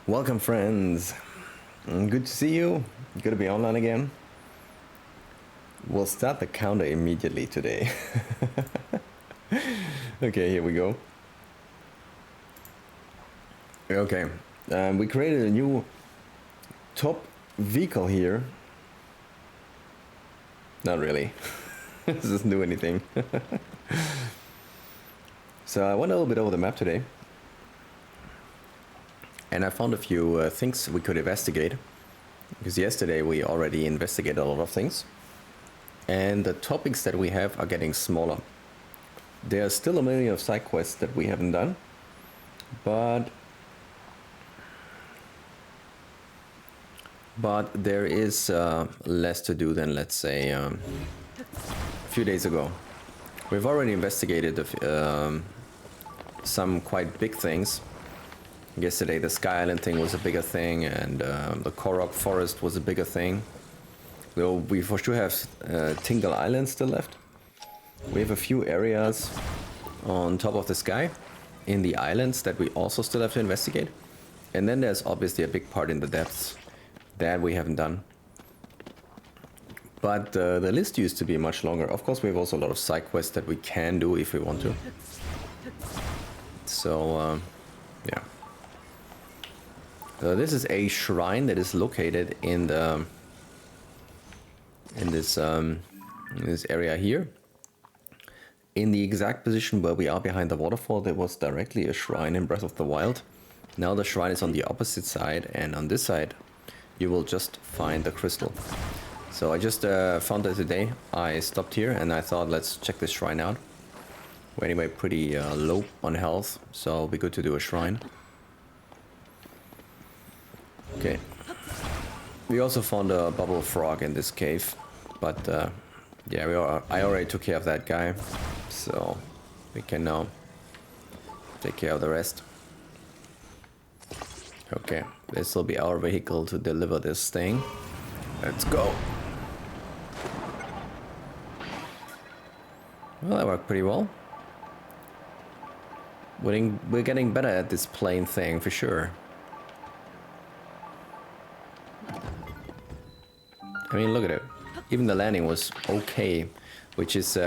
Welcome, friends. Good to see you. Good to be online again. We'll start the counter immediately today. Okay, here we go. Okay, we created a new top vehicle here. Not really. This doesn't do anything. So I went a little bit over the map today. And I found a few things we could investigate. Because yesterday we already investigated a lot of things. And the topics that we have are getting smaller. There are still a million of side quests that we haven't done. But there is less to do than, let's say, a few days ago. We've already investigated some quite big things. Yesterday the Sky Island thing was a bigger thing, and the Korok Forest was a bigger thing. Though we for sure have Tingle Island still left. We have a few areas on top of the sky in the islands that we also still have to investigate. And then there's obviously a big part in the depths that we haven't done. But the list used to be much longer. Of course, we have also a lot of side quests that we can do if we want to. So, yeah. This is a shrine that is located in the in this area here. In the exact position where we are behind the waterfall, there was directly a shrine in Breath of the Wild. Now the shrine is on the opposite side, and on this side you will just find the crystal. So I just found it today. I stopped here and I thought, let's check this shrine out. We're anyway pretty low on health, so it'll be good to do a shrine. Okay. We also found a bubble frog in this cave, but yeah, I already took care of that guy, so we can now take care of the rest. Okay, this will be our vehicle to deliver this thing. Let's go. Well, that worked pretty well. We're getting better at this plane thing for sure. I mean, look at it. Even the landing was okay, which is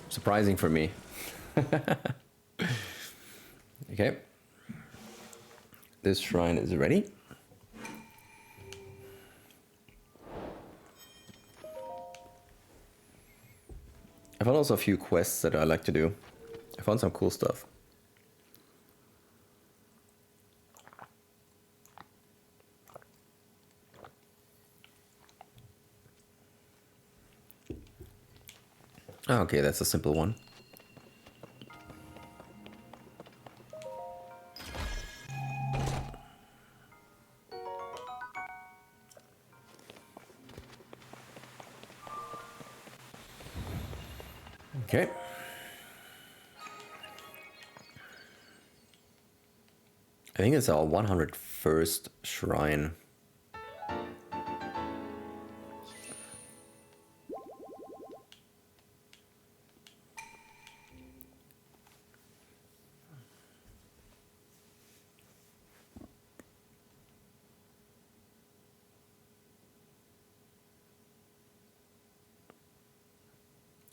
surprising for me. Okay. This shrine is ready. I found also a few quests that I like to do. I found some cool stuff. Okay, that's a simple one. Okay. I think it's our 101st shrine.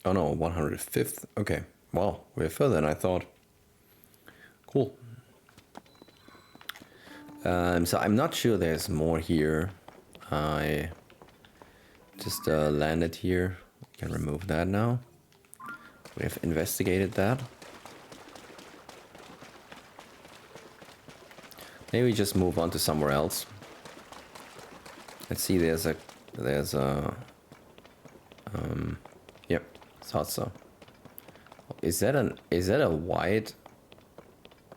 Oh no, 105th. Okay. Wow, we're further than I thought. Cool. So I'm not sure there's more here. I just landed here. We can remove that now. We have investigated that. Maybe just move on to somewhere else. Let's see, there's a yep, thought so. Is that a white?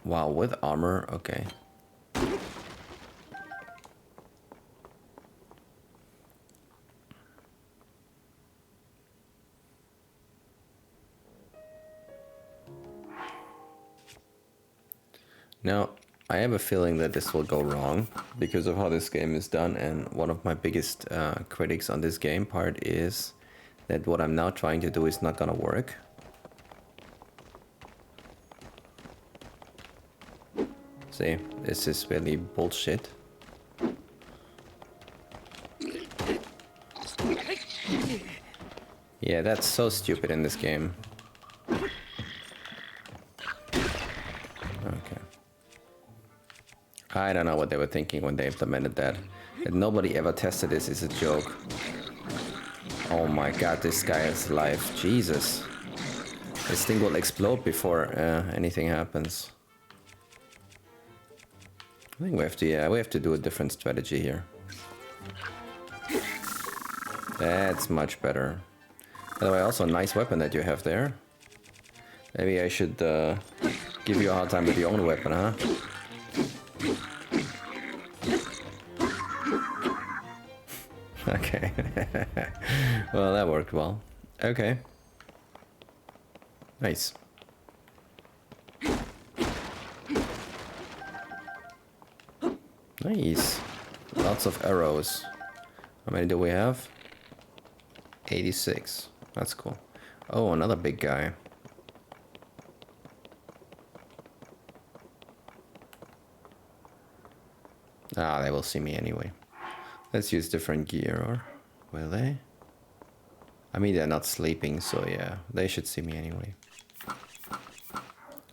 Wow, with armor, okay. Now, I have a feeling that this will go wrong because of how this game is done, and one of my biggest critics on this game part is that what I'm now trying to do is not gonna work. See, this is really bullshit. Yeah, that's so stupid in this game. Okay. I don't know what they were thinking when they implemented that. That nobody ever tested this is a joke. Oh my god, this guy is alive. Jesus. This thing will explode before anything happens. I think we have to, yeah, we have to do a different strategy here. That's much better. By the way, also a nice weapon that you have there. Maybe I should give you a hard time with your own weapon, huh? Okay. Well, that worked well. Okay. Nice. Nice. Lots of arrows. How many do we have? 86. That's cool. Oh, another big guy. Ah, they will see me anyway. Let's use different gear, or will they? I mean, they're not sleeping, so yeah, they should see me anyway.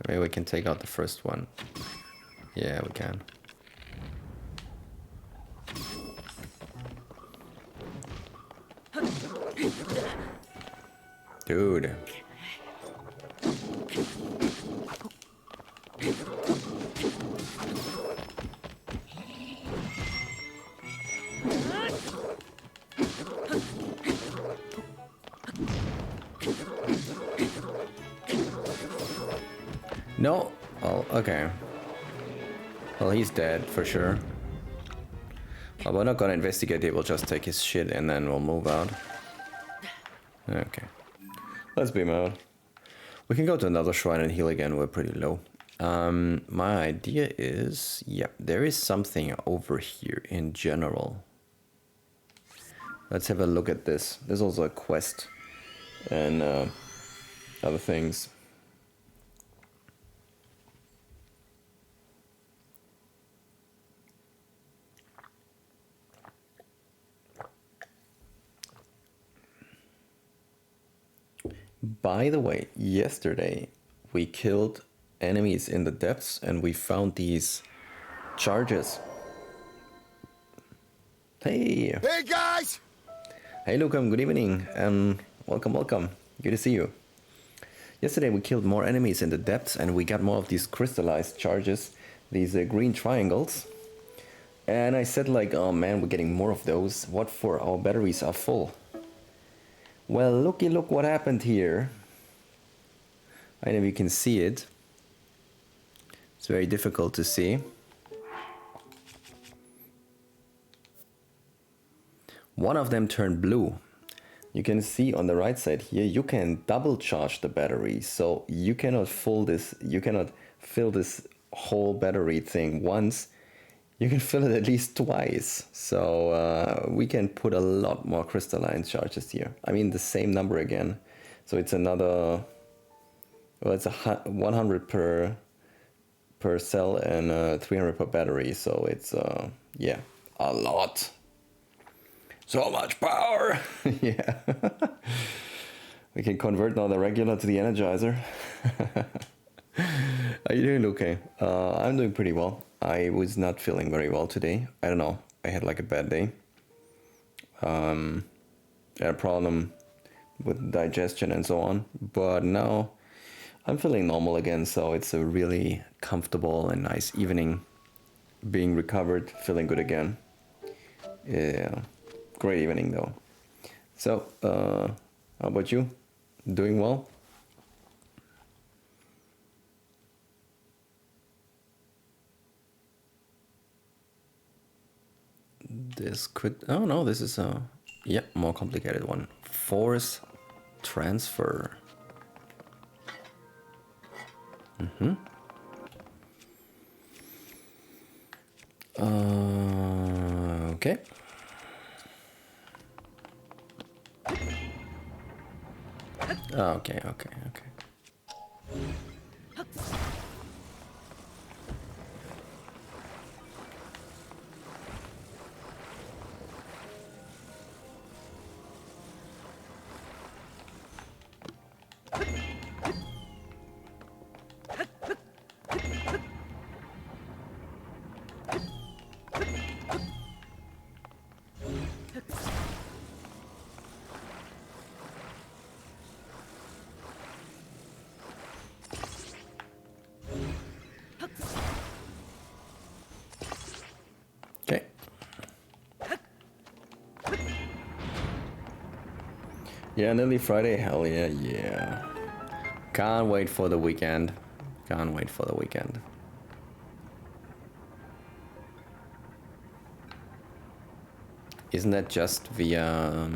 Maybe we can take out the first one. Yeah, we can. Dude. No. Oh, okay. Well, he's dead for sure. Well, we're not gonna investigate it. We'll just take his shit and then we'll move out. Okay. Let's beam out. We can go to another shrine and heal again. We're pretty low. My idea is, yeah, there is something over here in general. Let's have a look at this. There's also a quest and other things. By the way, yesterday we killed enemies in the depths and we found these charges. Hey! Hey guys! Hey Lucam, good evening and welcome. Good to see you. Yesterday we killed more enemies in the depths and we got more of these crystallized charges, these green triangles. And I said like, oh man, we're getting more of those. What for? Our batteries are full. Well, look what happened here. I don't know if you can see it. It's very difficult to see. One of them turned blue. You can see on the right side here, you can double charge the battery. So you cannot fill this whole battery thing once. You can fill it at least twice. So we can put a lot more crystalline charges here. I mean the same number again. So it's another, well, it's 100 per cell and 300 per battery. So it's yeah, a lot. So much power. Yeah. We can convert now the regular to the energizer. Are you doing okay? I'm doing pretty well. I was not feeling very well today. I don't know. I had like a bad day. I had a problem with digestion and so on. But now I'm feeling normal again. So it's a really comfortable and nice evening. Being recovered, feeling good again. Yeah. Great evening though. So, how about you? Doing well? This could, oh no, this is a, yeah, more complicated one. Force transfer. Okay. Okay. Yeah, nearly Friday. Hell yeah, yeah. Can't wait for the weekend. Can't wait for the weekend. Isn't that just via...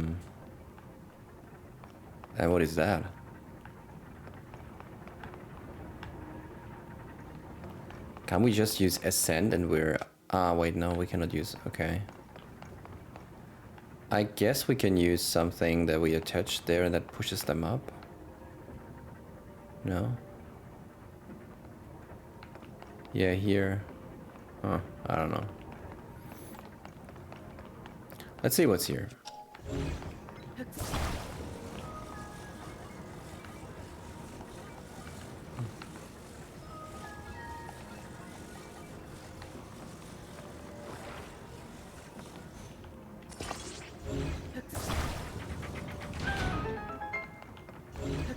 and what is that? Can we just use ascend and we're... Ah, wait, no, we cannot use... Okay. I guess we can use something that we attach there and that pushes them up. No? Yeah, here. Huh, I don't know. Let's see what's here.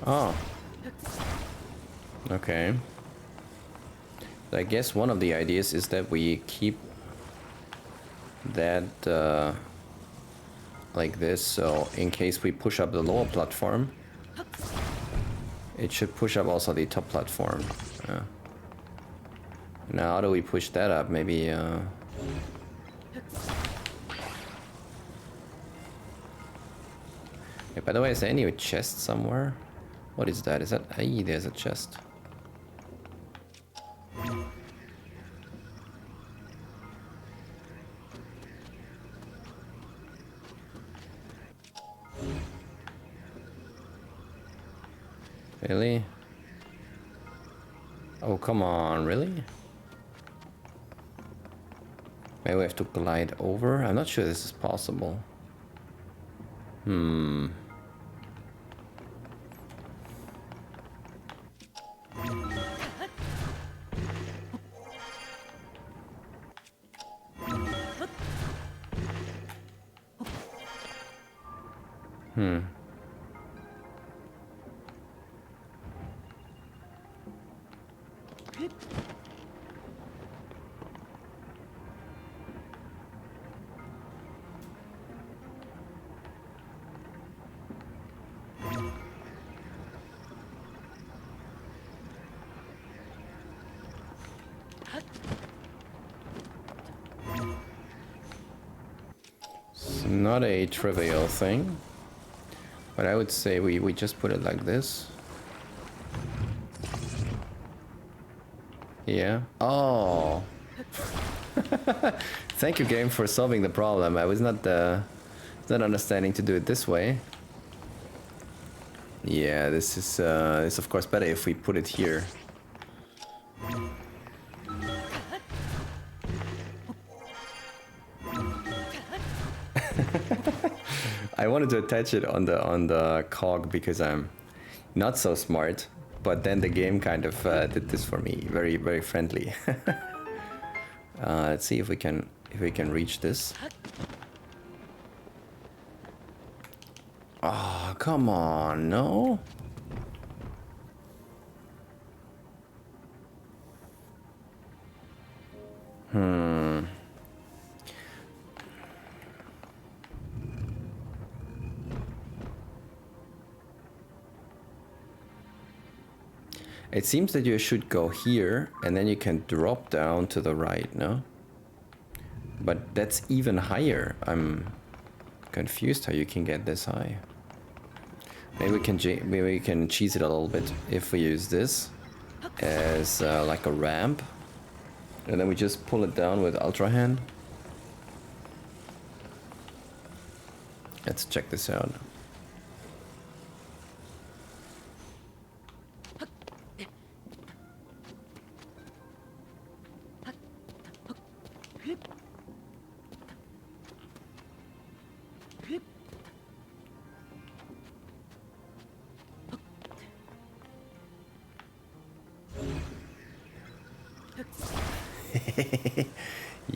Oh. Okay. So I guess one of the ideas is that we keep that like this, so in case we push up the lower platform, it should push up also the top platform. Now how do we push that up? Maybe yeah, by the way, is there any chest somewhere? What is that? Is that... Hey, there's a chest. Really? Oh, come on, really? Maybe we have to glide over? I'm not sure this is possible. It's not a trivial thing, but I would say we just put it like this. Yeah. Oh. Thank you, game, for solving the problem. I was not understanding to do it this way. Yeah, this is of course better if we put it here. I wanted to attach it on the cog because I'm not so smart, but then the game kind of did this for me, very, very friendly. Let's see if we can reach this. Oh, come on, no. It seems that you should go here and then you can drop down to the right, no? But that's even higher. I'm confused how you can get this high. Maybe we can cheese it a little bit if we use this as like a ramp, and then we just pull it down with Ultra Hand. Let's check this out.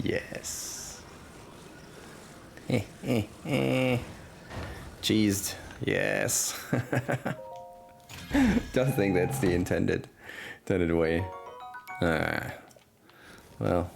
Yes. Cheesed. Yes. Don't think that's the intended way. Well.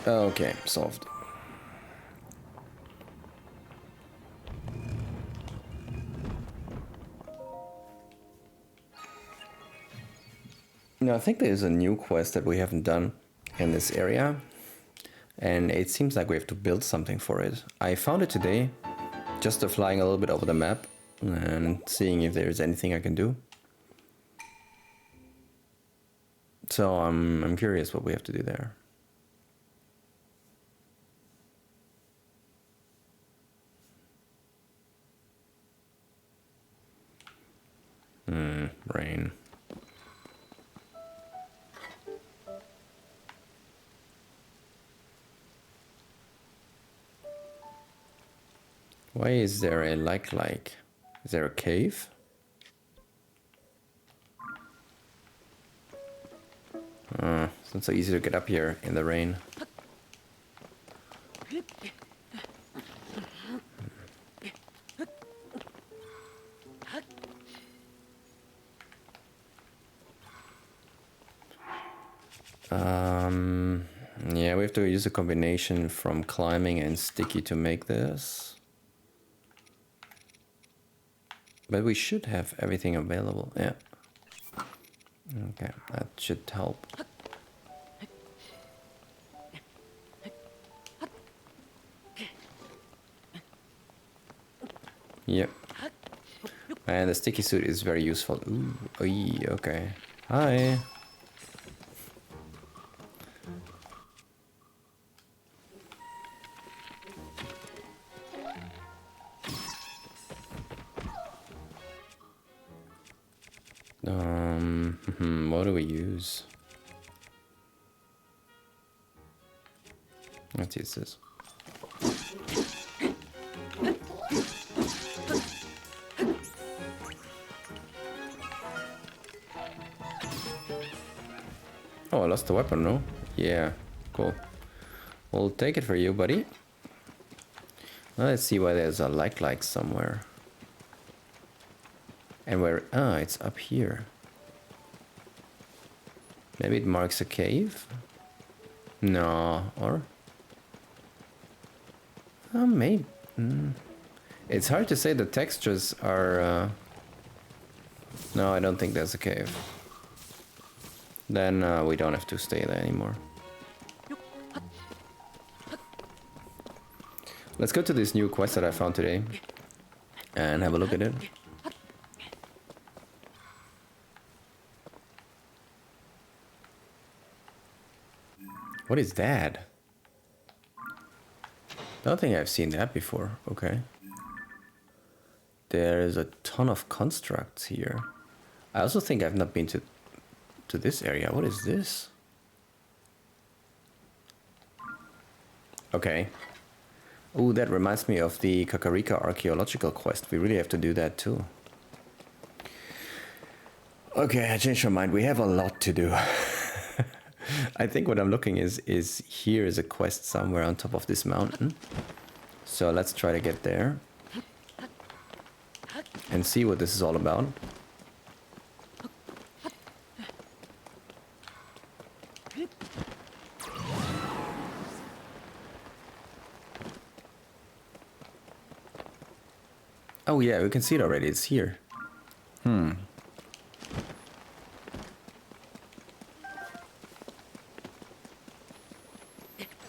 Okay, solved. Now I think there's a new quest that we haven't done in this area, and it seems like we have to build something for it. I found it today, just flying a little bit over the map and seeing if there's anything I can do. So I'm curious what we have to do there. Rain. Why is there a like? Is there a cave? It's not so easy to get up here in the rain. Yeah, we have to use a combination from climbing and sticky to make this. But we should have everything available, yeah. Okay, that should help. Yep. And the sticky suit is very useful. Ooh, okay. Hi. What do we use? Let's use this. Oh, I lost the weapon, no? Yeah, cool. We'll take it for you, buddy. Let's see why there's a like somewhere. And where... Ah, it's up here. Maybe it marks a cave? No, or... maybe... It's hard to say, the textures are... No, I don't think there's a cave. Then we don't have to stay there anymore. Let's go to this new quest that I found today and have a look at it. What is that? Don't think I've seen that before. Okay. There's a ton of constructs here. I also think I've not been to this area. What is this? Okay. Oh, that reminds me of the Kakarika archaeological quest. We really have to do that too. Okay, I changed my mind. We have a lot to do. I think what I'm looking is here is a quest somewhere on top of this mountain. So let's try to get there and see what this is all about. Oh yeah, we can see it already. It's here.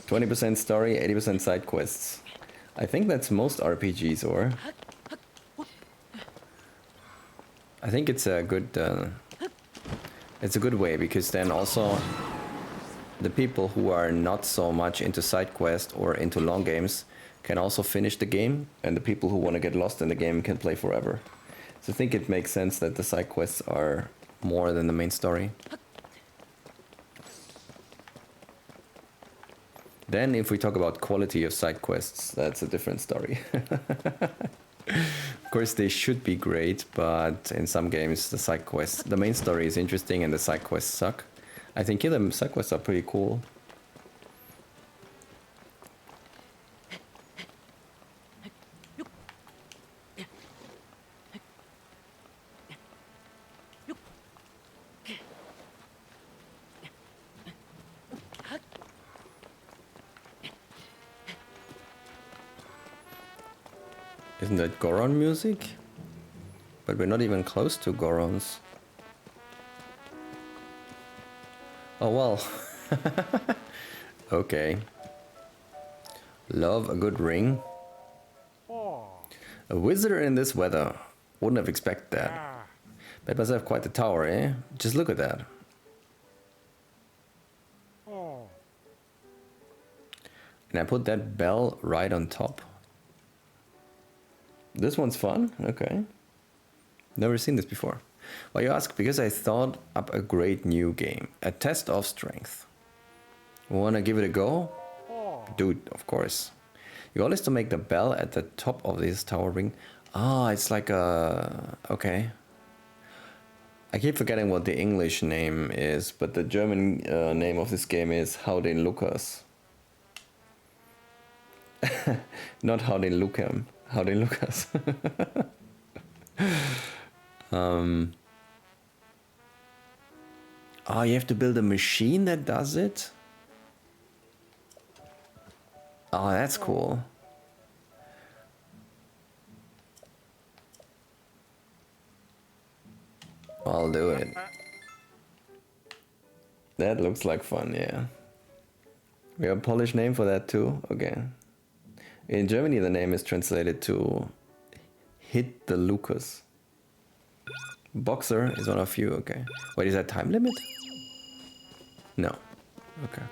20% story, 80% side quests. I think that's most RPGs, or... I think it's a good way, because then also the people who are not so much into side quests or into long games can also finish the game, and the people who want to get lost in the game can play forever. So I think it makes sense that the side quests are more than the main story. Then if we talk about quality of side quests, that's a different story. Of course they should be great, but in some games the side quests, the main story is interesting and the side quests suck. I think here the side quests are pretty cool. Isn't that Goron music? But we're not even close to Gorons. Oh well. Okay. Love a good ring. A visitor in this weather. Wouldn't have expected that. Bet must have quite the tower, eh? Just look at that. And I put that bell right on top. This one's fun? Okay. Never seen this before. Well, you ask, because I thought up a great new game. A test of strength. Wanna give it a go? Dude, of course. You always to make the bell at the top of this tower ring. Ah, it's like a... Okay. I keep forgetting what the English name is, but the German name of this game is How den Lukas. Not How den Lukem. How den Lukas. Oh, you have to build a machine that does it? Oh, that's cool. I'll do it. That looks like fun, yeah. We have a Polish name for that too? Okay. In Germany the name is translated to Hit the Lucas. Boxer is one of you, okay. Wait, is that time limit? No. Okay.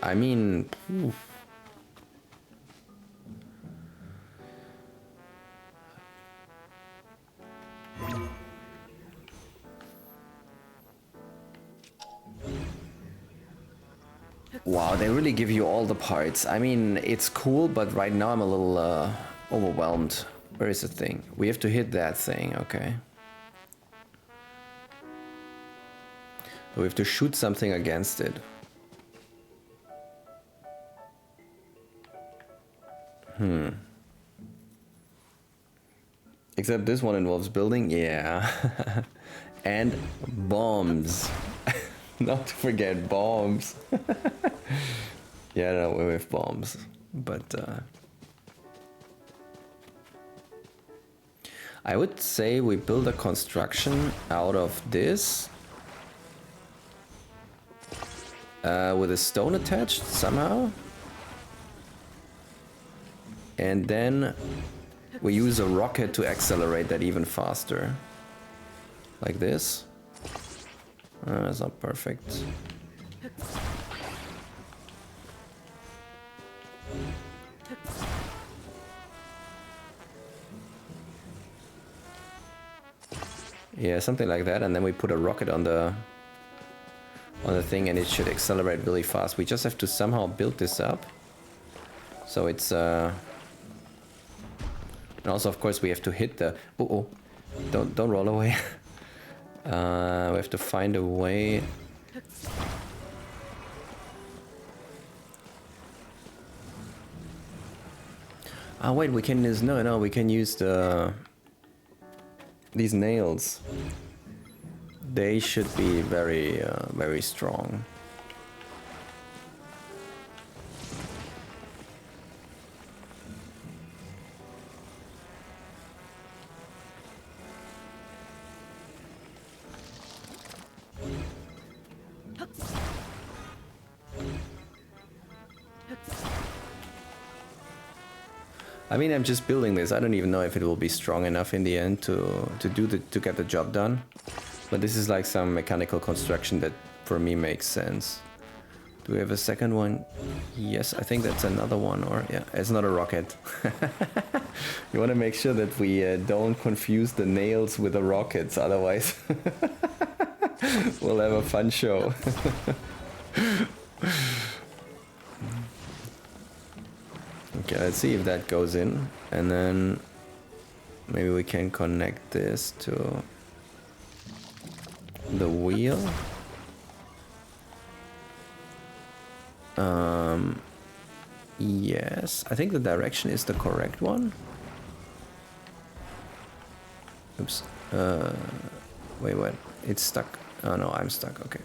I mean... Oof. Wow, they really give you all the parts. I mean, it's cool, but right now I'm a little overwhelmed. Where is the thing? We have to hit that thing, okay. We have to shoot something against it. Except this one involves building, yeah. And bombs. Not to forget bombs. Yeah, no, we have bombs. But I would say we build a construction out of this. With a stone attached somehow. And then we use a rocket to accelerate that even faster. Like this. That's not perfect. Yeah, something like that, and then we put a rocket on the thing and it should accelerate really fast. We just have to somehow build this up. So it's and also of course we have to hit the don't roll away. We have to find a way. Ah, wait, we can use we can use these nails. They should be very very strong. I mean, I'm just building this. I don't even know if it will be strong enough in the end to get the job done. But this is like some mechanical construction that for me makes sense. Do we have a second one? Yes, I think that's another one. Or yeah, it's not a rocket. You want to make sure that we don't confuse the nails with the rockets, otherwise we'll have a fun show. Okay, let's see if that goes in, and then maybe we can connect this to the wheel. Yes, I think the direction is the correct one. Oops. Wait, what? It's stuck. Oh no, I'm stuck. Okay.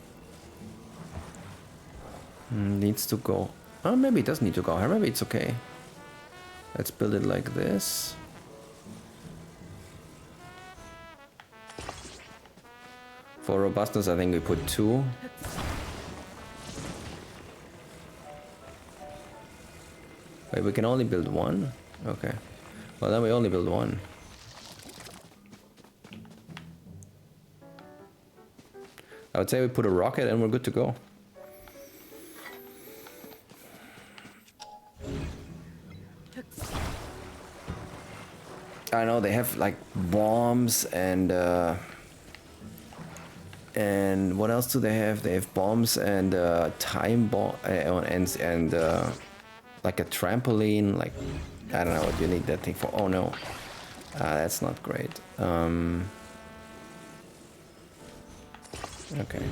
Needs to go. Oh, maybe it doesn't need to go. Maybe it's okay. Let's build it like this. For robustness, I think we put 2. Wait, we can only build 1? Okay. Well, then we only build 1. I would say we put a rocket and we're good to go. I know they have like bombs and what else do they have? They have bombs and time bomb and like a trampoline. Like I don't know what you need that thing for. Oh no, that's not great. Okay.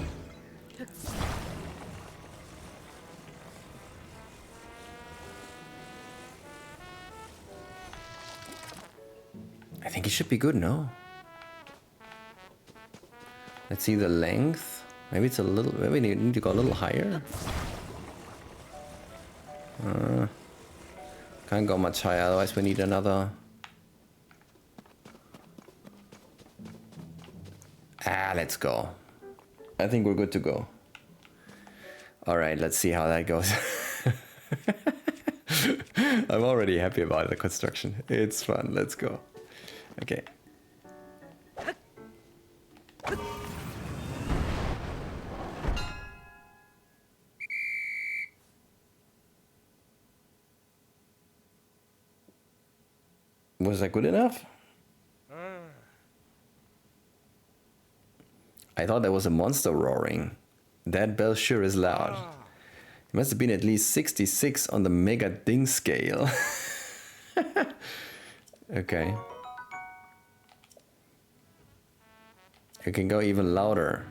I think it should be good, no? Let's see the length. Maybe it's a little, maybe we need to go a little higher. Can't go much higher, otherwise we need another. Let's go. I think we're good to go. Alright, let's see how that goes. I'm already happy about the construction. It's fun, let's go. Okay. Was that good enough? I thought there was a monster roaring. That bell sure is loud. It must have been at least 66 on the mega ding scale. Okay. You can go even louder.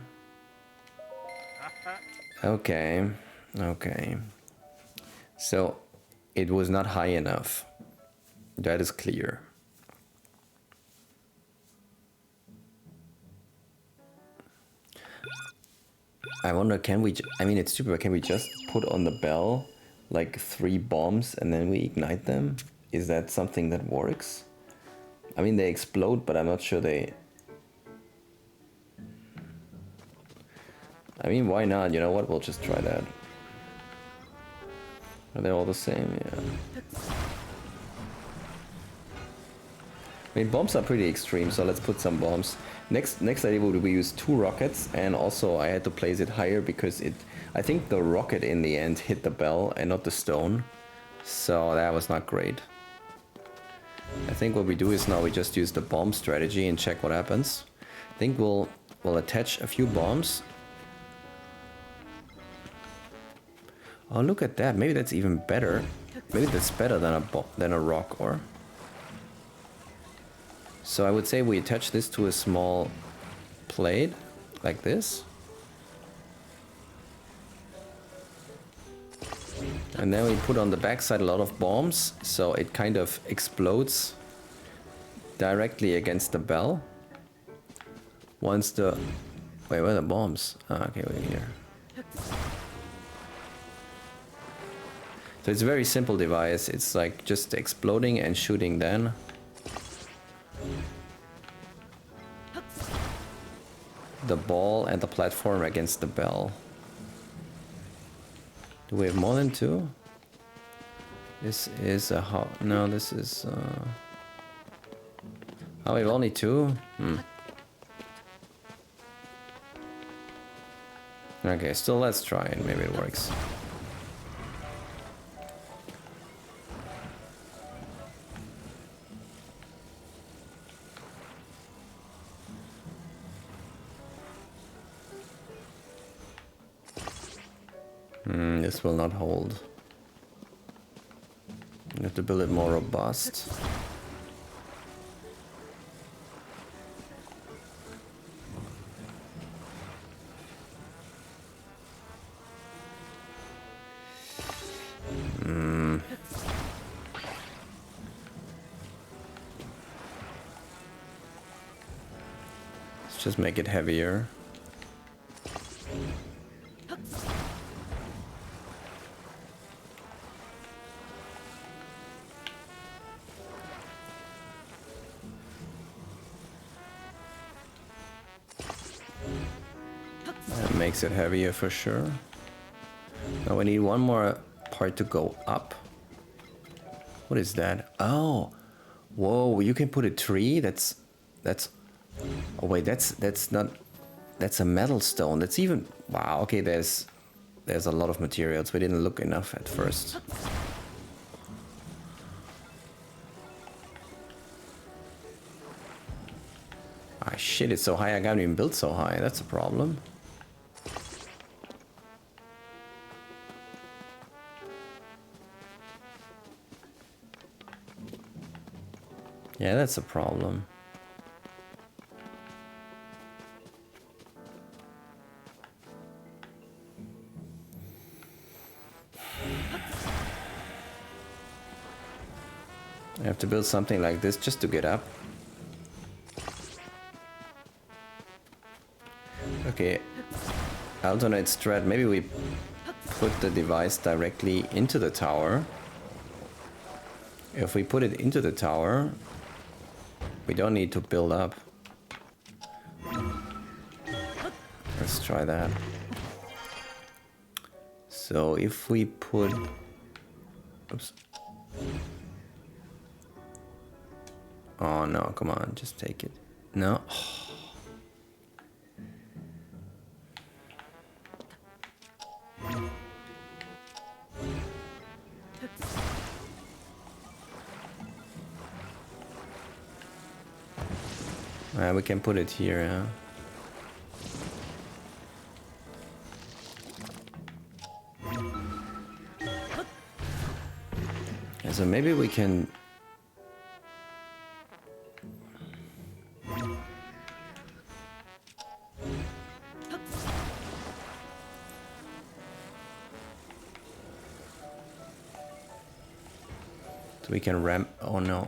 Okay. Okay. So it was not high enough. That is clear. I wonder, can we... I mean, it's stupid, but can we just put on the bell like 3 bombs and then we ignite them? Is that something that works? I mean, they explode, but I'm not sure they... I mean, why not? You know what? We'll just try that. Are they all the same? Yeah. I mean, bombs are pretty extreme, so let's put some bombs. Next idea would be use 2 rockets, and also I had to place it higher because I think the rocket in the end hit the bell and not the stone, so that was not great. I think what we do is now we just use the bomb strategy and check what happens. I think we'll attach a few bombs. Oh, look at that! Maybe that's even better. Maybe that's better than a rock, or. So I would say we attach this to a small plate, like this. And then we put on the backside a lot of bombs, so it kind of explodes directly against the bell. Once the... Wait, where are the bombs? Ah, okay, wait here. So it's a very simple device. It's like just exploding and shooting then. The ball and the platform against the bell. Do we have more than 2? This is a no, this is oh, we have only 2? Okay, still let's try and maybe it works. This will not hold. You have to build it more robust. Let's just make it heavier. makes it heavier for sure. Now we need one more part to go up. What is that? Oh, whoa! You can put a tree. That's. Oh wait, that's not. That's a metal stone. That's even. Wow. Okay, there's a lot of materials. We didn't look enough at first. Ah shit! It's so high. I can't even build so high. That's a problem. Yeah, that's a problem. I have to build something like this just to get up. Okay, alternate strat. Maybe we put the device directly into the tower. If we put it into the tower, we don't need to build up. Let's try that. So if we put... Oops. Oh no, come on, just take it. No. We can put it here, yeah. Yeah, so maybe we can... So we can ramp... Oh no.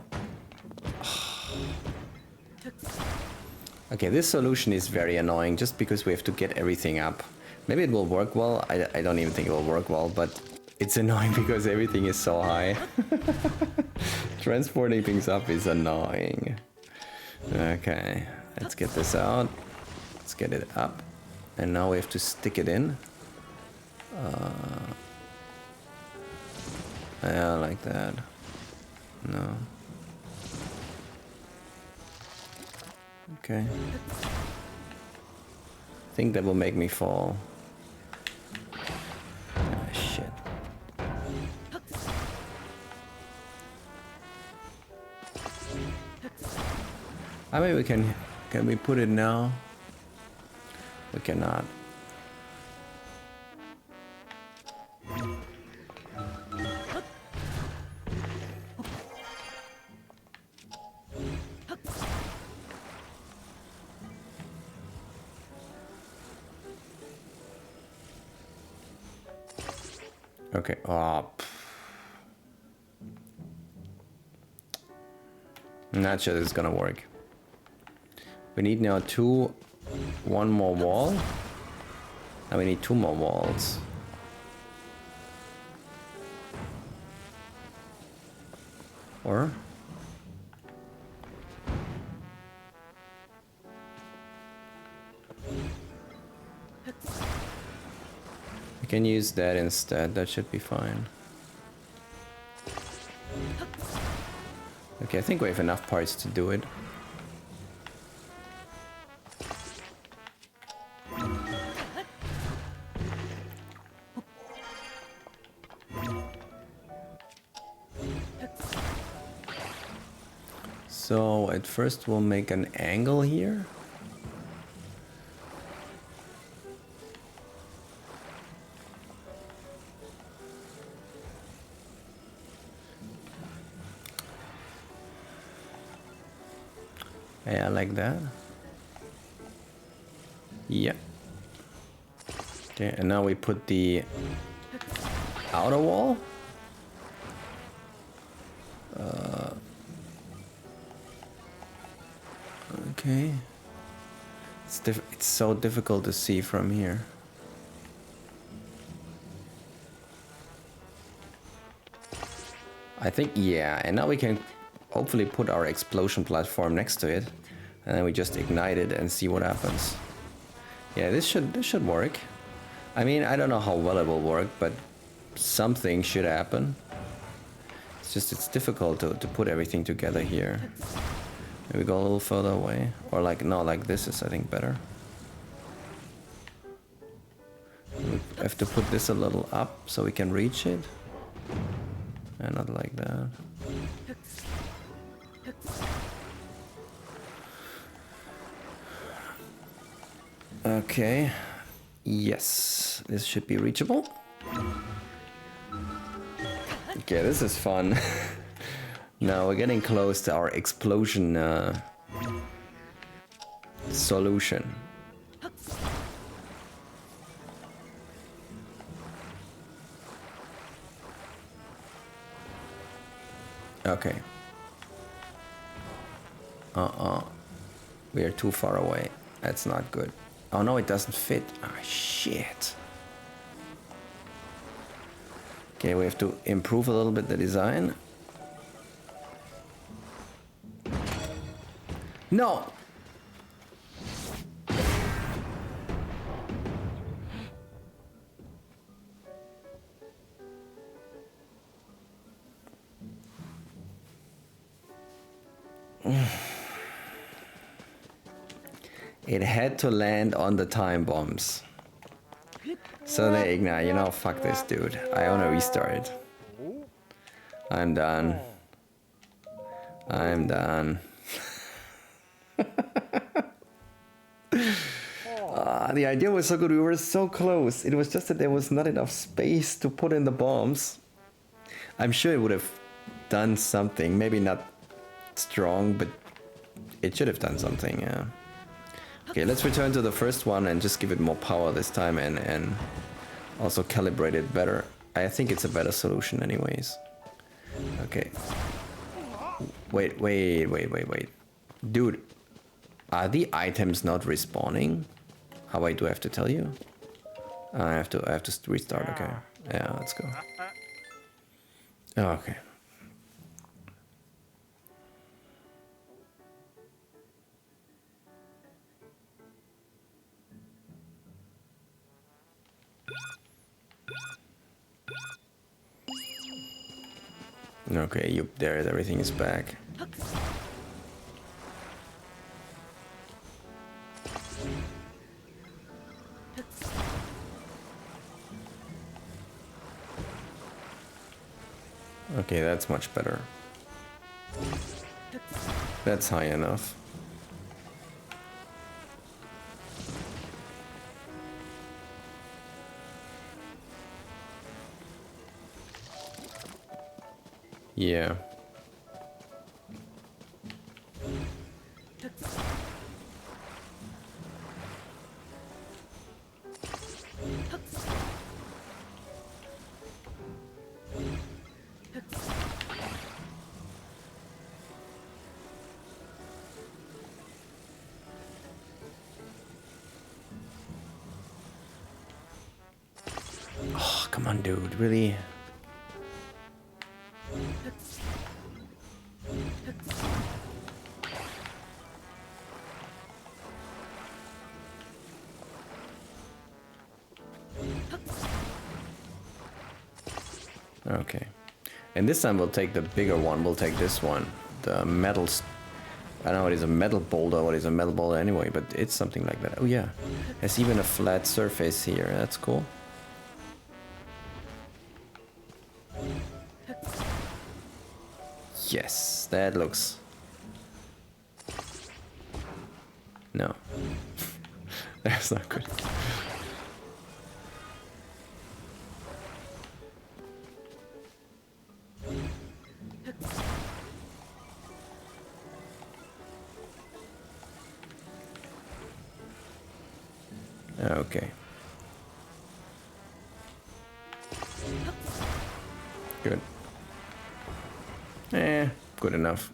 Okay, this solution is very annoying just because we have to get everything up. Maybe it will work well. I don't even think it will work well, but it's annoying because everything is so high. Transporting things up is annoying. Okay, let's get this out. Let's get it up. And now we have to stick it in. Yeah, like that. No. Okay. I think that will make me fall. Ah, shit. I mean, we can we put it now? We cannot. Okay. Oh, I'm not sure this is gonna work. We need now one more wall. Now we need two more walls. Or? We can use that instead. That should be fine. Okay, I think we have enough parts to do it. So at first we'll make an angle here. Yeah, like that. Yeah. Okay, and now we put the outer wall. Okay. It's so difficult to see from here. I think, yeah, and now we can hopefully put our explosion platform next to it, and then we just ignite it and see what happens. Yeah, this should work. I mean, I don't know how well it will work, but something should happen. It's just it's difficult to put everything together here. Maybe go a little further away, or like no, like this is I think better. We have to put this a little up so we can reach it, and not like that. Okay. Yes, this should be reachable. Okay, this is fun. Now we're getting close to our explosion solution. Okay. We are too far away. That's not good. Oh no, it doesn't fit. Ah, shit. Okay, we have to improve a little bit the design. No! It had to land on the time bombs. So they ignite, you know, fuck this dude. I wanna restart it. I'm done. I'm done. The idea was so good, we were so close. It was just that there was not enough space to put in the bombs. I'm sure it would have done something, maybe not strong, but it should have done something, yeah. Okay, let's return to the first one and just give it more power this time and also calibrate it better. I think it's a better solution anyways. Okay. Wait. Dude, are the items not respawning? How do I have to tell you? I have to restart, okay. Yeah, let's go. Oh, okay. Okay, you there, everything is back. Okay, that's much better. That's high enough. Yeah. Oh, come on, dude, really? Okay. And this time we'll take the bigger one. We'll take this one. The metal... I don't know what is a metal boulder, what is a metal boulder anyway, but it's something like that. Oh yeah. There's even a flat surface here. That's cool. Yes, that looks... No. That's not good. Okay. Good. Good enough.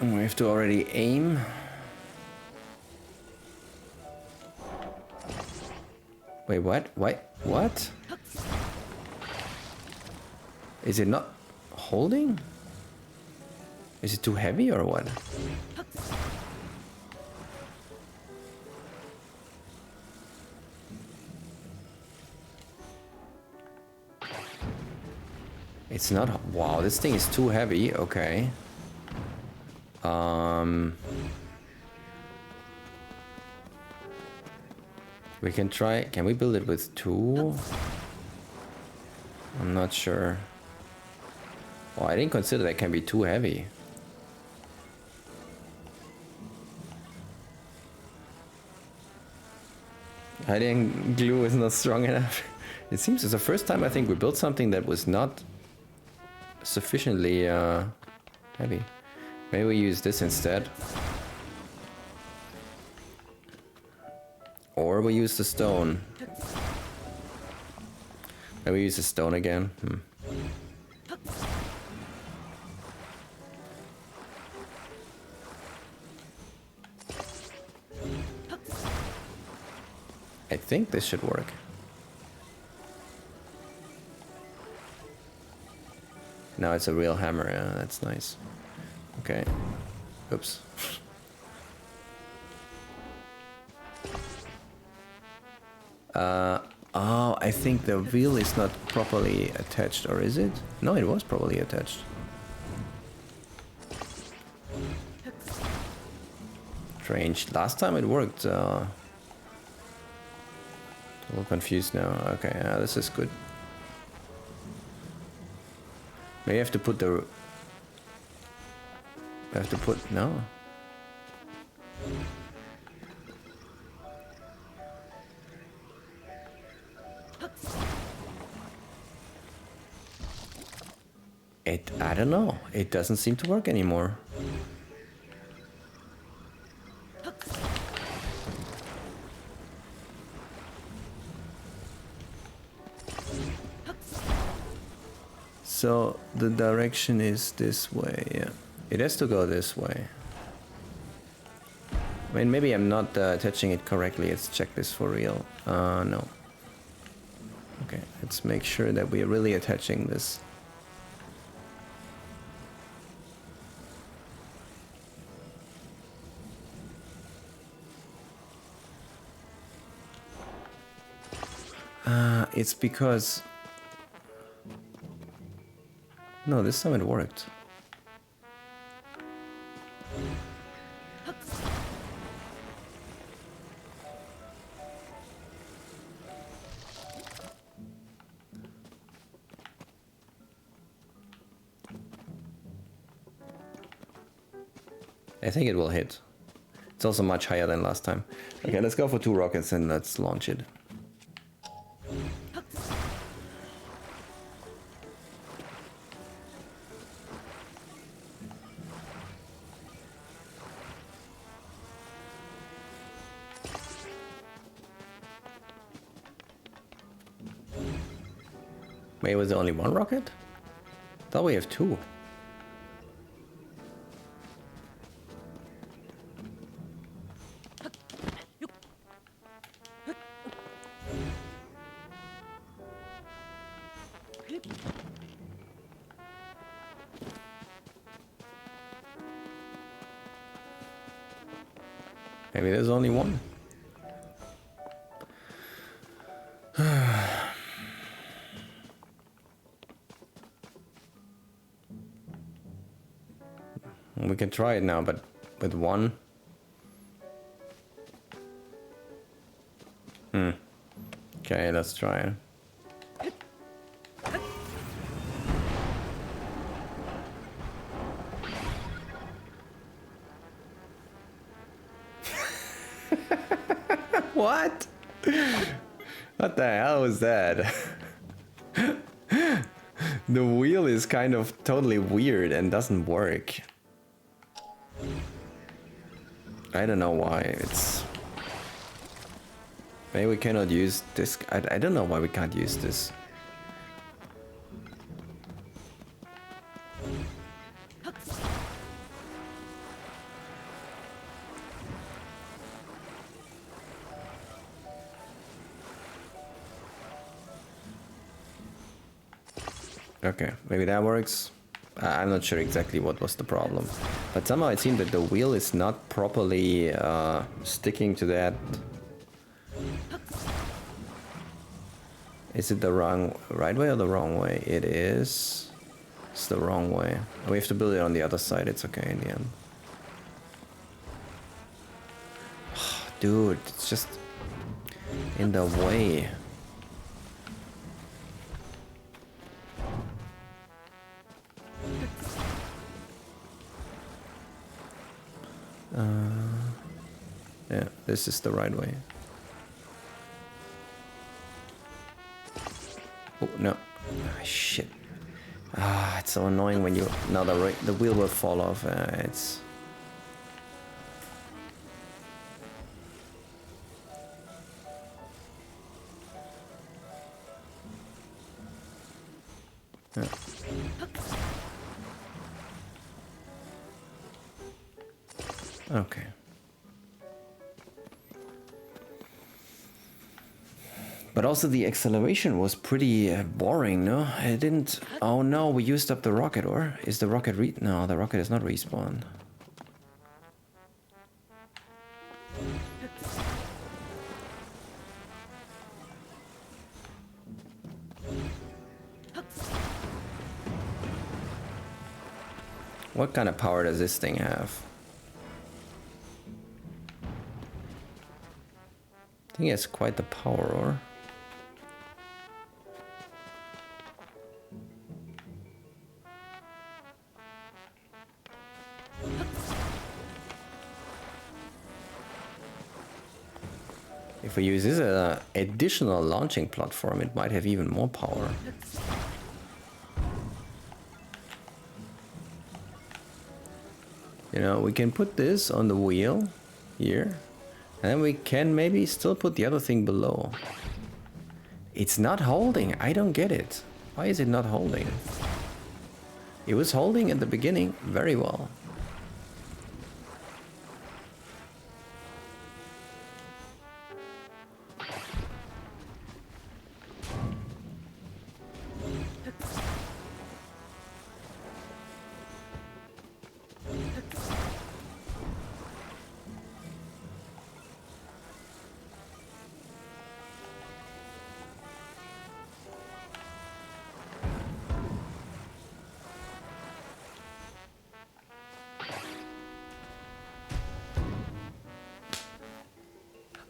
We have to already aim. Wait, what? What? Is it not holding? Is it too heavy or what? It's not. Wow, this thing is too heavy. Okay. We can try. Can we build it with 2? I'm not sure. Oh, I didn't consider that can be too heavy. Hiding glue is not strong enough. It seems it's the first time I think we built something that was not sufficiently heavy. Maybe we use this instead. Or we use the stone. Maybe we use the stone again. I think this should work. Now it's a real hammer. Yeah, that's nice. Okay. Oops. Oh, I think the wheel is not properly attached, or is it? No, it was properly attached. Strange. Last time it worked. A little confused now. Okay, this is good. Maybe I have to put the... I have to put... No. I don't know. It doesn't seem to work anymore. So the direction is this way, yeah. It has to go this way. I mean, maybe I'm not attaching it correctly. Let's check this for real. No. Okay, let's make sure that we are really attaching this. It's because... No, this time it worked. I think it will hit. It's also much higher than last time. Okay, let's go for 2 rockets and let's launch it. Wait, was there only 1 rocket? I thought we have 2. Maybe there's only 1. We can try it now, but with 1. Okay, let's try it. What? What the hell was that? The wheel is kind of totally weird and doesn't work. I don't know why. It's... Maybe we cannot use this. I don't know why we can't use this. Okay, maybe that works. I'm not sure exactly what was the problem. But somehow it seemed that the wheel is not properly sticking to that. Is it the right way or the wrong way? It is. It's the wrong way. We have to build it on the other side. It's okay in the end. Dude, it's just in the way. Yeah, this is the right way. Oh, no. Ah, shit. Ah, it's so annoying when you... Now the wheel will fall off. It's... Yeah. Okay. But also the acceleration was pretty boring, no? I didn't... Oh no, we used up the rocket, or? Is the rocket No, the rocket is not respawned. What kind of power does this thing have? I think it has quite the power, or? If we use this as an additional launching platform, it might have even more power. You know, we can put this on the wheel here, and then we can maybe still put the other thing below. It's not holding. I don't get it. Why is it not holding? It was holding at the beginning very well.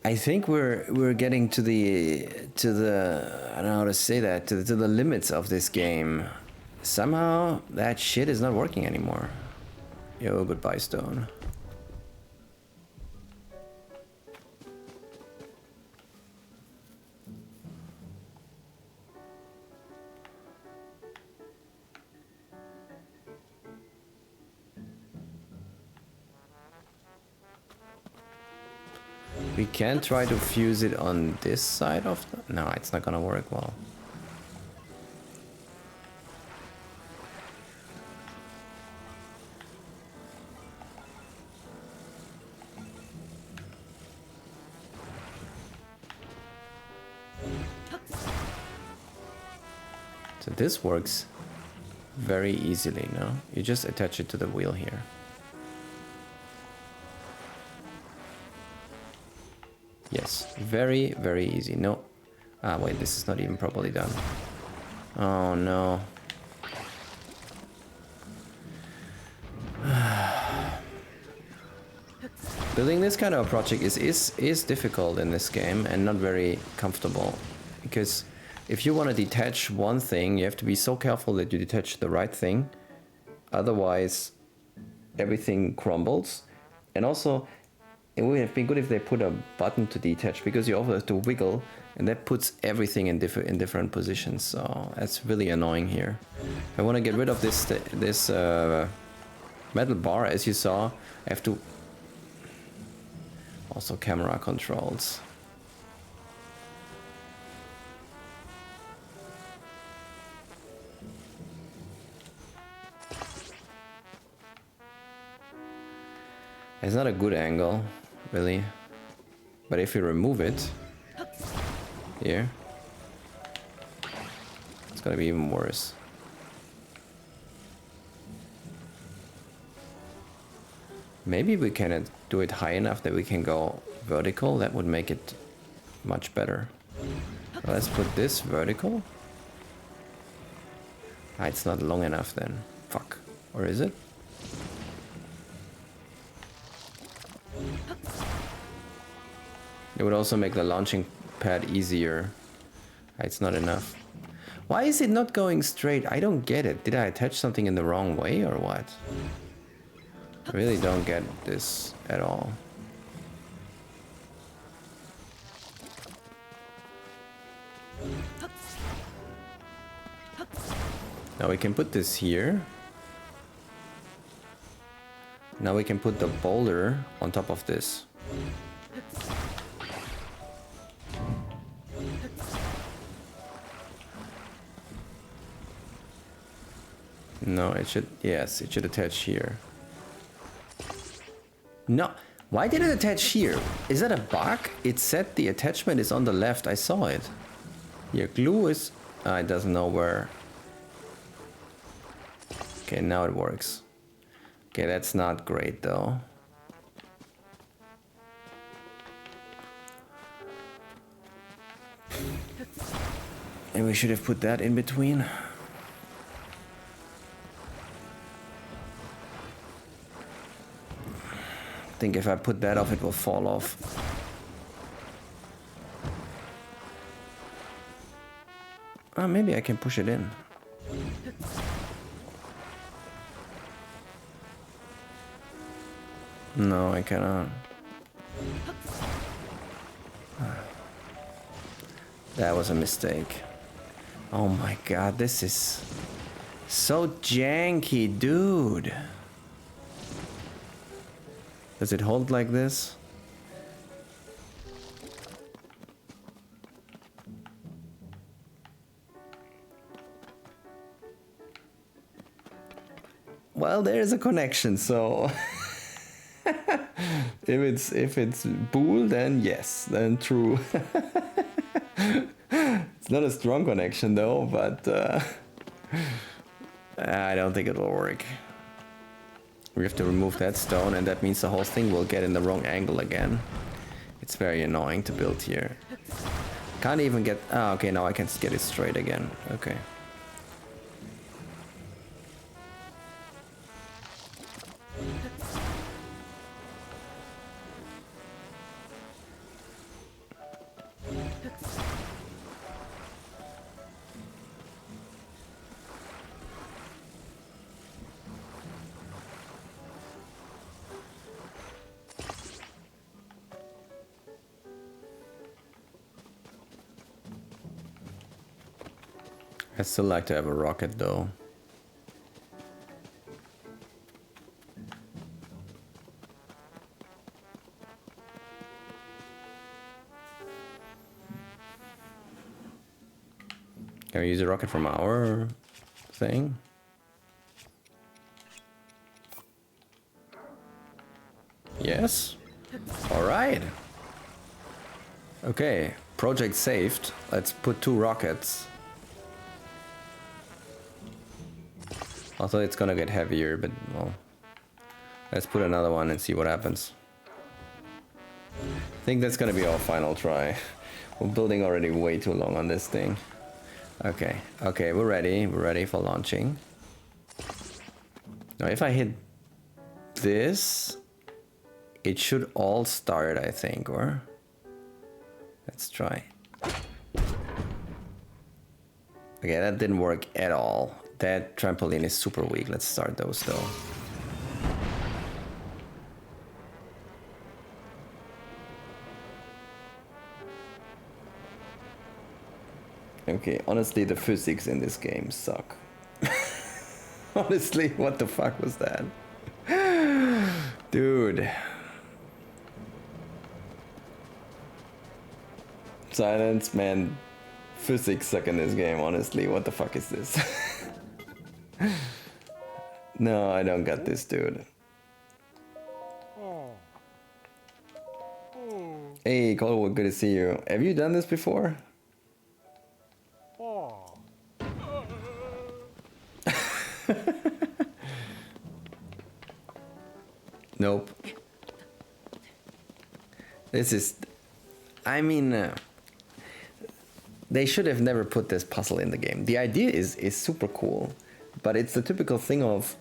I think we're getting to the I don't know how to say that, to the limits of this game. Somehow that shit is not working anymore. Yo, goodbye, Stone. We can try to fuse it on this side of the... No, it's not gonna work well. So this works very easily, no? You just attach it to the wheel here. Yes, very, very easy. No. Ah, wait, this is not even properly done. Oh, no. Building this kind of a project is difficult in this game and not very comfortable. Because if you want to detach one thing, you have to be so careful that you detach the right thing. Otherwise, everything crumbles. And also, it would have been good if they put a button to detach, because you also have to wiggle, and that puts everything in different positions. So that's really annoying here. If I want to get rid of this metal bar, as you saw, I have to... Also camera controls. It's not a good angle, really. But if you remove it here, it's gonna be even worse. Maybe we can do it high enough that we can go vertical. That would make it much better. So let's put this vertical. Ah, it's not long enough then. Fuck. Or is it? It would also make the launching pad easier. Ah, it's not enough. Why is it not going straight? I don't get it. Did I attach something in the wrong way or what? I really don't get this at all. Now we can put this here. Now we can put the boulder on top of this. No, it should, yes, it should attach here. No, why did it attach here? Is that a bug? It said the attachment is on the left, I saw it. Here, glue is, it doesn't know where. Okay, now it works. Okay, that's not great though. And we should have put that in between. I think if I put that off, it will fall off. Oh, maybe I can push it in. No, I cannot. That was a mistake. Oh my god, this is so janky, dude. Does it hold like this? Well, there's a connection, so if it's bool, then yes, then true. It's not a strong connection though, but I don't think it will work. We have to remove that stone, and that means the whole thing will get in the wrong angle again. It's very annoying to build here. Can't even get... Ah, okay, now I can get it straight again. Okay. I still like to have a rocket though. Can we use a rocket from our thing? Yes. All right. Okay, project saved. Let's put 2 rockets. Also, it's gonna get heavier, but well, let's put another one and see what happens. I think that's gonna be our final try. We're building already way too long on this thing. Okay, okay, we're ready. We're ready for launching. Now, if I hit this, it should all start, I think, or let's try. Okay, that didn't work at all. That trampoline is super weak. Let's start those though. Okay, honestly, the physics in this game suck. Honestly, what the fuck was that? Dude. Silence, man. Physics suck in this game, honestly. What the fuck is this? No, I don't got this, dude. Hey, Colwood, good to see you. Have you done this before? Nope. This is... I mean... they should have never put this puzzle in the game. The idea is super cool. But it's the typical thing of...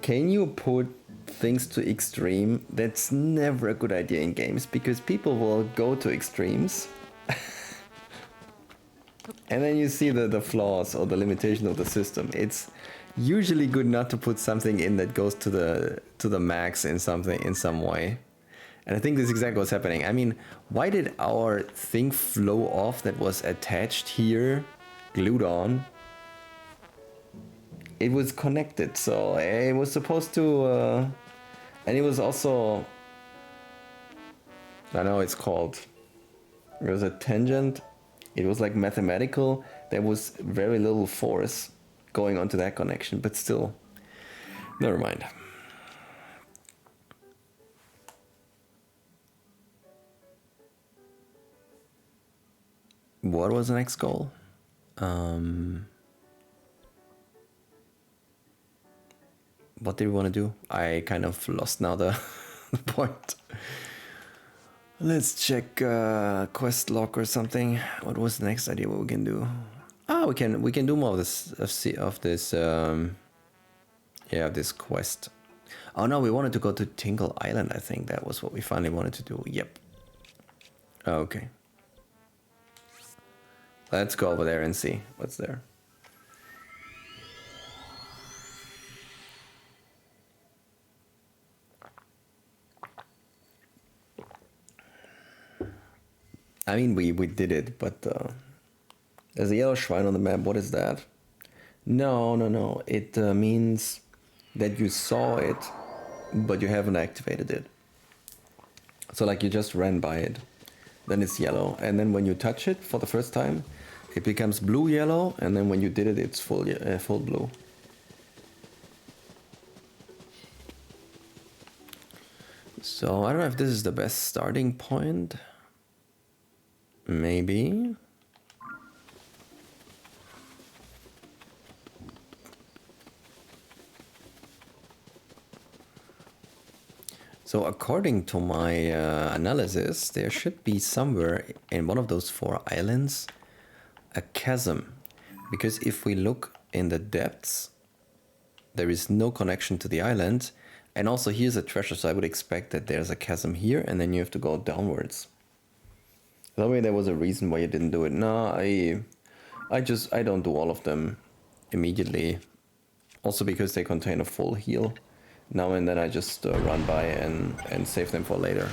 can you put things to extreme? That's never a good idea in games. Because people will go to extremes. And then you see the flaws or the limitation of the system. It's usually good not to put something in that goes to the max in some way. And I think this is exactly what's happening. I mean, why did our thing flow off that was attached here, glued on? It was connected, so it was supposed to... and it was also... I know it's called... it was a tangent. It was like mathematical. There was very little force going onto that connection, but still. Never mind. What was the next goal? What did we want to do? I kind of lost now the point. Let's check quest log or something. What was the next idea? What we can do? Ah, we can do more of this this quest. Oh no, we wanted to go to Tingle Island. I think that was what we finally wanted to do. Yep. Okay. Let's go over there and see what's there. I mean, we did it, but there's a yellow shrine on the map. What is that? No. It means that you saw it, but you haven't activated it. So like you just ran by it. Then it's yellow. And then when you touch it for the first time, it becomes blue-yellow. And then when you did it, it's full blue. So I don't know if this is the best starting point. Maybe. So according to my analysis, there should be somewhere in one of those 4 islands a chasm. Because if we look in the depths, there is no connection to the island. And also here's a treasure, so I would expect that there's a chasm here and then you have to go downwards. That way there was a reason why you didn't do it. No, I don't do all of them immediately. Also because they contain a full heal. Now and then I just run by and save them for later.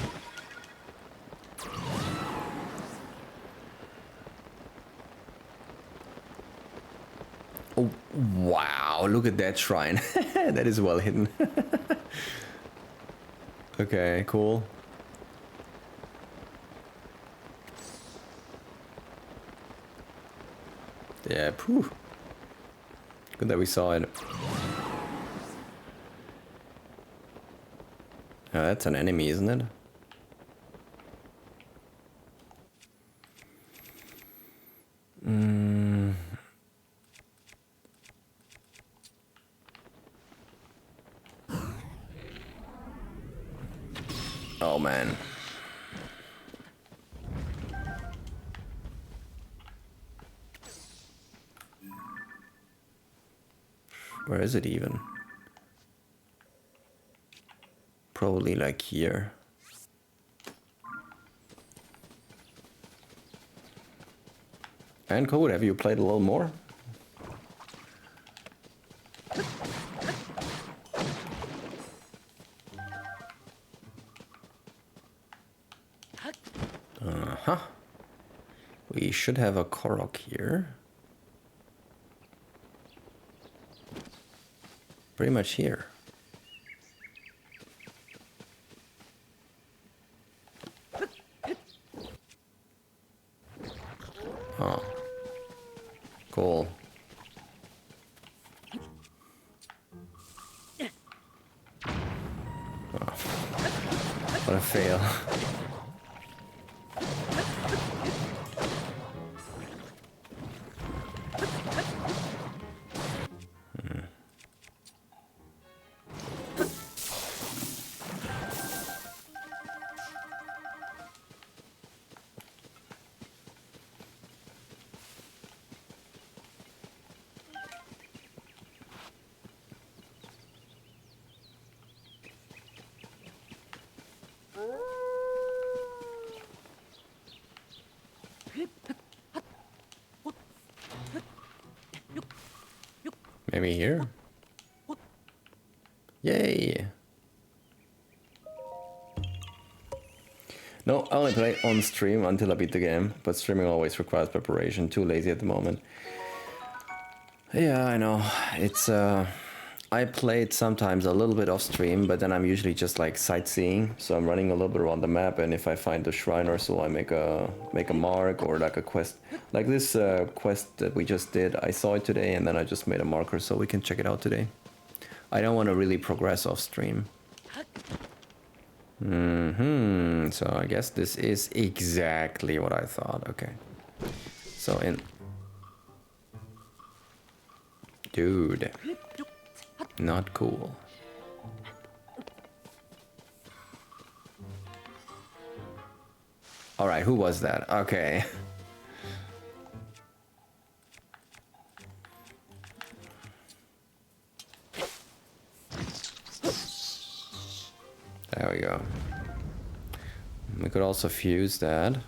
Oh, wow, look at that shrine. That is well hidden. Okay, cool. Yeah, phew. Good that we saw it. Oh, that's an enemy, isn't it? Oh man. Where is it even? Probably like here. And Code, have you played a little more? Uh-huh. We should have a Korok here. Pretty much here. Oh. Cool. Oh. What a fail. Maybe here? Yay! No, I only play on stream until I beat the game, but streaming always requires preparation. Too lazy at the moment. Yeah, I know. It's I played sometimes a little bit off stream, but then I'm usually just like sightseeing. So I'm running a little bit around the map, and if I find a shrine or so, I make a mark or like a quest. Like this quest that we just did, I saw it today, and then I just made a marker so we can check it out today. I don't want to really progress off stream. So I guess this is exactly what I thought. Okay. So in... Dude. Not cool. Alright, who was that? Okay. There we go. We could also fuse that.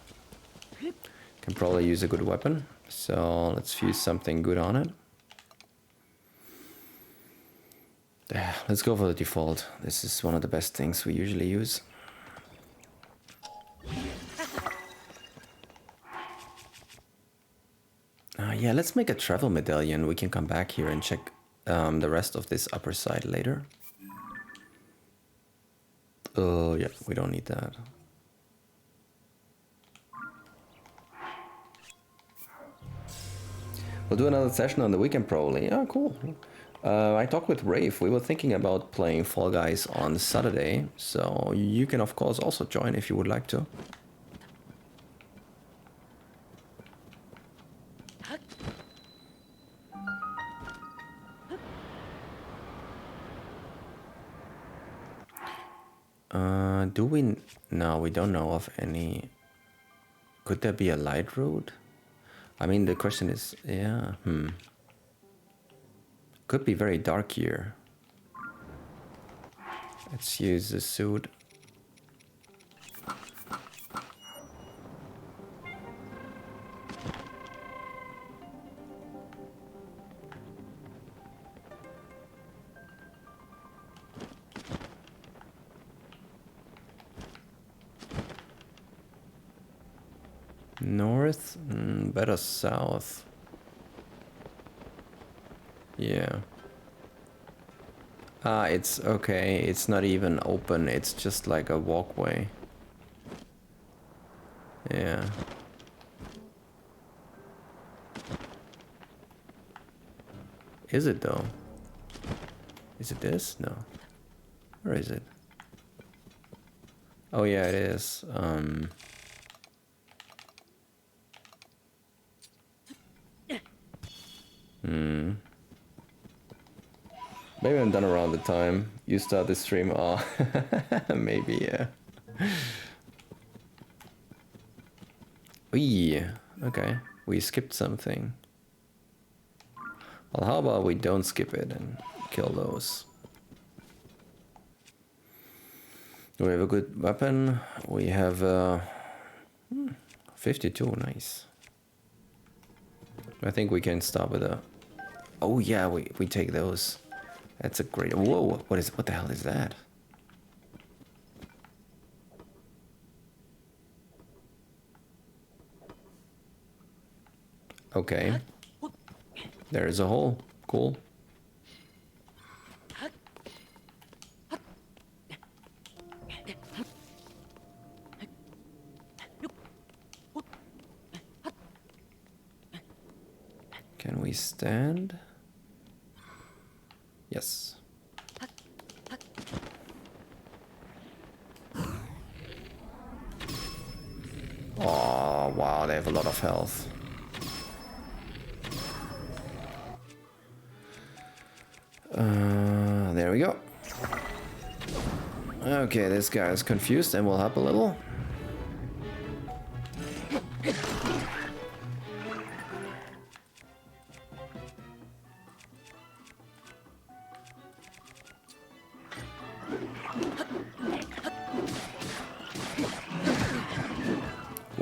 Can probably use a good weapon. So let's fuse something good on it. Let's go for the default. This is one of the best things we usually use. Yeah, let's make a travel medallion. We can come back here and check the rest of this upper side later. Oh, yeah, we don't need that. We'll do another session on the weekend probably. Yeah, cool. I talked with Rafe. We were thinking about playing Fall Guys on Saturday, so you can of course also join if you would like to. Do we... No, we don't know of any... Could there be a light route? I mean, the question is... Yeah, Could be very dark here. Let's use the suit. North? Better south. Yeah. Ah, it's okay. It's not even open. It's just like a walkway. Yeah. Is it though? Is it this? No. Where is it? Oh yeah, it is. Maybe I'm done around the time you start the stream. Oh, maybe, yeah. Okay, we skipped something. Well, how about we don't skip it and kill those? We have a good weapon. We have 52, nice. I think we can start with a... Oh yeah, we take those. That's a great... Whoa, what the hell is that? Okay. There is a hole. Cool. Can we stand? Yes. Oh, wow, they have a lot of health. There we go. Okay, this guy is confused and will help a little.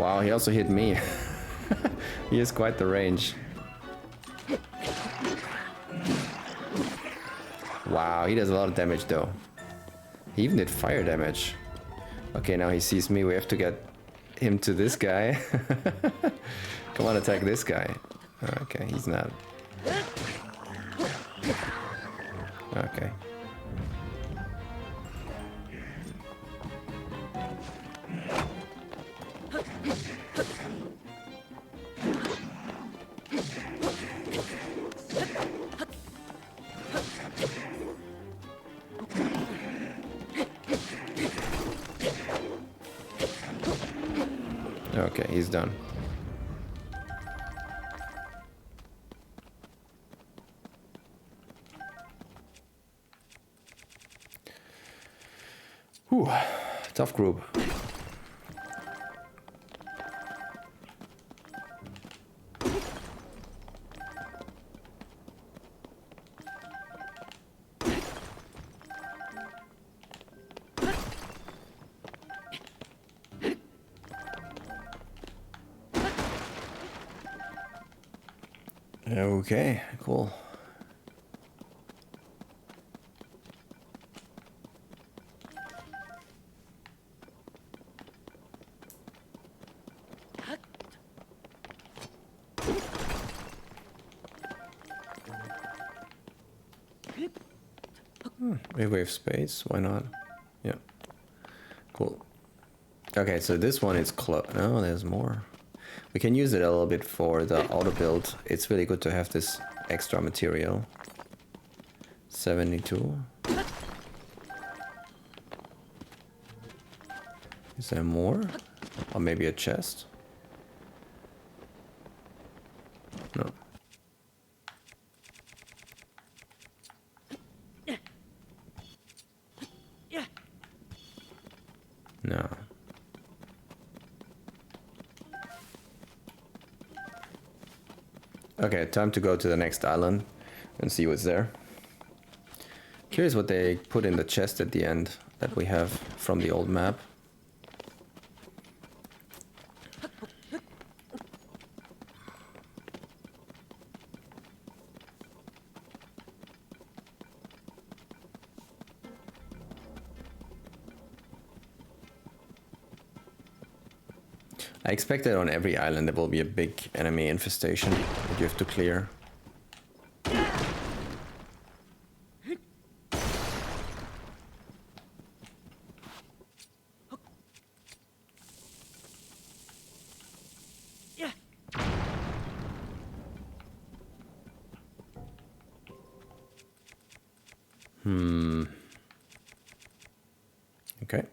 Wow, he also hit me. He has quite the range. Wow, he does a lot of damage though. He even did fire damage. Okay, now he sees me. We have to get him to this guy. Come on, attack this guy. Okay, he's not. Okay. Okay, he's done. Whew, tough group. Okay, cool. Maybe we have space, why not? Yeah. Cool. Okay, so this one is close. No, there's more. We can use it a little bit for the auto build. It's really good to have this extra material. 72. Is there more? Or maybe a chest? No. No. Okay, time to go to the next island and see what's there. Curious what they put in the chest at the end that we have from the old map. I expect that on every island there will be a big enemy infestation that you have to clear. Okay.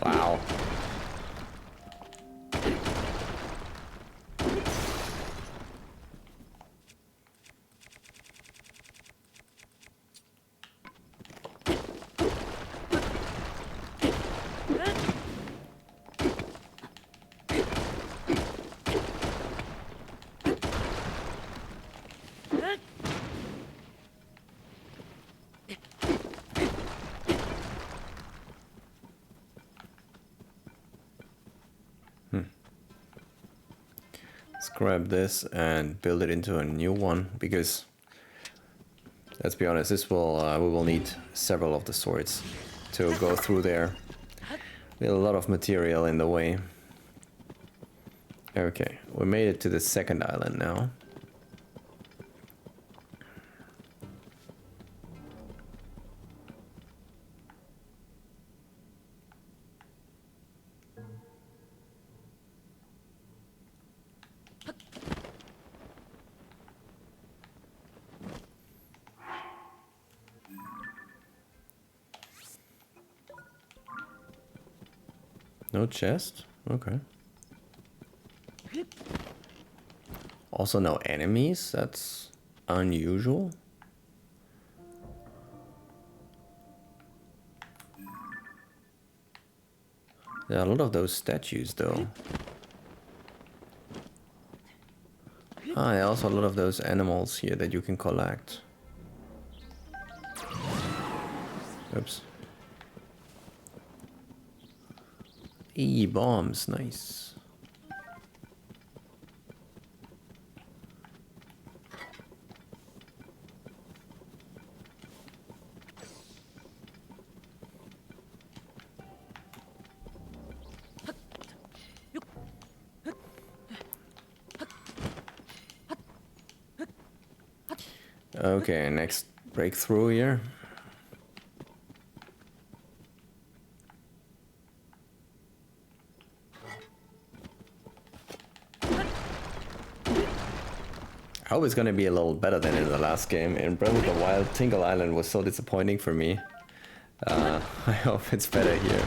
Wow. Let's grab this and build it into a new one, because let's be honest, this will we will need several of the swords to go through there. We have a lot of material in the way. Okay, we made it to the second island now. No chest? Okay. Also no enemies? That's unusual. There are a lot of those statues though. Ah, there are also a lot of those animals here that you can collect. Oops. Bombs, nice. Okay, next breakthrough here. I hope it's gonna be a little better than in the last game. In Breath of the Wild, Tingle Island was so disappointing for me. I hope it's better here.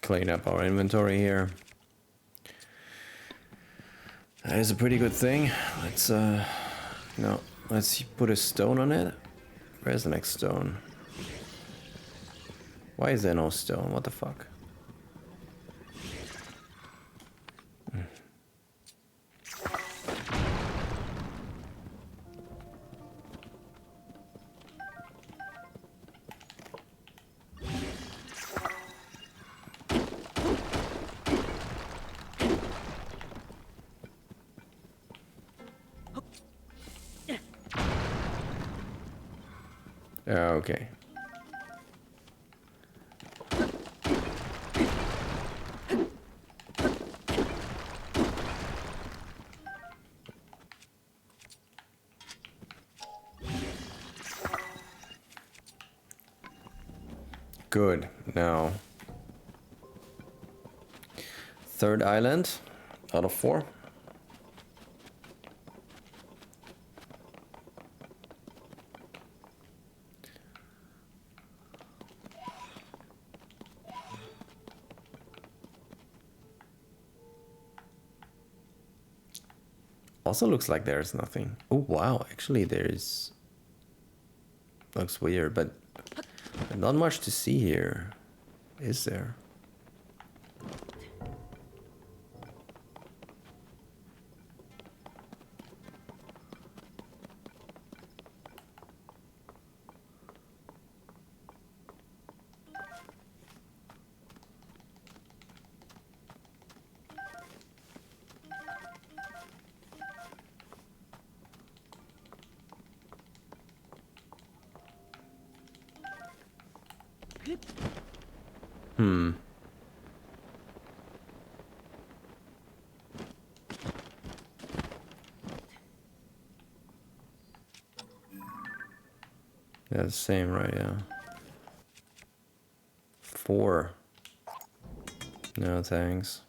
Clean up our inventory here. That is a pretty good thing. Let's put a stone on it. Where's the next stone? Why is there no stone? What the fuck? Okay. Good. Now, third island out of 4. Also looks like there's nothing. Oh wow, actually there's... Looks weird, but not much to see here, is there? Yeah, the same, right? Yeah. 4. No thanks.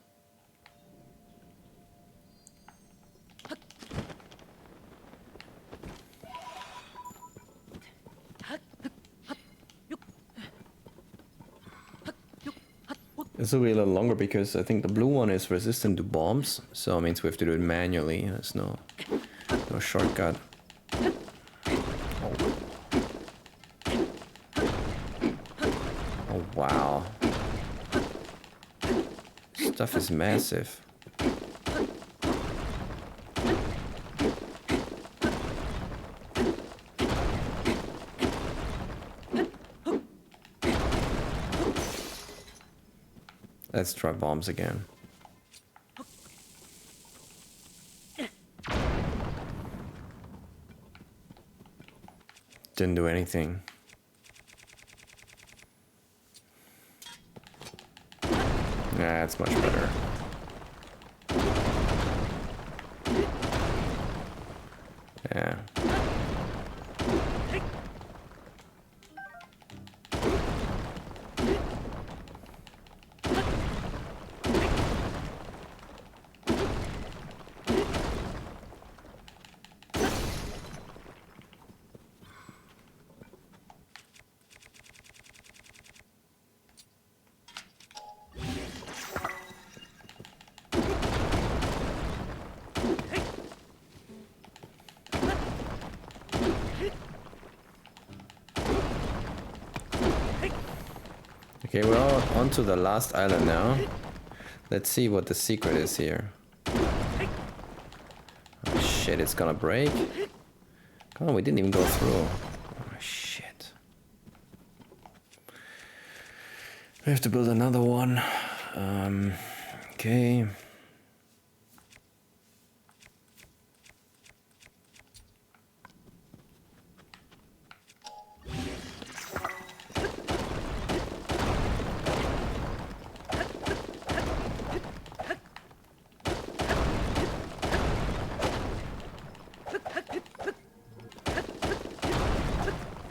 This will be a little longer because I think the blue one is resistant to bombs, so it means we have to do it manually. There's no shortcut. Wow. Stuff is massive. Let's try bombs again. Didn't do anything. Yeah, it's much better. Yeah. Okay, we're on to the last island now. Let's see what the secret is here. Oh shit, it's gonna break. Oh, we didn't even go through. Oh shit. We have to build another one. Okay.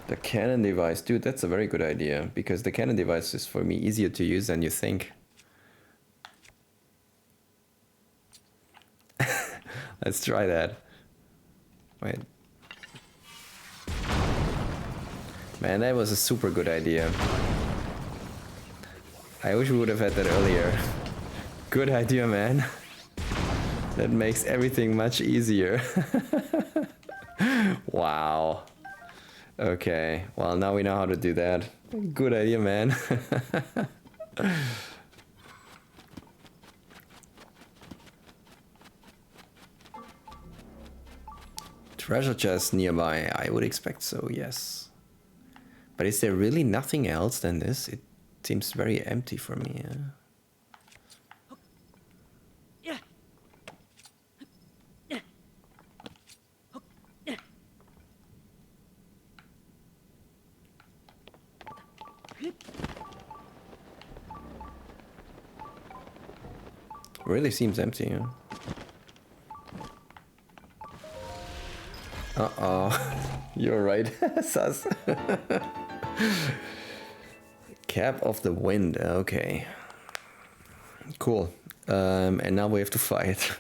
The cannon device, dude, that's a very good idea, because the cannon device is for me easier to use than you think. Let's try that. Wait. Man, that was a super good idea. I wish we would have had that earlier. Good idea, man. That makes everything much easier. Wow. Okay, well now we know how to do that. Good idea, man. Treasure chest nearby, I would expect so, yes. But is there really nothing else than this? It seems very empty for me. Yeah? Really seems empty, huh? Uh-oh. You're right, sus. Cap of the wind, okay. Cool. And now we have to fight.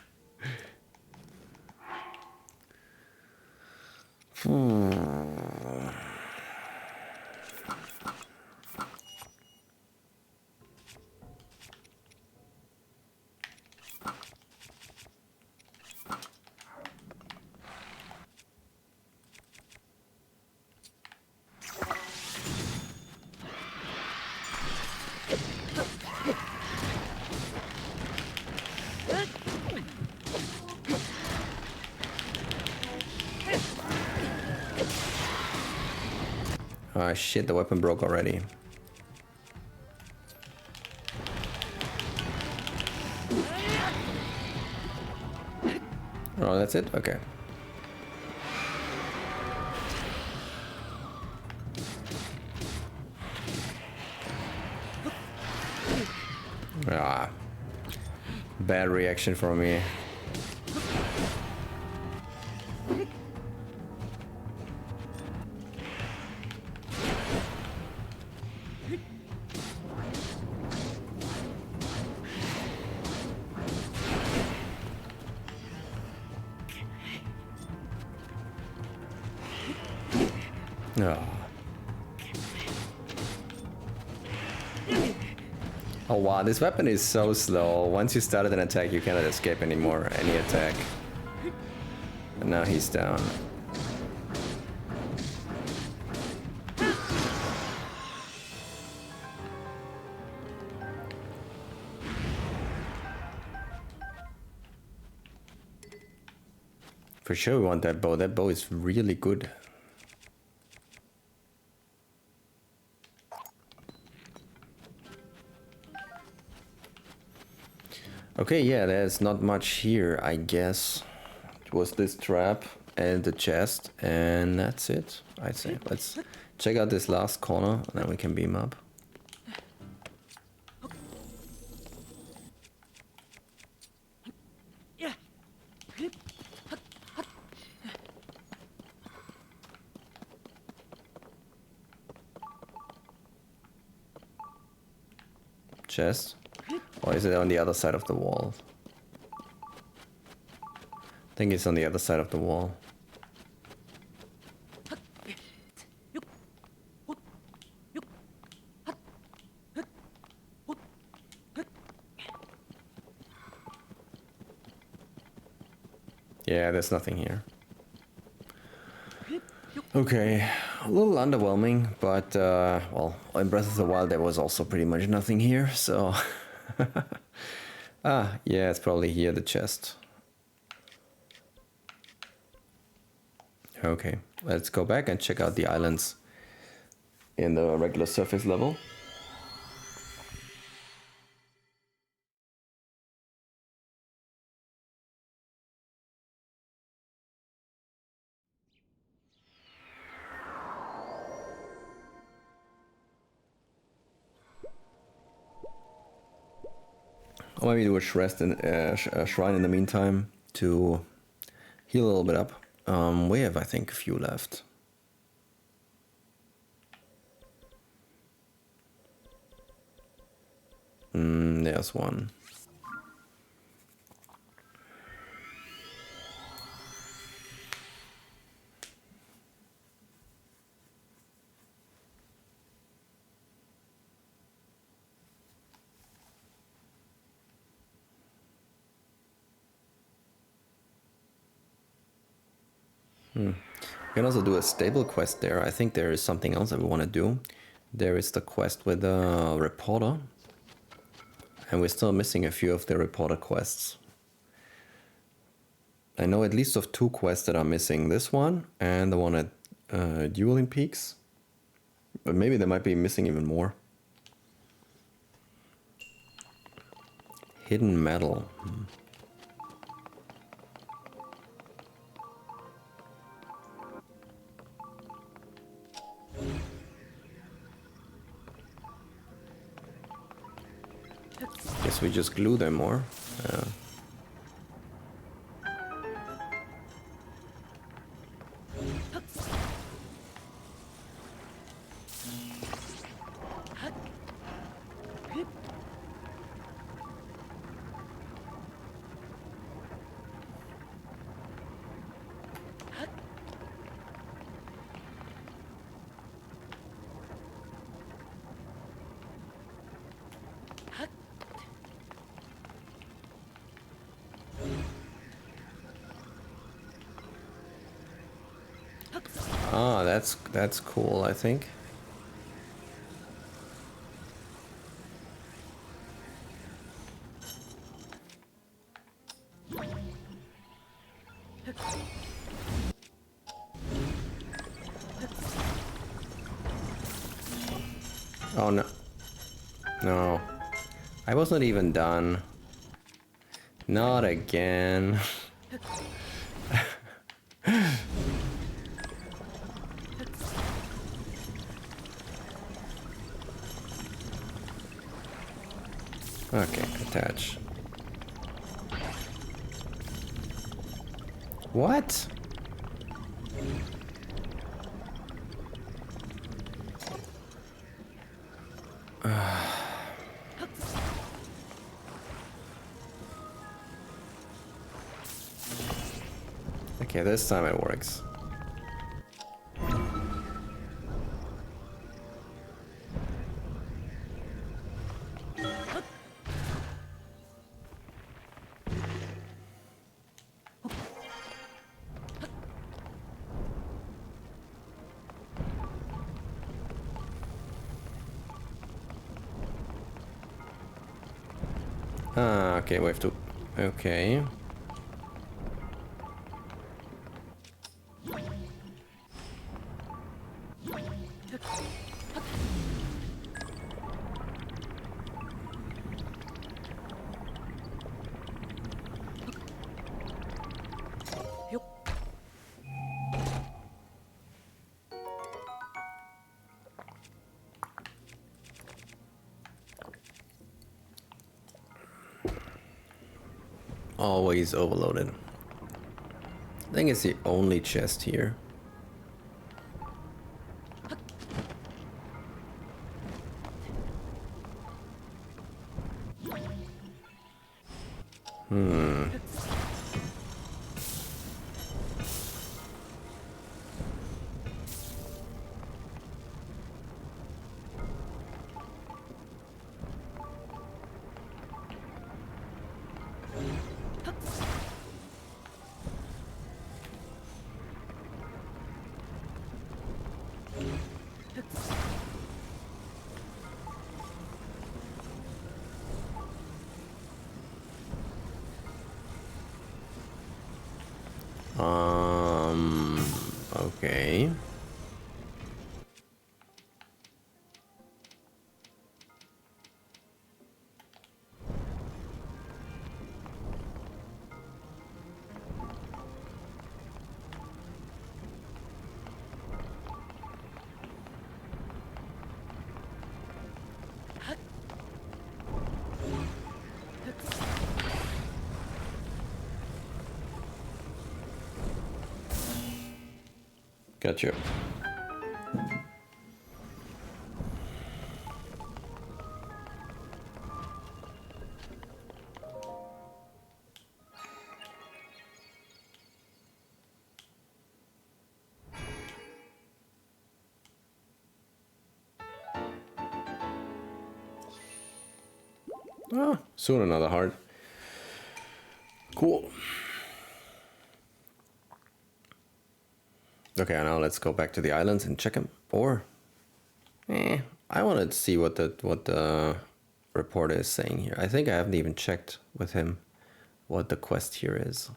Ah, shit, the weapon broke already. Oh, that's it? Okay. Ah. Bad reaction from me. Oh wow, this weapon is so slow. Once you started an attack, you cannot escape anymore, any attack. And now he's down. For sure we want that bow. That bow is really good. Okay, yeah, there's not much here, I guess. It was this trap and the chest, and that's it, I'd say. Let's check out this last corner, and then we can beam up. Chest? Or is it on the other side of the wall? I think it's on the other side of the wall. Yeah, there's nothing here. Okay, a little underwhelming, but well, in Breath of the Wild there was also pretty much nothing here, so... Ah, yeah, it's probably here, the chest. Okay, let's go back and check out the islands in the regular surface level. Or maybe do a shrine in the meantime to heal a little bit up. We have, I think, a few left. There's one. We can also do a stable quest there. I think there is something else that we want to do. There is the quest with the reporter. And we're still missing a few of the reporter quests. I know at least of 2 quests that are missing. This one and the one at Dueling Peaks. But maybe they might be missing even more. Hidden metal. Guess we just glue them more. Ah, that's cool, I think. Oh no. No. I was not even done. Not again. Okay, attach. What? Okay, this time it works. Ah, okay, we have to... Okay. Always overloaded. I think it's the only chest here. Okay. Gotcha. Ah, soon another heart. Cool. Okay, now let's go back to the islands and check him. Or, I want to see what the reporter is saying here. I think I haven't even checked with him what the quest here is.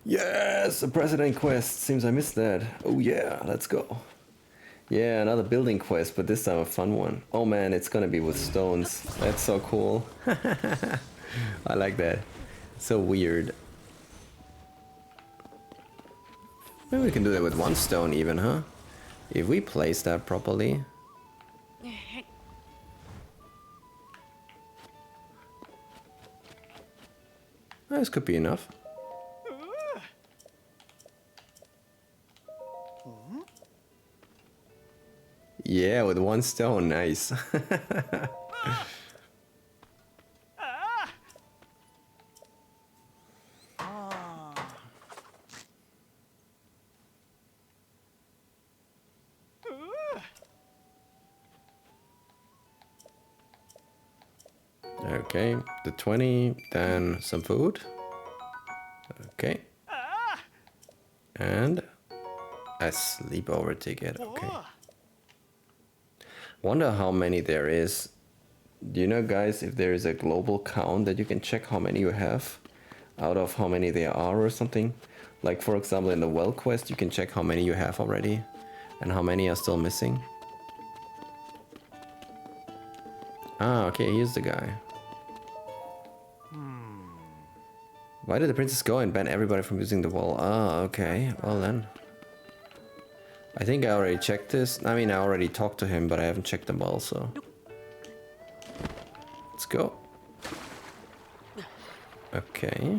Yes, a president quest. Seems I missed that. Oh yeah, let's go. Yeah, another building quest, but this time a fun one. Oh man, it's gonna be with stones. That's so cool. I like that. So weird. Maybe we can do that with one stone even, huh? If we place that properly. This could be enough. Yeah, with one stone, nice. Okay, the 20, then some food. Okay. And a sleepover ticket, okay. Wonder how many there is. Do you know, guys, if there is a global count that you can check how many you have out of how many there are or something? Like, for example, in the well quest, you can check how many you have already and how many are still missing. Ah, okay, here's the guy. Why did the princess go and ban everybody from using the wall? Ah, okay, well then. I think I already checked this. I mean, I already talked to him, but I haven't checked the wall, so. Let's go. Okay.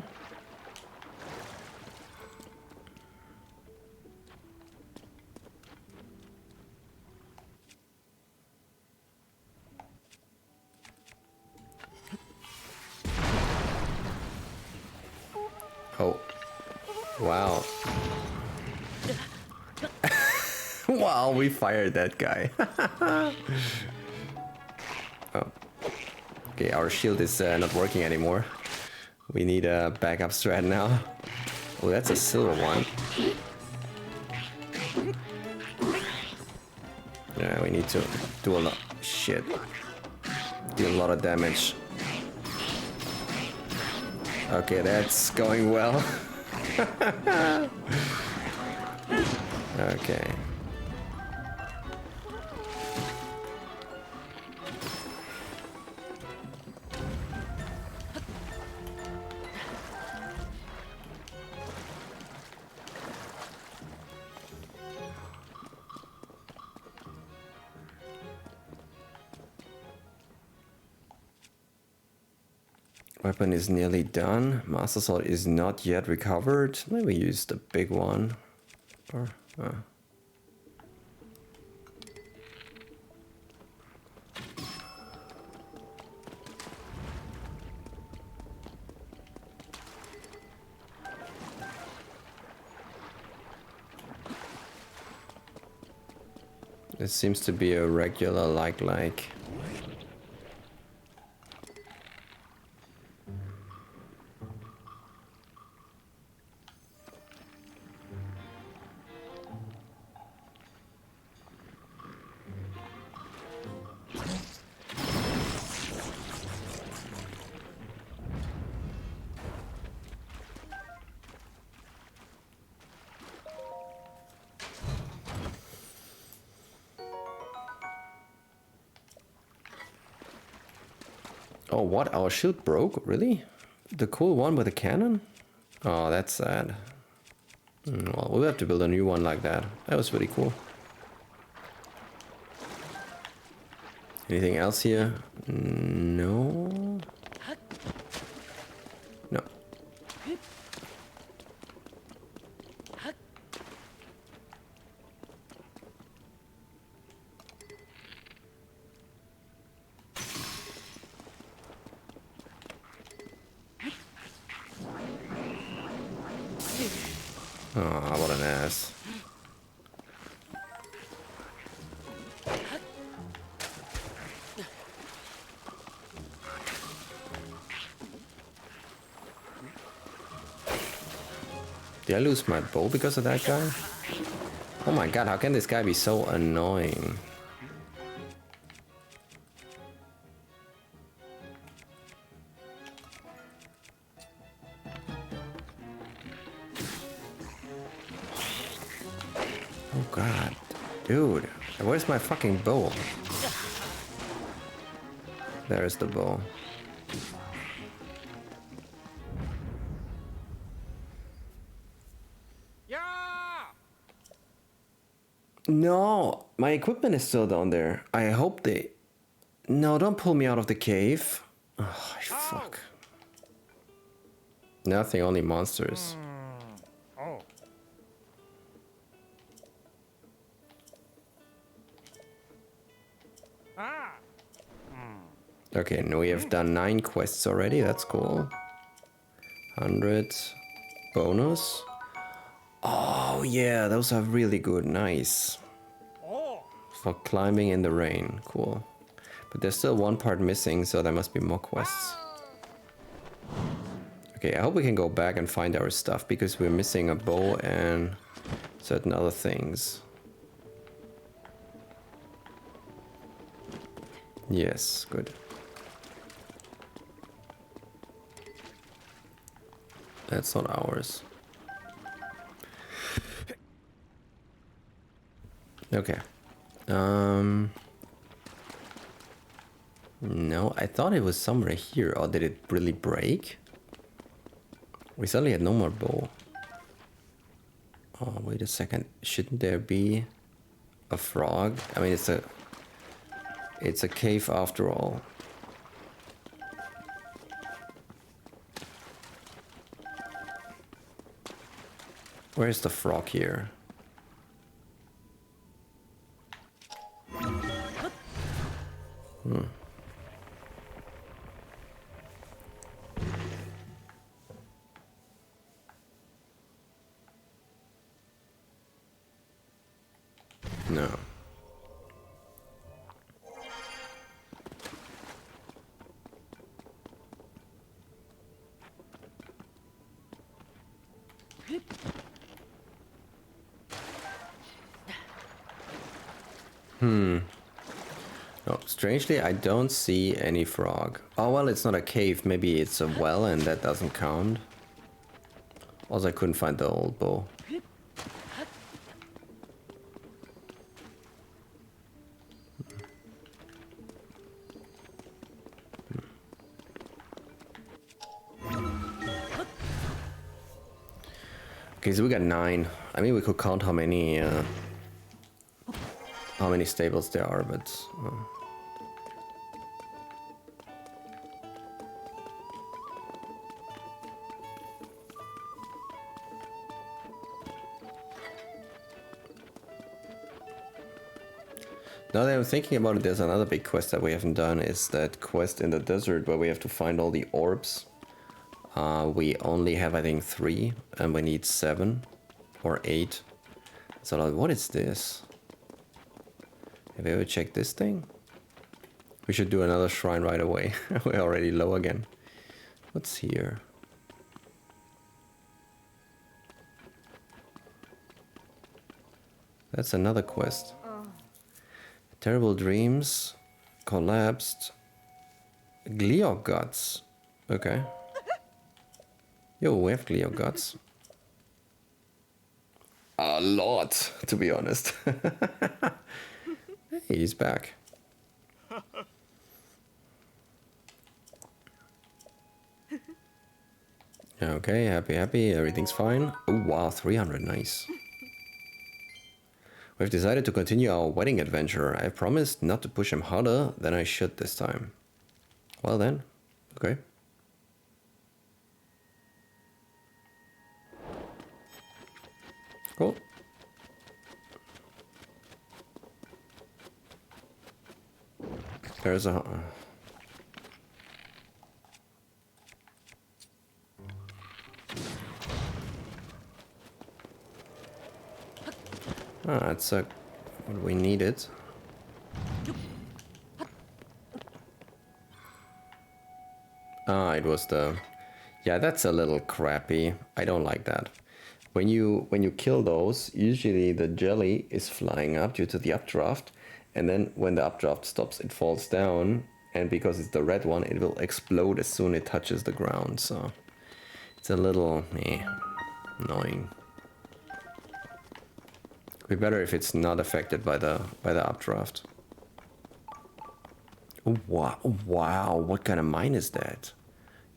Oh. Wow. Wow, we fired that guy. Oh. Okay, our shield is not working anymore. We need a backup strat now. Oh, that's a silver one. Yeah, we need to do a lot. Shit. Do a lot of damage. Okay, that's going well. Okay. Weapon is nearly done. Master Sword is not yet recovered. Maybe use the big one. Or, This seems to be a regular like. Oh, what? Our shield broke? Really? The cool one with the cannon? Oh, that's sad. Well, we'll have to build a new one like that. That was really cool. Anything else here? No. No. Oh, what an ass. Did I lose my bow because of that guy? Oh my god, how can this guy be so annoying? Oh god. Dude, where's my fucking bow? There's the bow. No, my equipment is still down there. I hope they... No, don't pull me out of the cave. Oh, fuck. Nothing, only monsters. Okay, now we have done 9 quests already. That's cool. 100 bonus. Oh yeah, those are really good. Nice. For climbing in the rain. Cool. But there's still one part missing, so there must be more quests. Okay, I hope we can go back and find our stuff, because we're missing a bow and certain other things. Yes, good. That's not ours. Okay. No, I thought it was somewhere here. Or did it really break? We suddenly had no more bow. Oh, wait a second. Shouldn't there be a frog? I mean, it's a cave after all. Where's the frog here? No. Oh, strangely, I don't see any frog. Oh, well, it's not a cave. Maybe it's a well and that doesn't count. Also, I couldn't find the old bow. Okay, so we got 9. I mean, we could count how many stables there are, but... Now that I'm thinking about it, there's another big quest that we haven't done. Is that quest in the desert where we have to find all the orbs. We only have, I think, 3, and we need 7 or 8. So like, what is this? Have you ever checked this thing? We should do another shrine right away. We're already low again. What's here? That's another quest. Terrible dreams. Collapsed. Gliok guts. Okay. Yo, we have Gliok guts. A lot, to be honest. Hey, he's back. Okay, happy, everything's fine. Oh wow, 300, nice. We've decided to continue our wedding adventure. I promised not to push him harder than I should this time. Well then, okay. Cool. There's a... Ah, that's what we needed. Ah, it was the... Yeah, that's a little crappy. I don't like that. When you kill those, usually the jelly is flying up due to the updraft, and then when the updraft stops, it falls down, and because it's the red one, it will explode as soon as it touches the ground. So it's a little annoying. Be better if it's not affected by the updraft. Oh, wow! Oh, wow! What kind of mine is that?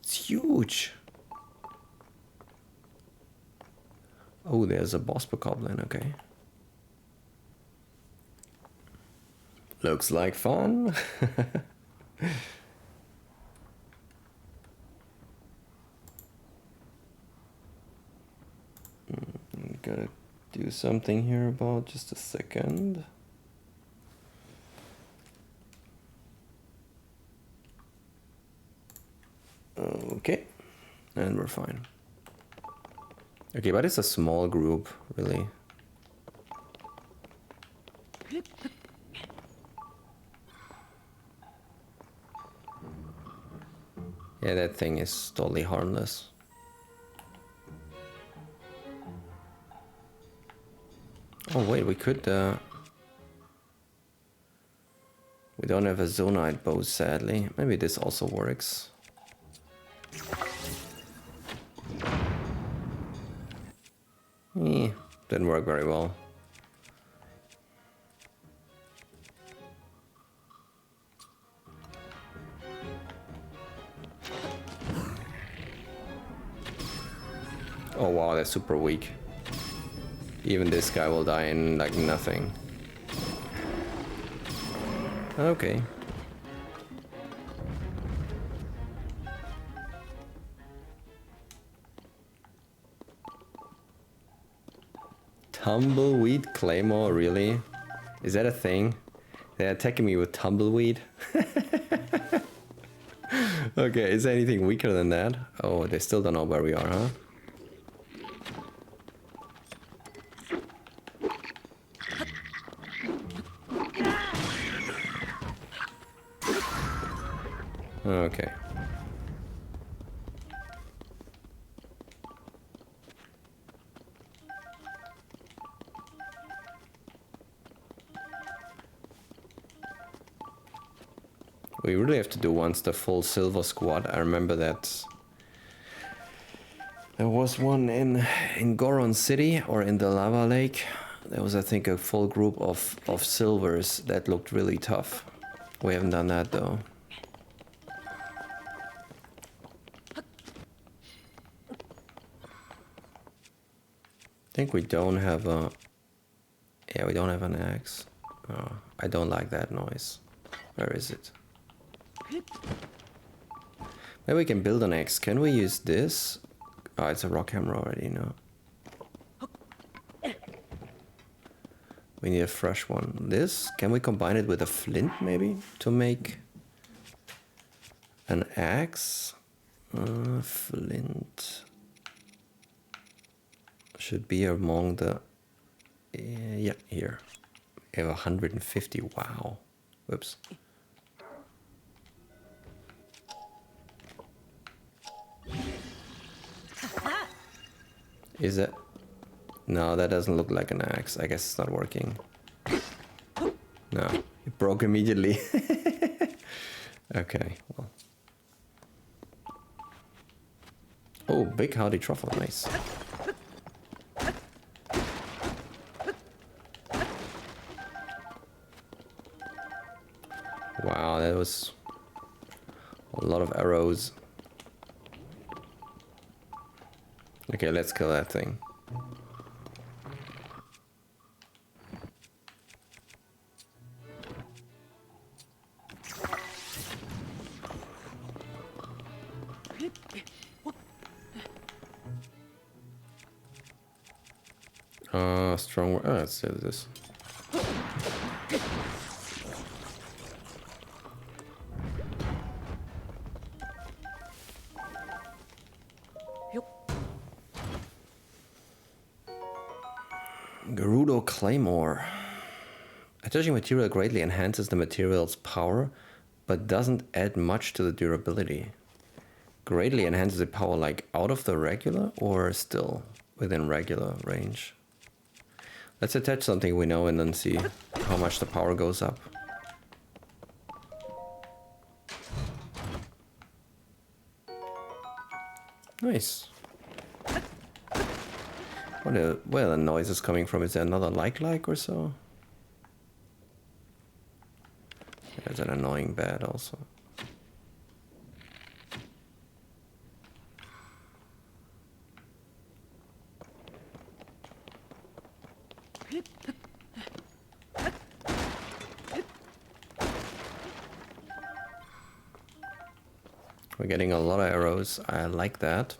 It's huge. Oh, there's a boss bokoblin. Okay. Looks like fun. Gotta do something here about just a second. Okay, and we're fine. Okay, but it's a small group, really. Yeah, that thing is totally harmless. Oh wait, we could... We don't have a zonite bow, sadly. Maybe this also works. Didn't work very well. Oh wow, that's super weak. Even this guy will die in like nothing. Okay. Tumbleweed Claymore, really? Is that a thing? They're attacking me with tumbleweed? Okay, is there anything weaker than that? Oh, they still don't know where we are, huh? Okay. We really have to do once the full silver squad. I remember that there was one in Goron City or in the lava lake. There was, I think, a full group of silvers that looked really tough. We haven't done that though. I think we don't have a... Yeah, we don't have an axe. Oh, I don't like that noise. Where is it? Maybe we can build an axe. Can we use this? Oh, it's a rock hammer already, no? We need a fresh one. This, can we combine it with a flint maybe to make an axe? Flint should be among the... yeah, here. We have 150. Wow. Whoops. Is it? No, that doesn't look like an axe. I guess it's not working. No, it broke immediately. Okay, well. Oh, big hardy truffle, nice. Wow, that was a lot of arrows. Okay, let's kill that thing. Strong. Oh, let's do this. Gerudo Claymore. Attaching material greatly enhances the material's power, but doesn't add much to the durability. Greatly enhances the power like out of the regular or still within regular range? Let's attach something we know and then see how much the power goes up. Nice. Where the noise is coming from? Is there another like or so? There's an annoying bat also. We're getting a lot of arrows. I like that.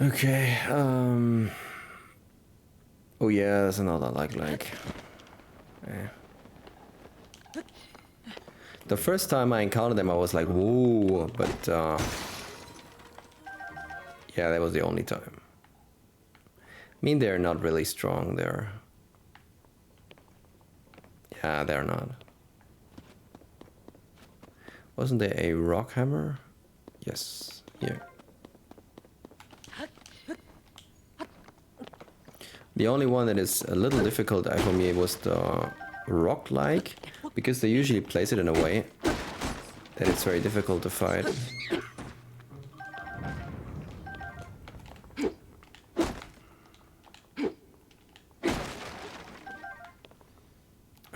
Okay. Oh yeah, there's another like. Yeah. The first time I encountered them, I was like, whoa, but yeah, that was the only time. I mean, they're not really strong. Yeah, they're not. Wasn't there a rock hammer? Yes, here. The only one that is a little difficult for me was the rock-like, because they usually place it in a way that it's very difficult to fight.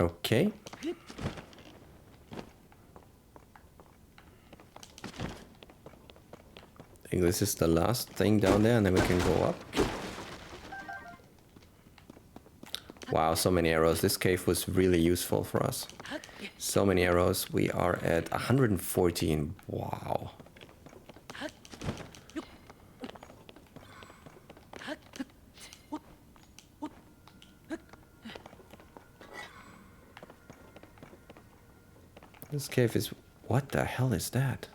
Okay. I think this is the last thing down there, and then we can go up. Wow, so many arrows. This cave was really useful for us. So many arrows. We are at 114. Wow. This cave is... What the hell is that?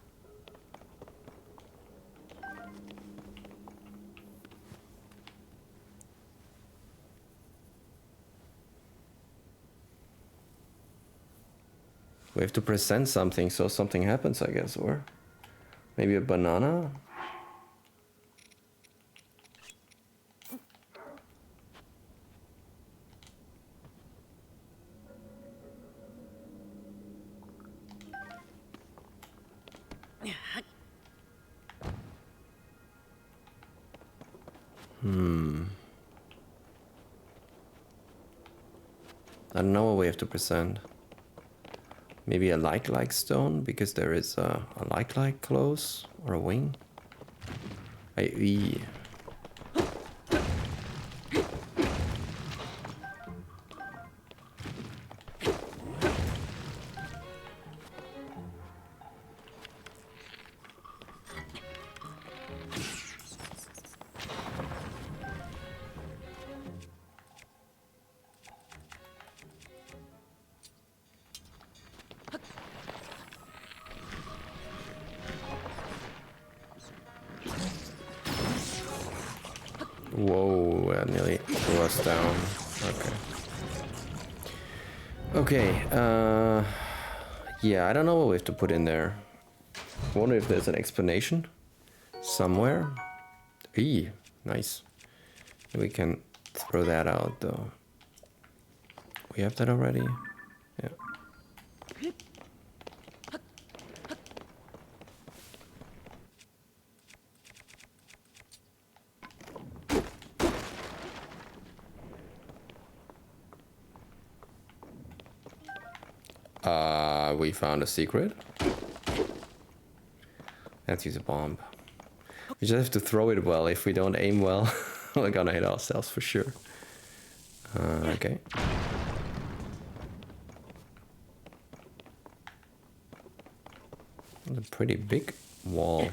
We have to present something so something happens, I guess, or maybe a banana? I don't know what we have to present. Maybe a like stone, because there is a like close, or a wing. Whoa, that nearly threw us down. Okay. Okay, yeah, I don't know what we have to put in there. I wonder if there's an explanation somewhere. Eee, nice. We can throw that out though. We have that already? Yeah. We found a secret. Let's use a bomb. We just have to throw it well. If we don't aim well, we're gonna hit ourselves for sure. Okay. A pretty big wall.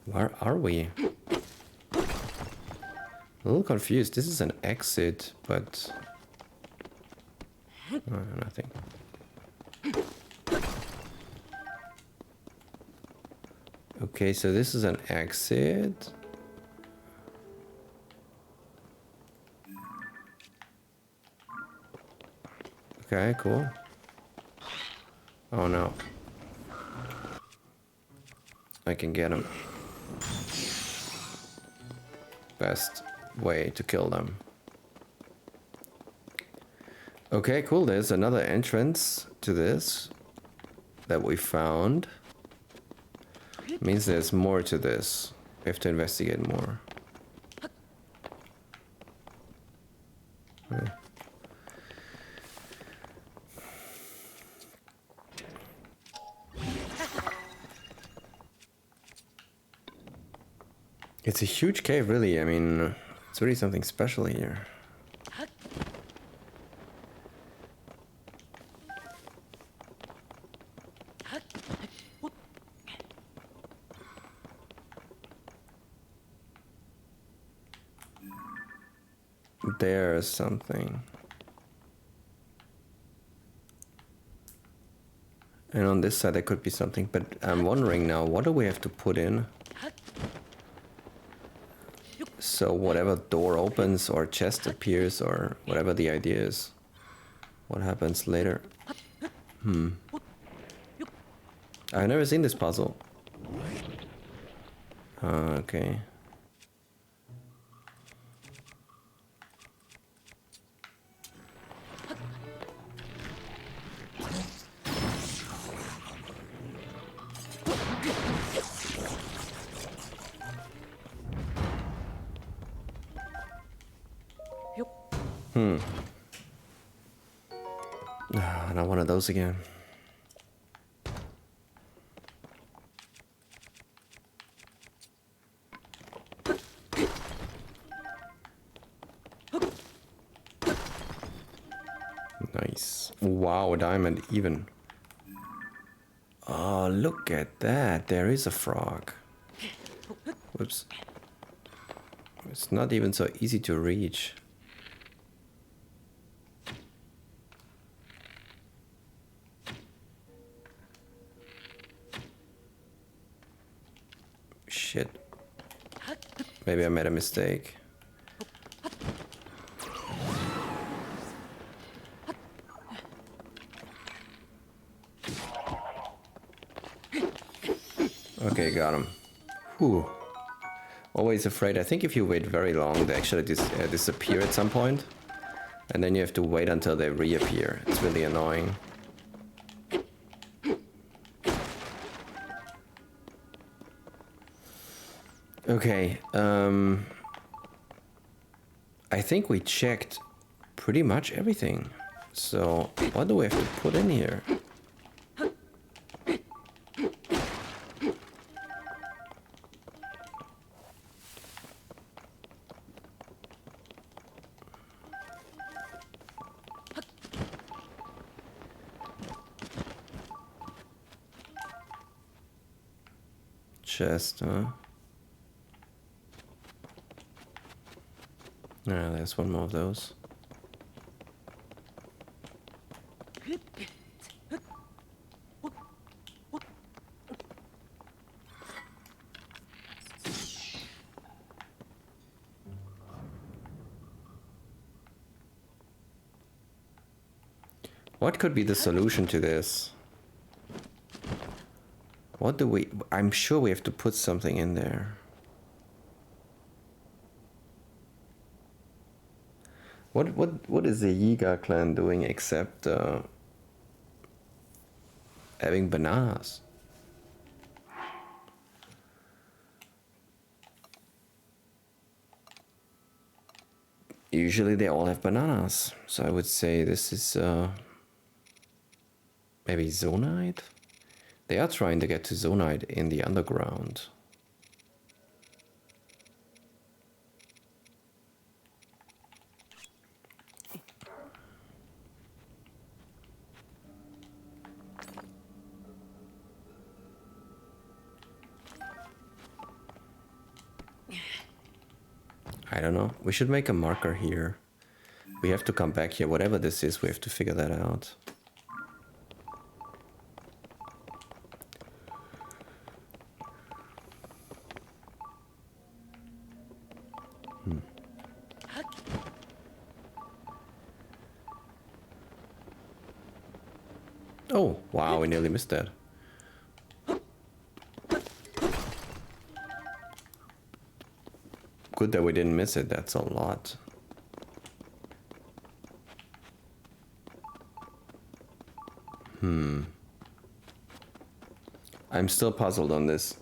Where are we? A little confused. This is an exit, but nothing. Okay, so this is an exit. Okay, cool. Oh no. I can get him. Best way to kill them. Okay, cool. There's another entrance to this that we found. Means there's more to this. We have to investigate more. Yeah. It's a huge cave, really. I mean, it's really something special here. There's something. And on this side there could be something, but I'm wondering now, what do we have to put in? So whatever door opens or chest appears or whatever the idea is, what happens later? I've never seen this puzzle. Okay. Not one of those again. Nice. Wow, diamond even. Oh, look at that. There is a frog. Whoops. It's not even so easy to reach. Shit. Maybe I made a mistake. Okay, got him. Whew. Always afraid. I think if you wait very long, they actually disappear at some point. And then you have to wait until they reappear. It's really annoying. Okay, I think we checked pretty much everything. So, what do we have to put in here? Chest, huh? Ah, there's one more of those. What could be the solution to this? What do we... I'm sure we have to put something in there. What is the Yiga clan doing except having bananas? Usually they all have bananas. So I would say this is maybe Zonite? They are trying to get to Zonite in the underground. I don't know. We should make a marker here. We have to come back here. Whatever this is, we have to figure that out. Oh, wow, we nearly missed that. Good that we didn't miss it. That's a lot. I'm still puzzled on this.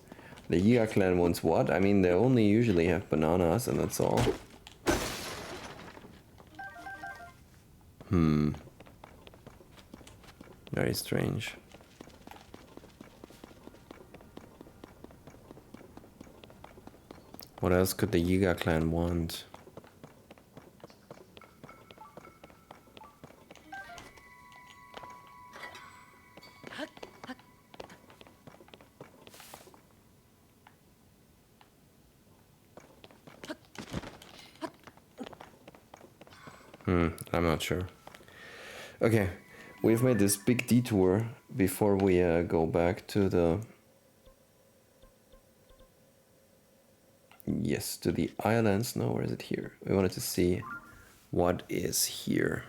The Yiga clan wants what? I mean, they only usually have bananas and that's all. Very strange. What else could the Yiga clan want? I'm not sure. Okay, we've made this big detour before we go back to the... Yes, to the islands. No, where is it here? We wanted to see what is here.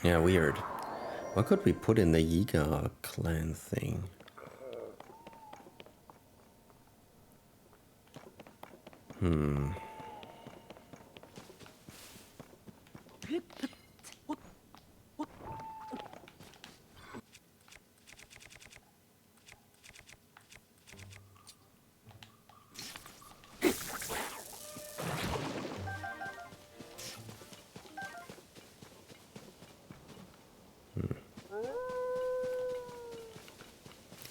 Yeah, weird. What could we put in the Yiga clan thing?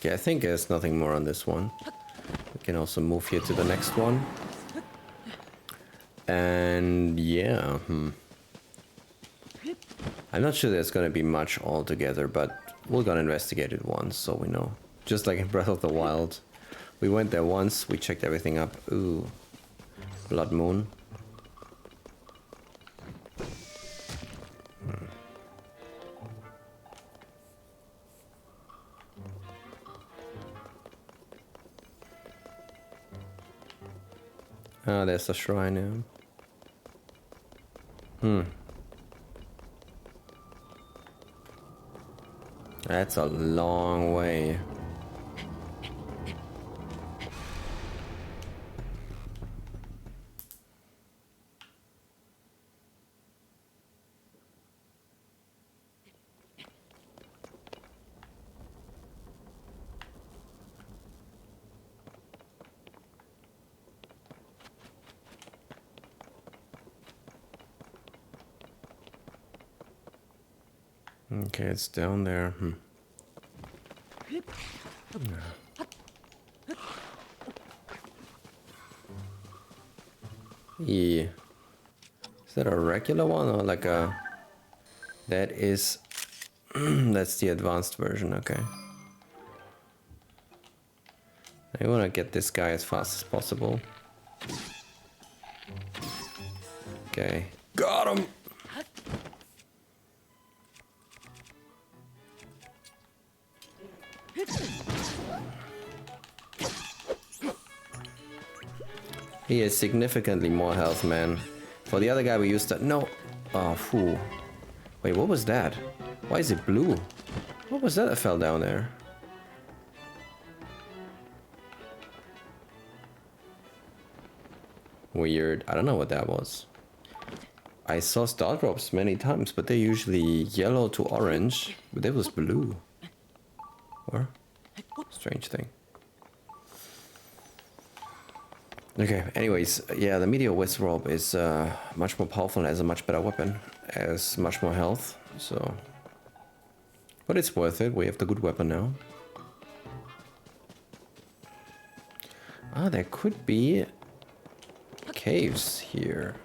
Okay, I think there's nothing more on this one. We can also move here to the next one. And yeah, I'm not sure there's gonna be much altogether, but we're gonna investigate it once so we know. Just like in Breath of the Wild. We went there once, we checked everything up. Ooh, Blood Moon. Ah, there's the shrine now. That's a long way. Okay, it's down there. Yeah. Is that a regular one or like a... That is... That's the advanced version, okay. I want to get this guy as fast as possible. Okay. Got him! He has significantly more health, man. For the other guy we used to... No! Oh, phew. Wait, what was that? Why is it blue? What was that that fell down there? Weird. I don't know what that was. I saw star drops many times, but they're usually yellow to orange. But that was blue. Or? Strange thing. Okay, anyways, yeah, the Meteor Wisp is much more powerful and has a much better weapon. Has much more health, so... But it's worth it, we have the good weapon now. Ah, there could be... caves here.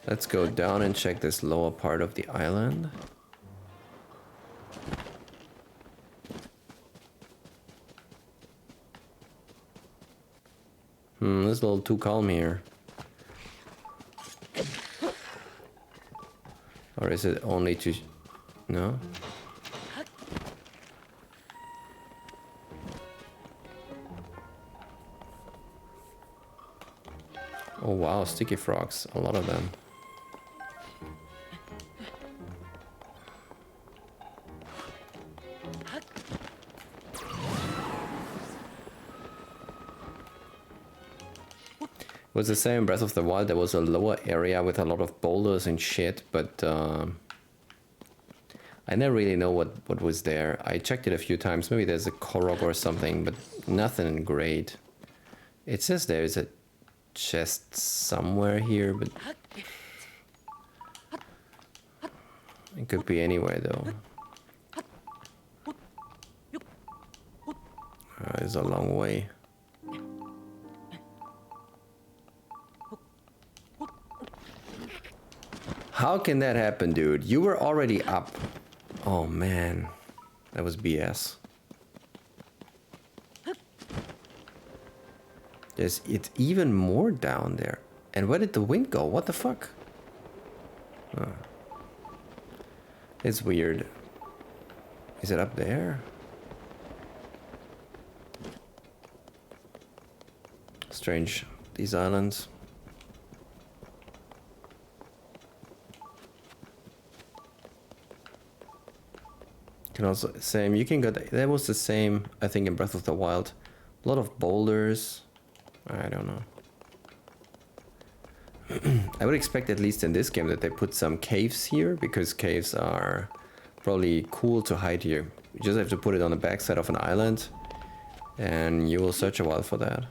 Let's go down and check this lower part of the island. It's a little too calm here. Or is it only to... No? Oh wow, sticky frogs. A lot of them. It was the same in Breath of the Wild. There was a lower area with a lot of boulders and shit, but I never really know what was there. I checked it a few times. Maybe there's a Korok or something, but nothing great. It says there's a chest somewhere here, but it could be anywhere though. It's a long way. How can that happen, dude? You were already up. Oh man, that was BS. It's even more down there. And where did the wind go? What the fuck? It's weird. Is it up there? Strange, these islands. Can also same. You can go. That was the same, I think, in Breath of the Wild. A lot of boulders. I don't know. I would expect, at least in this game, that they put some caves here, because caves are probably cool to hide here. You just have to put it on the backside of an island, and you will search a while for that.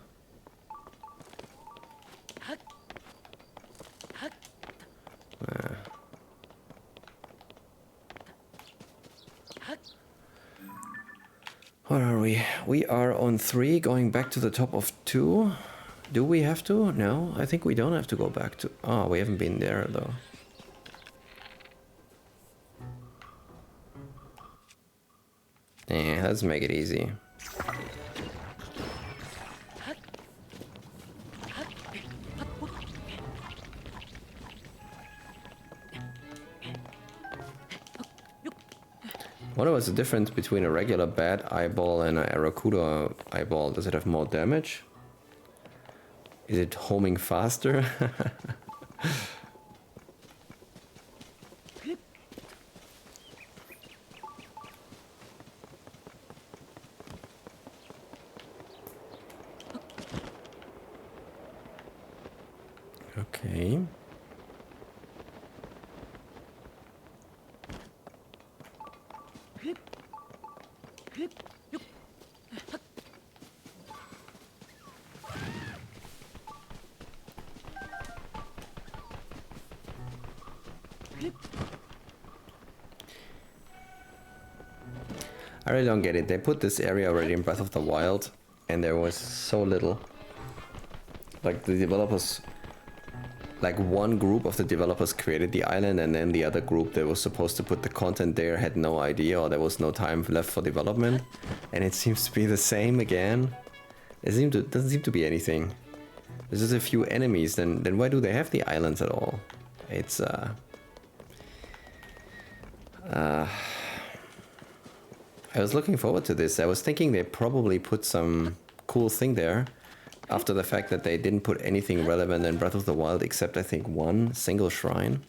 Where are we? We are on 3, going back to the top of 2. Do we have to? No, I think we don't have to go back to... Oh, we haven't been there though. Yeah, let's make it easy. What was the difference between a regular bat eyeball and an Arakuda eyeball? Does it have more damage? Is it homing faster? Okay. I really don't get it. They put this area already in Breath of the Wild, and there was so little. Like the developers, like one group of the developers created the island, and then the other group that was supposed to put the content there had no idea, or there was no time left for development. And it seems to be the same again. Doesn't seem to be anything. There's just a few enemies, then why do they have the islands at all? It's I was looking forward to this. I was thinking they probably put some cool thing there after the fact that they didn't put anything relevant in Breath of the Wild except I think one single shrine.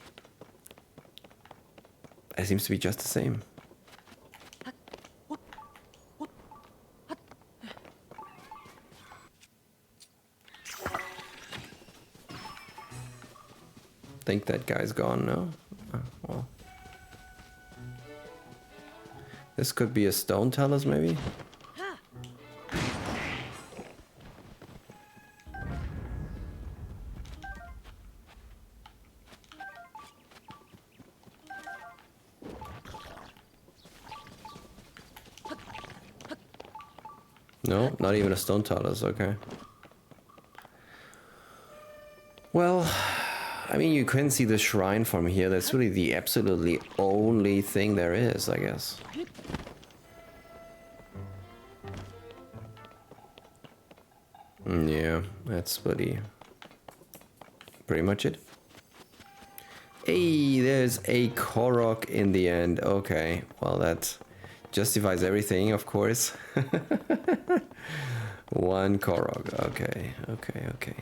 It seems to be just the same. Think that guy's gone now? Oh, well. This could be a stone talus, maybe? No, not even a stone talus, okay. Well, I mean, you can see the shrine from here. That's really the absolutely only thing there is, I guess. Yeah, that's pretty much it. Hey, there's a Korok in the end. Okay, well that justifies everything, of course. One Korok. Okay. Okay.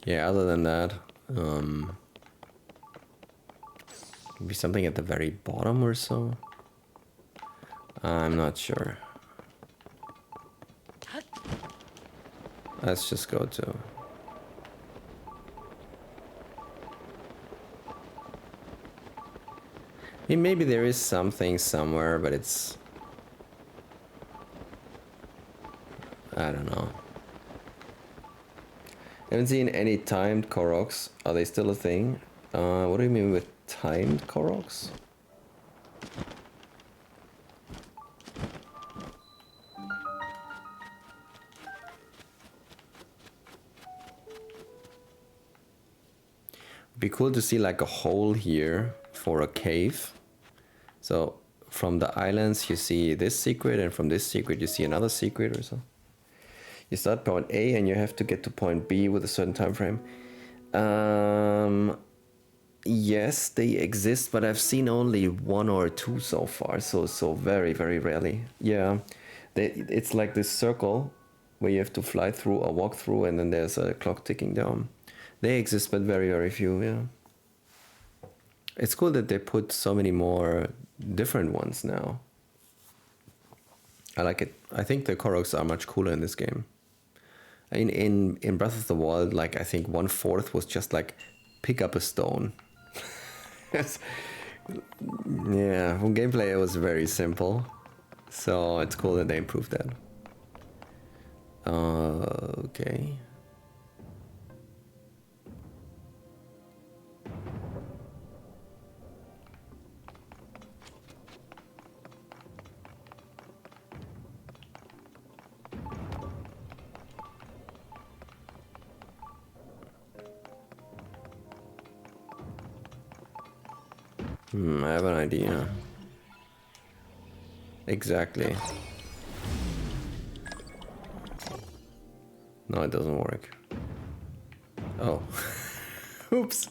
Yeah, other than that, maybe something at the very bottom or so. I'm not sure. Let's just go to... I mean, maybe there is something somewhere, but it's... I don't know. I haven't seen any timed Koroks. Are they still a thing? What do you mean with timed Koroks? Be cool to see like a hole here for a cave. So from the islands you see this secret, and from this secret you see another secret or so. You start point A and you have to get to point B with a certain time frame. Yes, they exist, but I've seen only one or two so far, so very, very rarely. Yeah, it's like this circle where you have to fly through or walk through, and then there's a clock ticking down. They exist, but very, very few, yeah. It's cool that they put so many more different ones now. I like it. I think the Koroks are much cooler in this game. In Breath of the Wild, like I think 1/4 was just like pick up a stone. Yeah, from gameplay it was very simple, so it's cool that they improved that. Okay. I have an idea. Exactly. No, it doesn't work. Oh. Oops.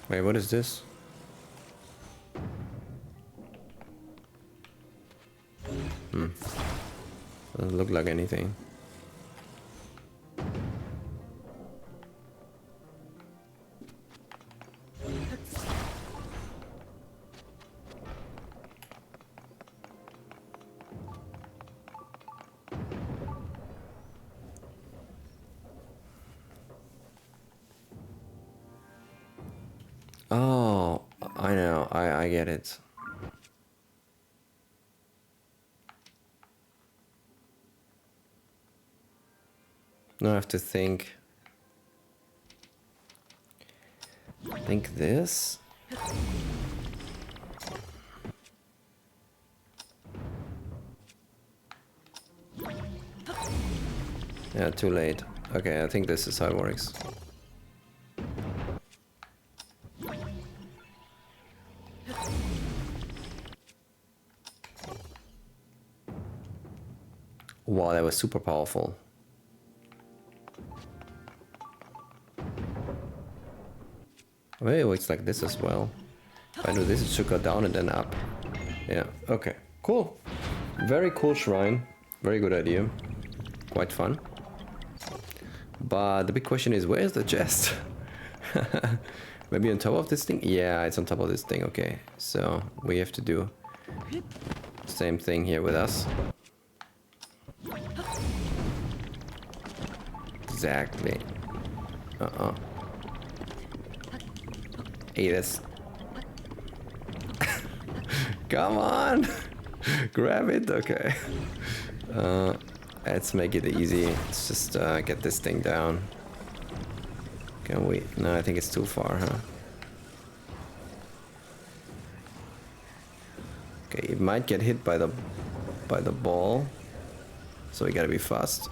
Wait, what is this? Doesn't look like anything. I get it. Now I have to think. Think this. Yeah, too late. Okay, I think this is how it works. Wow, that was super powerful. Maybe it works like this as well. If I do this, it should go down and then up. Yeah, okay. Cool. Very cool shrine. Very good idea. Quite fun. But the big question is, where's the chest? Maybe on top of this thing? Yeah, it's on top of this thing. Okay, so we have to do the same thing here with us. Exactly. Hey, that's... Come on! Grab it, okay. Let's make it easy. Let's just get this thing down. Can we? No, I think it's too far, huh? Okay, it might get hit by the ball, so we gotta be fast.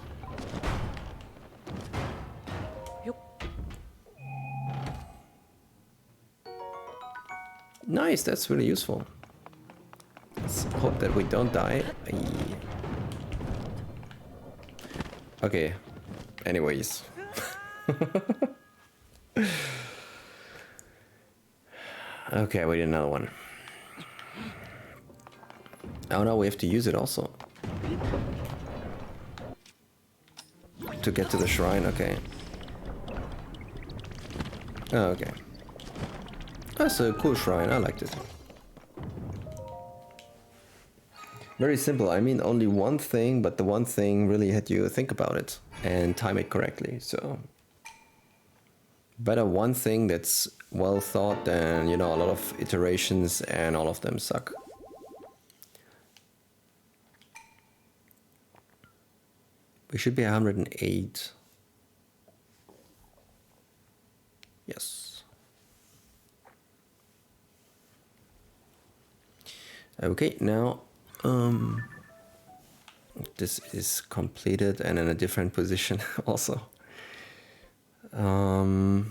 Nice, that's really useful. Let's hope that we don't die. Okay. Anyways. Okay, we did another one. Oh no, we have to use it also. To get to the shrine, okay. Oh, okay. That's a cool shrine, I liked it. Very simple, I mean only one thing, but the one thing really had you think about it and time it correctly, so... Better one thing that's well thought than, you know, a lot of iterations and all of them suck. We should be 108. Yes. Okay, now this is completed and in a different position also. I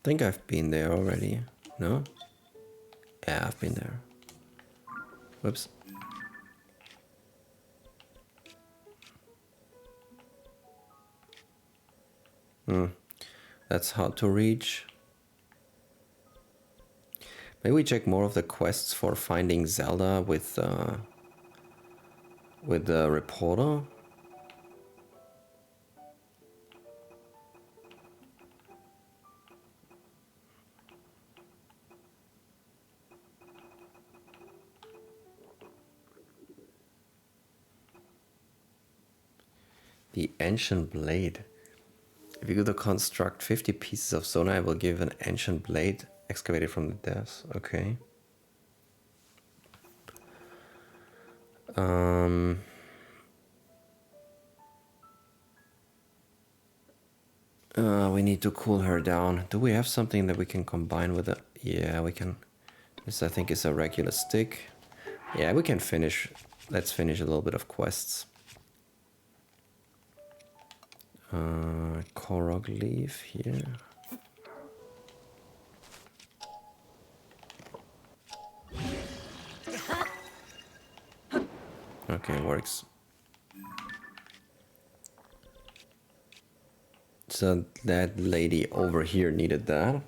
think I've been there already. No? Yeah, I've been there. Whoops. That's hard to reach. Maybe we check more of the quests for finding Zelda with the reporter. The ancient blade. If you go to construct 50 pieces of stone, I will give an ancient blade excavated from the depths. Okay. We need to cool her down. Do we have something that we can combine with it? Yeah, we can. This, I think, is a regular stick. Yeah, we can finish. Let's finish a little bit of quests. Korok leaf here. Okay, works. So that lady over here needed that.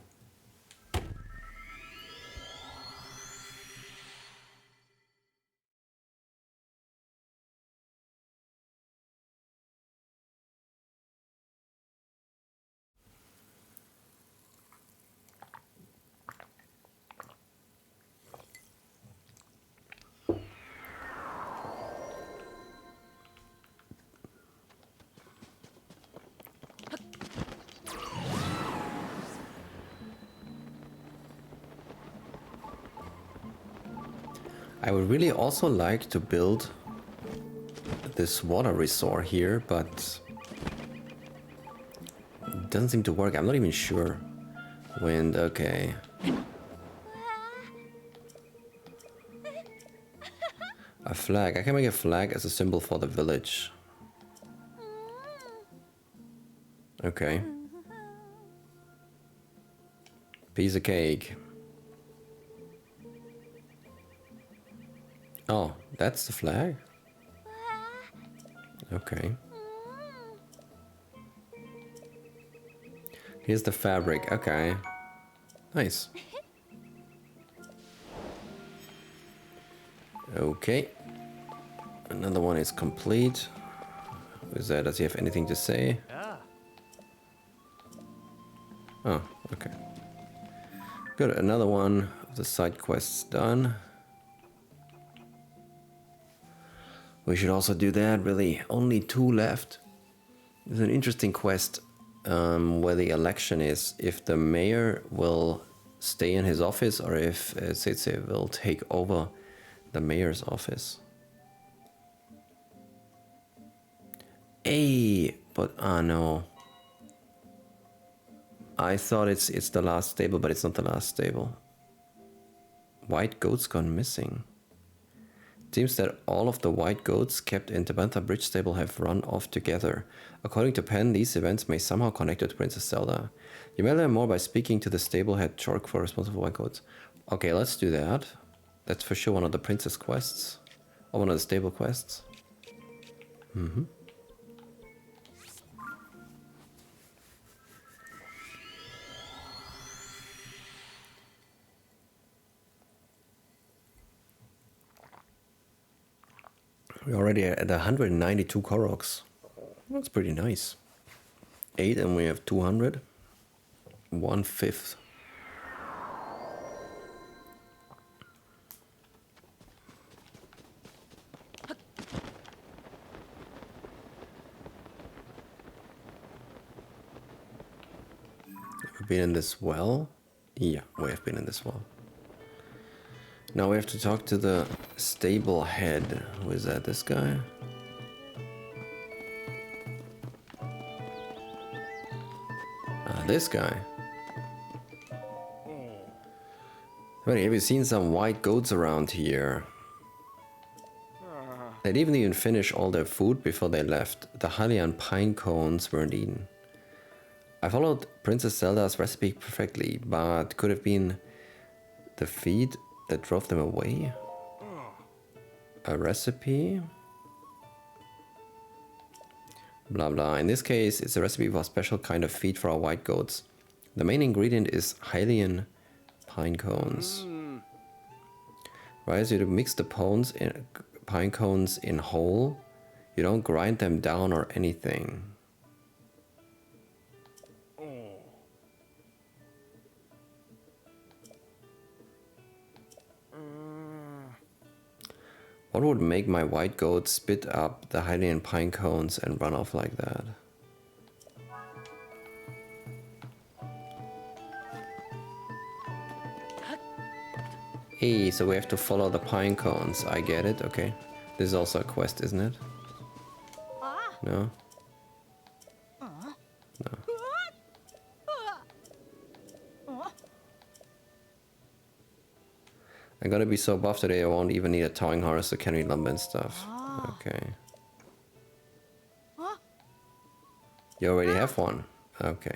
I would really also like to build this water resort here, but it doesn't seem to work. I'm not even sure. Wind, okay. A flag. I can make a flag as a symbol for the village. Okay. Piece of cake. Oh, that's the flag? Okay. Here's the fabric. Okay. Nice. Okay. Another one is complete. Is that, does he have anything to say? Oh, okay. Good, another one of the side quests done. We should also do that, really. Only 2 left. There's an interesting quest where the election is. If the mayor will stay in his office or if Setse will take over the mayor's office. Hey, but no. I thought it's the last stable, but it's not the last stable. White goats gone missing. It seems that all of the white goats kept in Tabantha Bridge stable have run off together. According to Penn, these events may somehow connect to Princess Zelda. You may learn more by speaking to the stable head Chork for responsible white goats. Okay, let's do that. That's for sure one of the princess quests. Or one of the stable quests. Mm-hmm. We're already at 192 Koroks. That's pretty nice. 8 and we have 200. 1/5. Have we been in this well? Yeah, we have been in this well. Now we have to talk to the stable head. Who is that? This guy? This guy. Wait, have you seen some white goats around here? They didn't even finish all their food before they left. The Hylian pine cones weren't eaten. I followed Princess Zelda's recipe perfectly, but could have been the feed that drove them away? A recipe? Blah blah. In this case, it's a recipe for a special kind of feed for our white goats. The main ingredient is Hylian pine cones. Requires you to mix the pine cones in whole. You don't grind them down or anything. What would make my white goat spit up the Hylian pine cones and run off like that? Hey, so we have to follow the pine cones. I get it, okay. This is also a quest, isn't it? No? No. I'm gonna be so buff today I won't even need a towing horse to carry lumber and stuff. Okay. You already have one? Okay.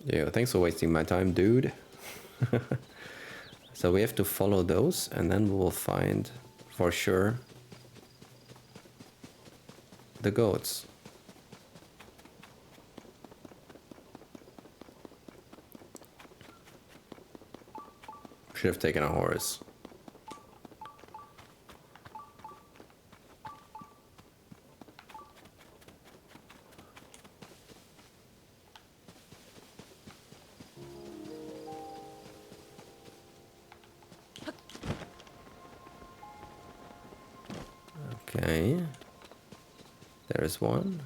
Yeah, thanks for wasting my time, dude. So we have to follow those and then we will find for sure the goats. Should have taken a horse. Okay. There's one.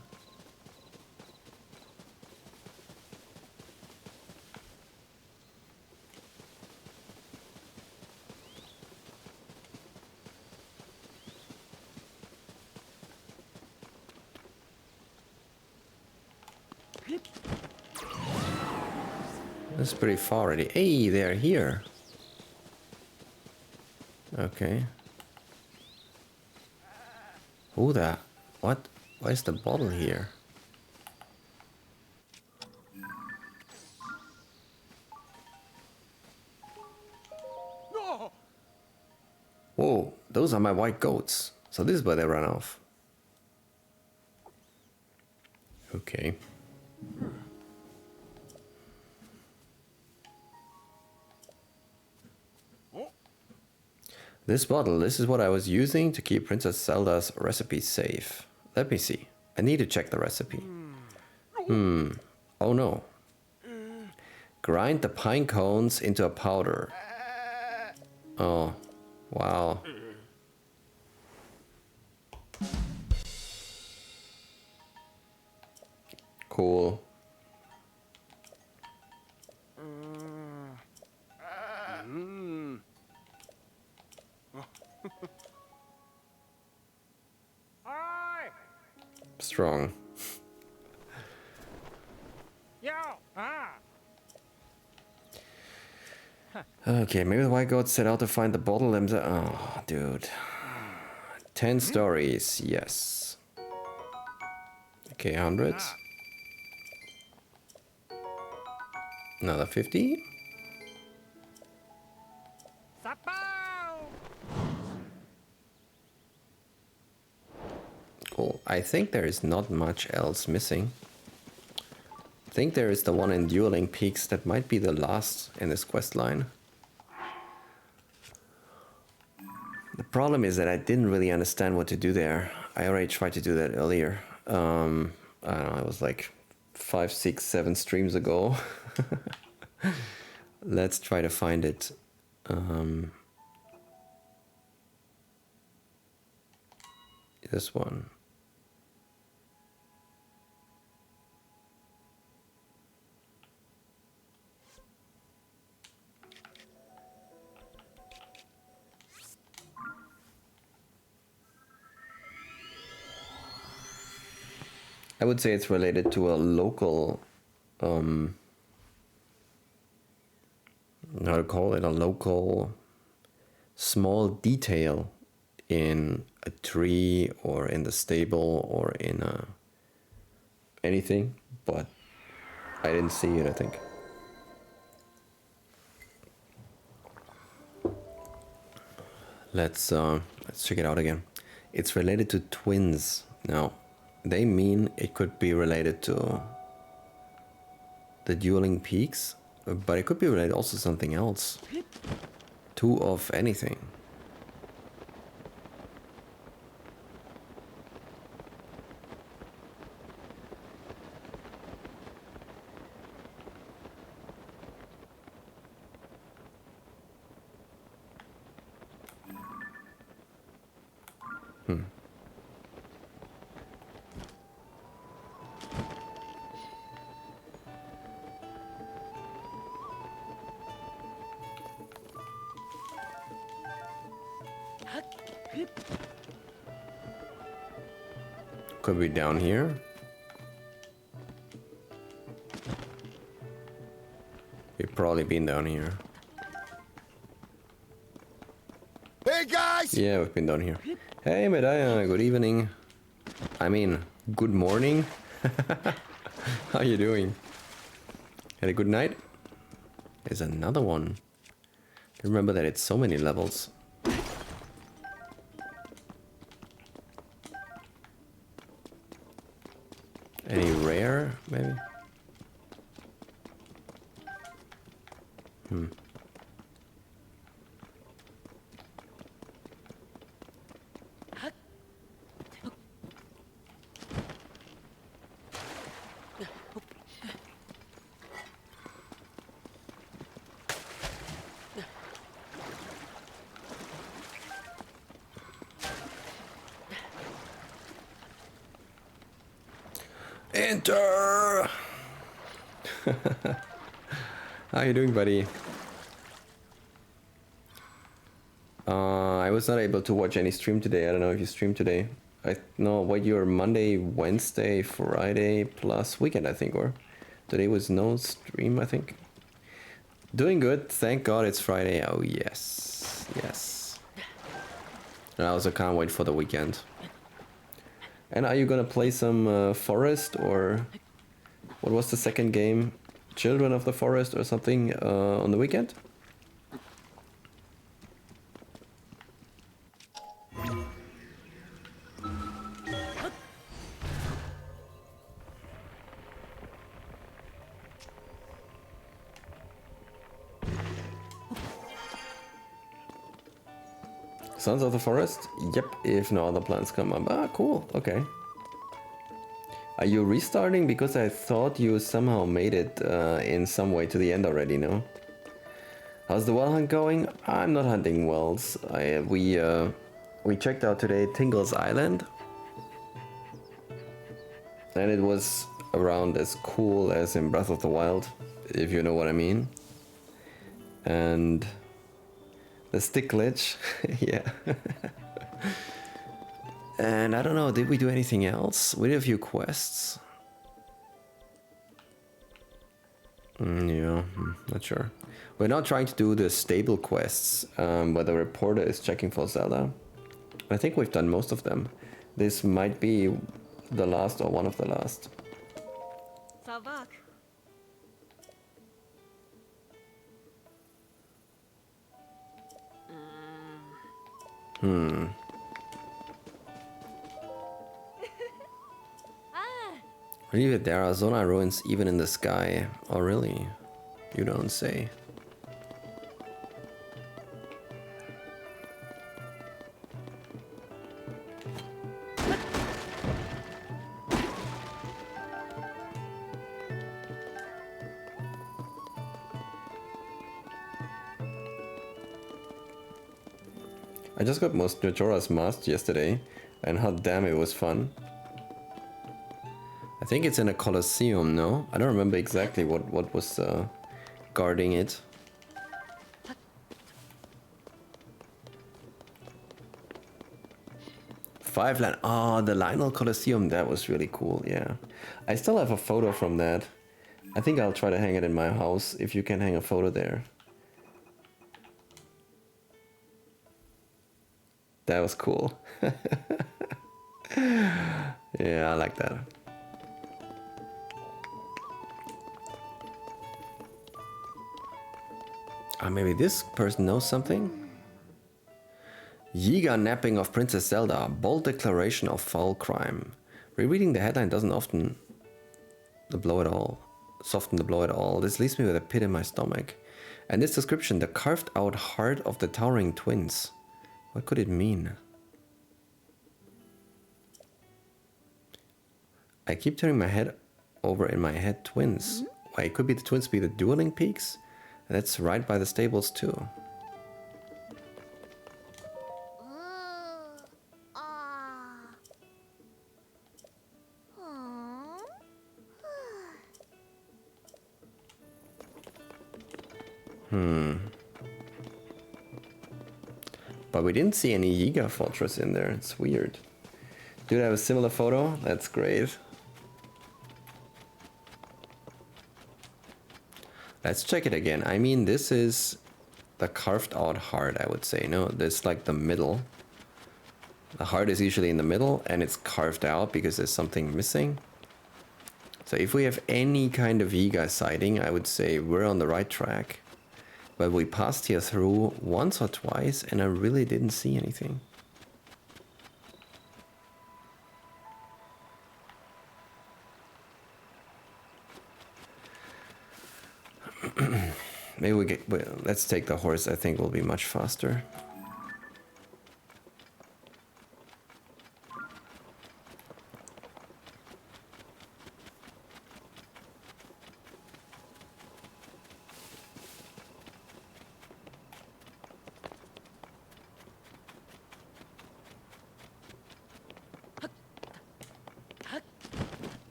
That's pretty far already. Hey, they're here. Okay. Who the... What? Why is the bottle here? Whoa, those are my white goats. So this is where they run off. Okay. This bottle, this is what I was using to keep Princess Zelda's recipe safe. Let me see. I need to check the recipe. Oh no. Grind the pine cones into a powder. Oh, wow. Cool. Strong. Okay, maybe the white goat set out to find the bottle themselves. Oh, dude. 10 stories, yes. Okay, 100. Another 50. Cool. I think there is not much else missing. I think there is the one in Dueling Peaks that might be the last in this quest line. The problem is that I didn't really understand what to do there. I already tried to do that earlier. I don't know, it was like 5, 6, 7 streams ago. Let's try to find it. This one. I would say it's related to a local, how to call it, a local small detail in a tree or in the stable or in anything, but I didn't see it, I think. Let's check it out again. It's related to twins. Now, they mean it could be related to the Dueling Peaks, but it could be related also to something else. Two of anything. Could be down here. We've probably been down here. Hey guys! Yeah, we've been down here. Hey Medaya, good evening. I mean, good morning. How you doing? Had a good night? There's another one. Remember that it's so many levels. Any rare, maybe? Enter! How you doing, buddy? I was not able to watch any stream today. I don't know if you streamed today. I know what your Monday, Wednesday, Friday plus weekend, I think, or Today was no stream, I think. Doing good. Thank God it's Friday. Oh, yes. Yes. And I also can't wait for the weekend. And are you gonna play some Forest, or what was the second game? Children of the Forest or something on the weekend? Sons of the Forest? Yep, if no other plans come up. Ah, cool. Okay. Are you restarting? Because I thought you somehow made it in some way to the end already, no? How's the well hunt going? I'm not hunting wells. We checked out today Tingle's Island. And it was around as cool as in Breath of the Wild, if you know what I mean. And the stick glitch, yeah. And I don't know, did we do anything else? We did a few quests. Yeah, not sure. We're not trying to do the stable quests, where the reporter is checking for Zelda. I think we've done most of them. This might be the last or one of the last. Savak. Really, there are Zona ruins even in the sky. Oh really? You don't say. I just got Majora's Mask yesterday, and hot damn, it was fun. I think it's in a Colosseum, no? I don't remember exactly what was guarding it. Five Line. Oh, the Lionel Colosseum, that was really cool, yeah. I still have a photo from that. I think I'll try to hang it in my house, if you can hang a photo there. That was cool. Yeah, I like that. Maybe this person knows something? Yiga napping of Princess Zelda, bold declaration of foul crime. Rereading the headline doesn't often soften the blow at all. This leaves me with a pit in my stomach. And this description, the carved out heart of the towering twins. What could it mean? I keep turning my head over in my head, twins. Why, could be the twins be the dueling peaks? That's right by the stables too. But we didn't see any Yiga Fortress in there. It's weird. Dude, I have a similar photo? That's great. Let's check it again. I mean, this is the carved out heart, I would say. No, this is like the middle. The heart is usually in the middle and it's carved out because there's something missing. So if we have any kind of Yiga sighting, I would say we're on the right track. But we passed here through once or twice and I really didn't see anything. Maybe let's take the horse. I think we'll be much faster.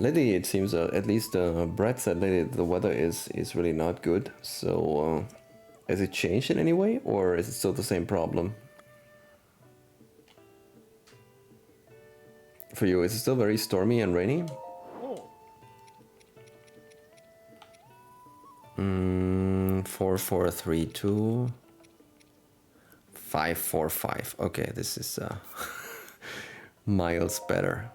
Lately, it seems, at least Brad said lately the weather is really not good. So, has it changed in any way, or is it still the same problem? For you, is it still very stormy and rainy? 4432 545. Okay, this is miles better.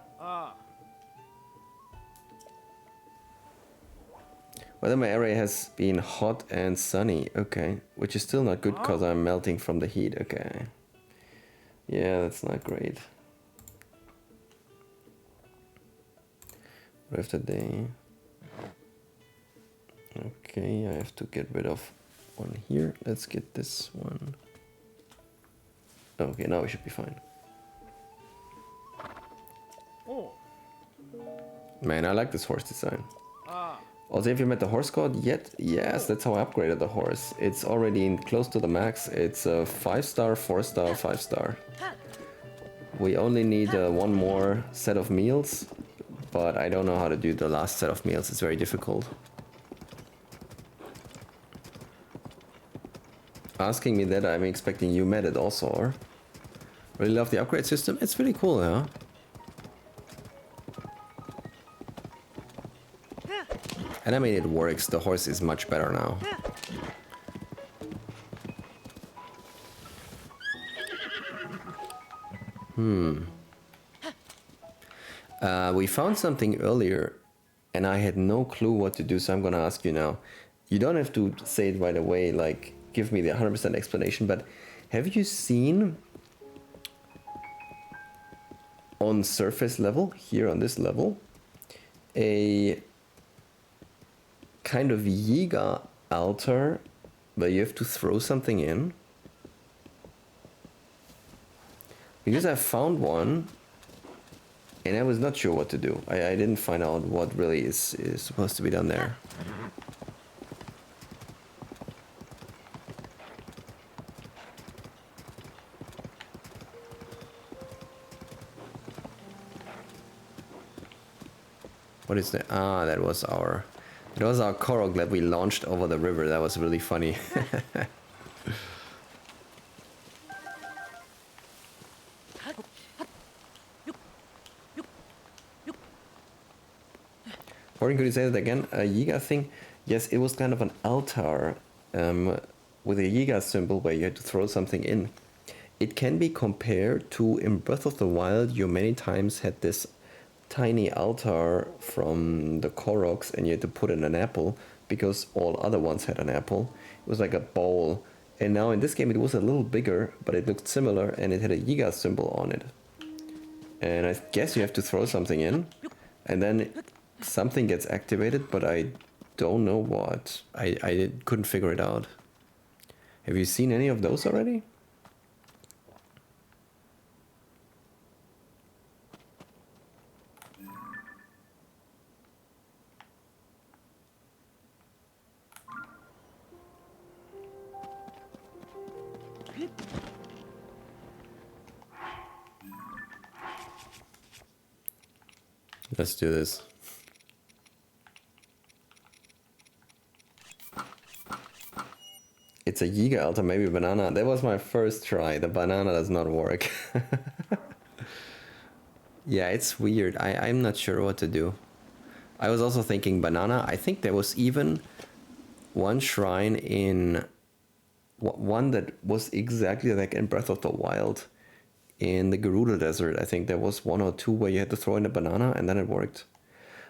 Weather my area has been hot and sunny. Okay, which is still not good because I'm melting from the heat. Okay, yeah, that's not great. Rest of the day. Okay, I have to get rid of one here. Let's get this one. Okay, now we should be fine. Man, I like this horse design. Also, have you met the horse god yet? Yes, that's how I upgraded the horse. It's already close to the max. It's a 5-star, 4-star, 5-star. We only need one more set of meals, but I don't know how to do the last set of meals. It's very difficult. Asking me that, I'm expecting you met it also, or? Really love the upgrade system. It's really cool, huh? And I mean, it works. The horse is much better now. We found something earlier, and I had no clue what to do, so I'm gonna ask you now. You don't have to say it right away, like, give me the 100% explanation, but have you seen on surface level, here on this level, a kind of Yiga altar where you have to throw something in? Because I found one and I was not sure what to do. I didn't find out what really is supposed to be done there. What is that? Ah, that was our Korok that we launched over the river. That was really funny. Could you say that again? A Yiga thing? Yes, it was kind of an altar with a Yiga symbol where you had to throw something in. It can be compared to in Breath of the Wild, you many times had this tiny altar from the Koroks and you had to put in an apple because all other ones had an apple. It was like a bowl. And now in this game it was a little bigger, but it looked similar and it had a Yiga symbol on it. And I guess you have to throw something in and then something gets activated, but I don't know what. I couldn't figure it out. Have you seen any of those already? Let's do this. It's a Yiga altar, maybe banana. That was my first try. The banana does not work. Yeah, it's weird. I'm not sure what to do. I was also thinking banana. I think there was even one shrine in... one that was exactly like in Breath of the Wild. In the Gerudo Desert, I think there was one or two where you had to throw in a banana and then it worked.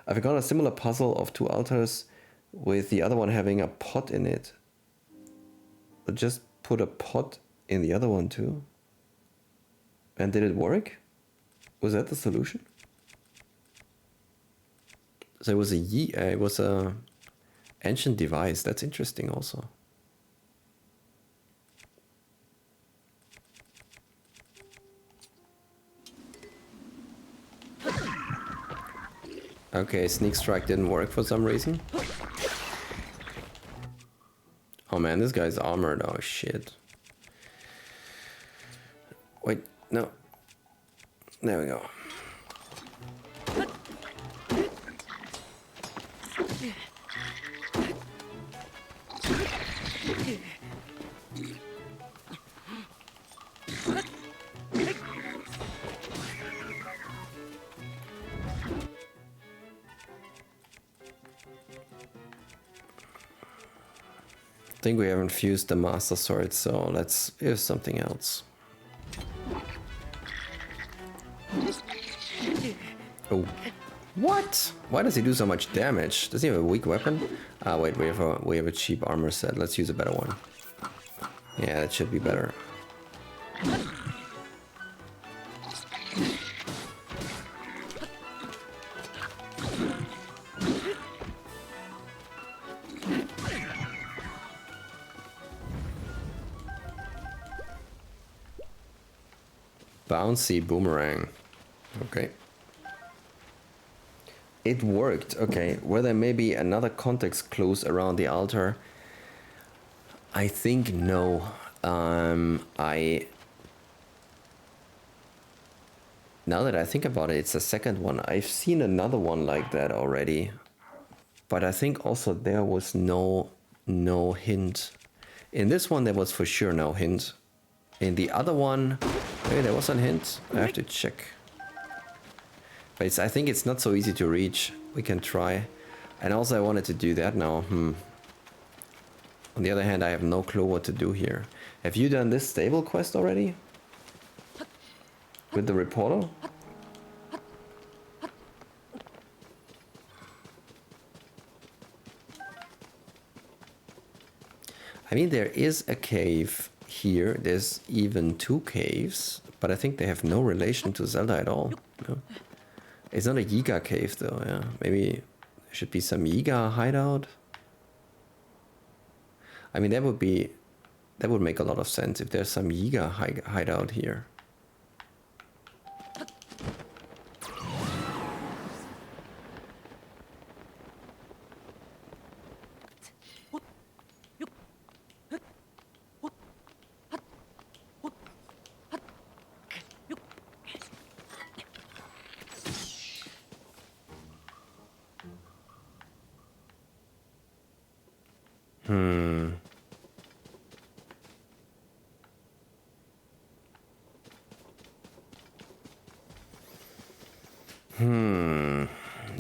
I forgot a similar puzzle of two altars with the other one having a pot in it. But just put a pot in the other one too. And did it work? Was that the solution? So it was a ancient device. That's interesting also. Okay, Sneak Strike didn't work for some reason. Oh man, this guy's armored. Oh shit. Wait, no. There we go. I think we haven't fused the Master Sword, so let's use something else. Oh. What? Why does he do so much damage? Does he have a weak weapon? Ah, wait, we have a cheap armor set. Let's use a better one. Yeah, that should be better. Bouncy boomerang. Okay. It worked. Okay. Were there maybe another context clues around the altar? I think no. Now that I think about it, it's the second one. I've seen another one like that already. But I think also there was no hint. In this one there was for sure no hint. In the other one, maybe there was a hint. I have to check. But I think it's not so easy to reach. We can try. And also I wanted to do that now. On the other hand, I have no clue what to do here. Have you done this stable quest already? With the reporter? I mean, there is a cave here. There's even 2 caves, but I think they have no relation to Zelda at all. No. It's not a Yiga cave though, yeah. Maybe there should be some Yiga hideout. I mean, that would make a lot of sense if there's some Yiga hideout here.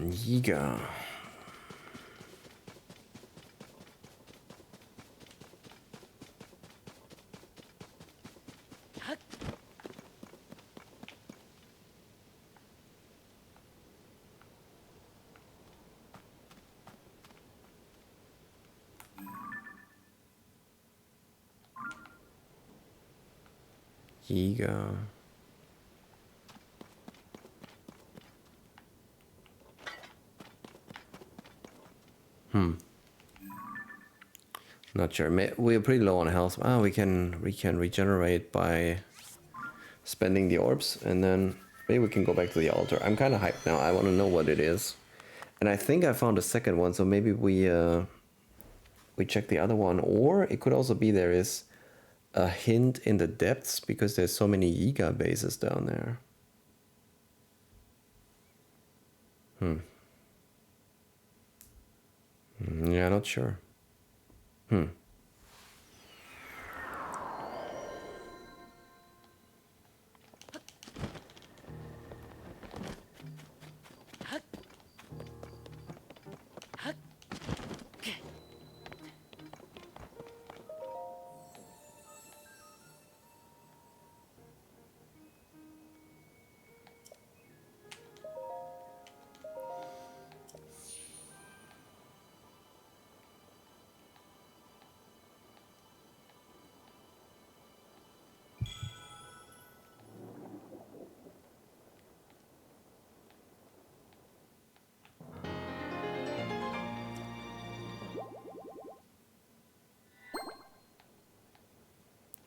Yiga. Yiga. Not sure. We're pretty low on health. Ah, we can regenerate by spending the orbs, and then maybe we can go back to the altar. I'm kind of hyped now. I want to know what it is, and I think I found a second one. So maybe we check the other one, or it could also be there is a hint in the depths because there's so many Yiga bases down there. Yeah, not sure.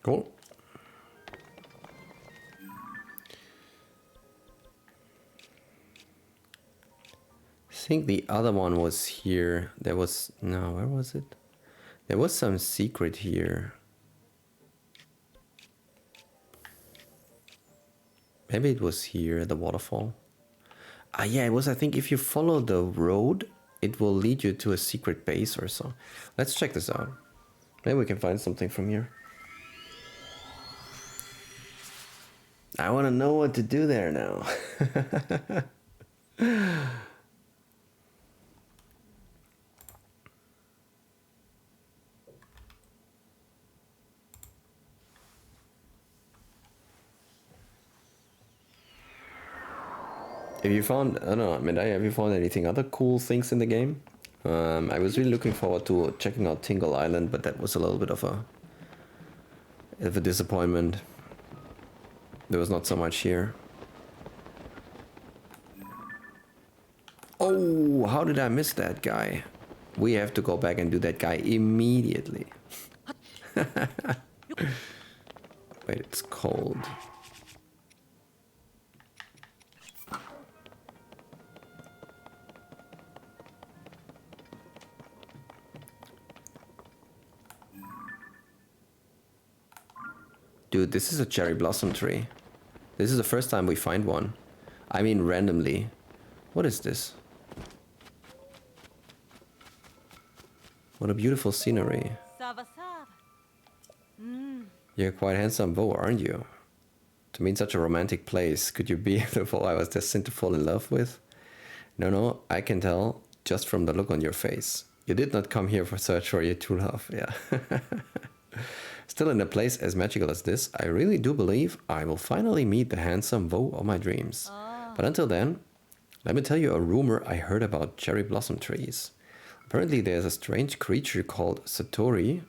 Cool. I think the other one was here. There was... No, where was it? There was some secret here. Maybe it was here, the waterfall. Ah, yeah, it was, I think, if you follow the road it will lead you to a secret base or so. Let's check this out. Maybe we can find something from here. I want to know what to do there now. Have you found, I don't know, Medai, have you found anything other cool things in the game? I was really looking forward to checking out Tingle Island, but that was a little bit of a disappointment. There was not so much here. Oh, how did I miss that guy? We have to go back and do that guy immediately. Wait, it's cold. Dude, this is a cherry blossom tree. This is the first time we find one. I mean randomly. What is this? What a beautiful scenery. You're quite handsome bow, aren't you? To me in such a romantic place, could you be the foe I was destined to fall in love with? No, I can tell just from the look on your face. You did not come here for search for your true love, yeah. Still in a place as magical as this, I really do believe I will finally meet the handsome beau of my dreams. But until then, let me tell you a rumor I heard about cherry blossom trees. Apparently there's a strange creature called Satori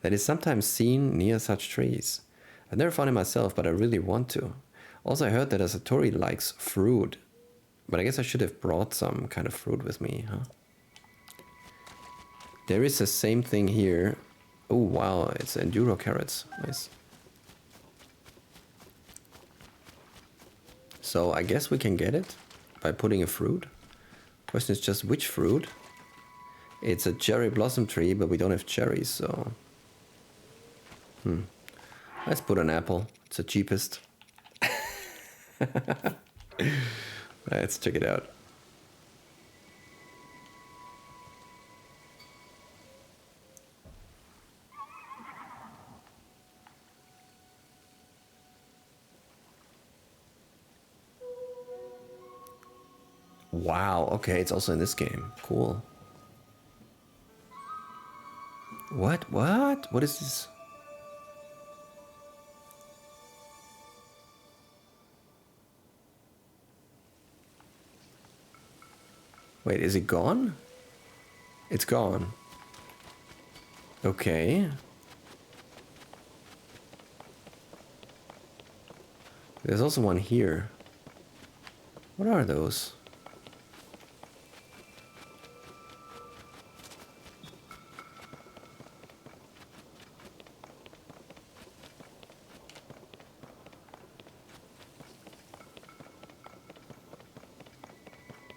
that is sometimes seen near such trees. I've never found it myself, but I really want to. Also I heard that a Satori likes fruit, but I guess I should have brought some kind of fruit with me, huh? There is the same thing here. Oh wow, it's enduro carrots. Nice. So I guess we can get it by putting a fruit. Question is just which fruit. It's a cherry blossom tree, but we don't have cherries, so... Let's put an apple. It's the cheapest. Let's check it out. Wow, okay, it's also in this game. Cool. What? What is this? Wait, is it gone? It's gone. Okay. There's also one here. What are those?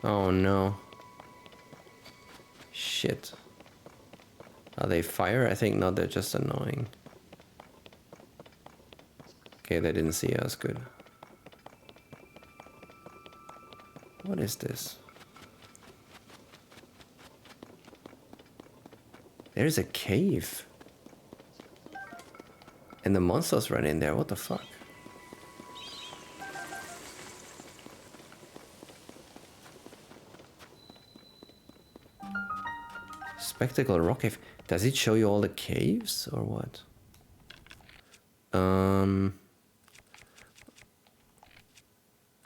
Oh no. Shit. Are they fire? I think not, they're just annoying. Okay, they didn't see us, good. What is this? There's a cave. And the monsters ran in there, what the fuck? Spectacle rock cave. Does it show you all the caves or what?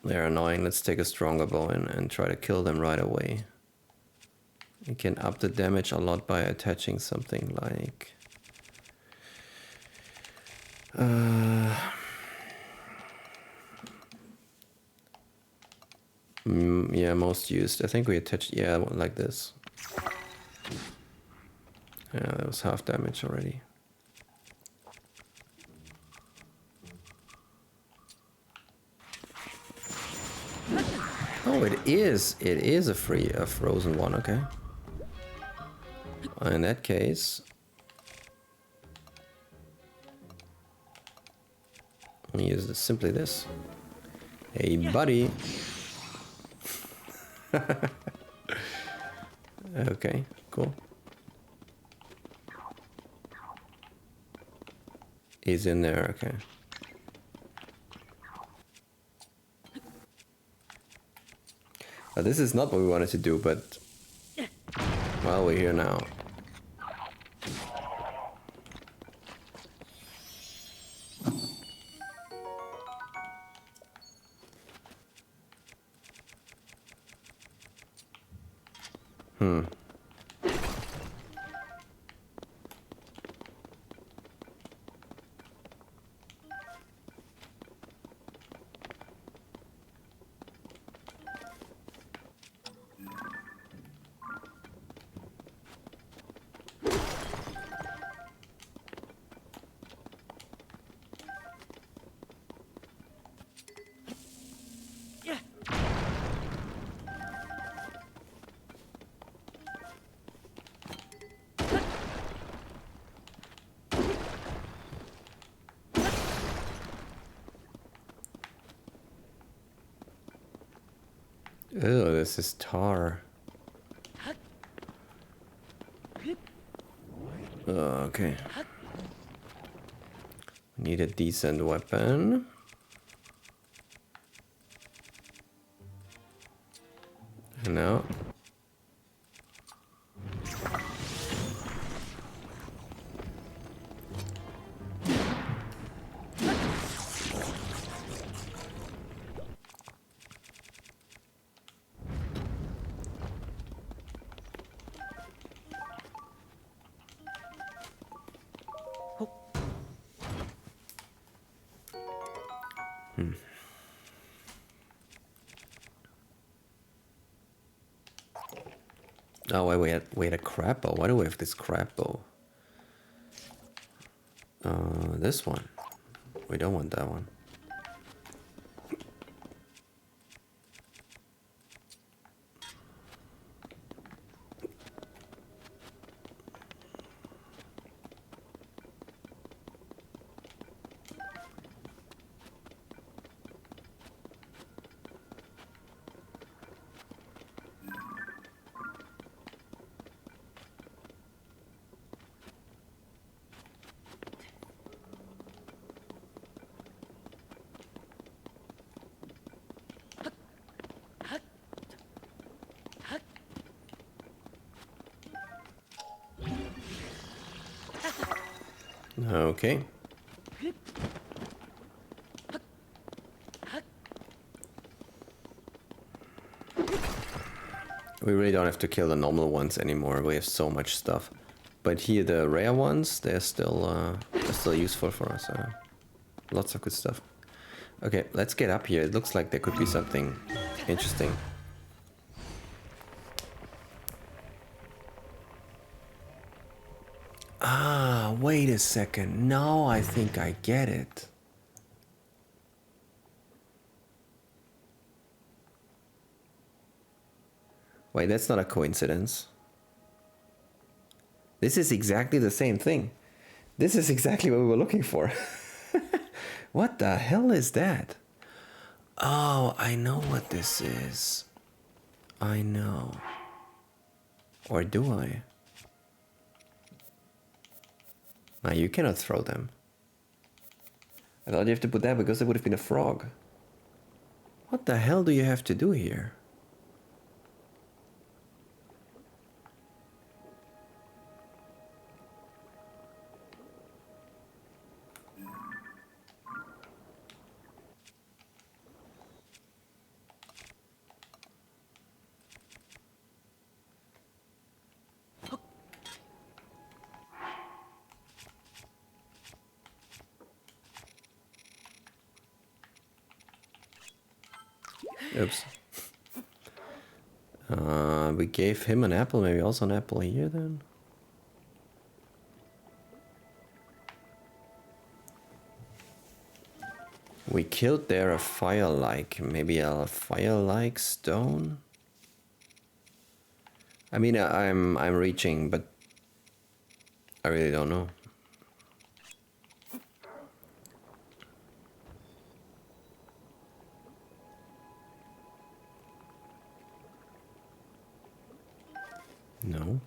They're annoying. Let's take a stronger bow and try to kill them right away. You can up the damage a lot by attaching something like... yeah, most used. I think we attached... yeah, like this. Yeah, that was half damage already. Oh, it is a frozen one, okay. In that case, I'll use simply this. Hey, buddy. Okay, cool. He's in there, okay. This is not what we wanted to do, but... Well, we're here now. Ew, this is tar. Okay. Need a decent weapon. And now. Oh, wait, a crab bow. Why do we have this crab bow? This one. We don't want that one. Okay. We really don't have to kill the normal ones anymore. We have so much stuff. But here, the rare ones, they're still useful for us. Lots of good stuff. Okay, let's get up here. It looks like there could be something interesting. Ah, wait a second. Now I think I get it. Wait, that's not a coincidence. This is exactly the same thing. This is exactly what we were looking for. What the hell is that? Oh, I know what this is. I know. Or do I? No, you cannot throw them. I thought you have to put that because it would have been a frog. What the hell do you have to do here? Oops. We gave him an apple, maybe also an apple here then? We killed there a fire-like, maybe a fire-like stone? I mean, I'm reaching, but I really don't know. No.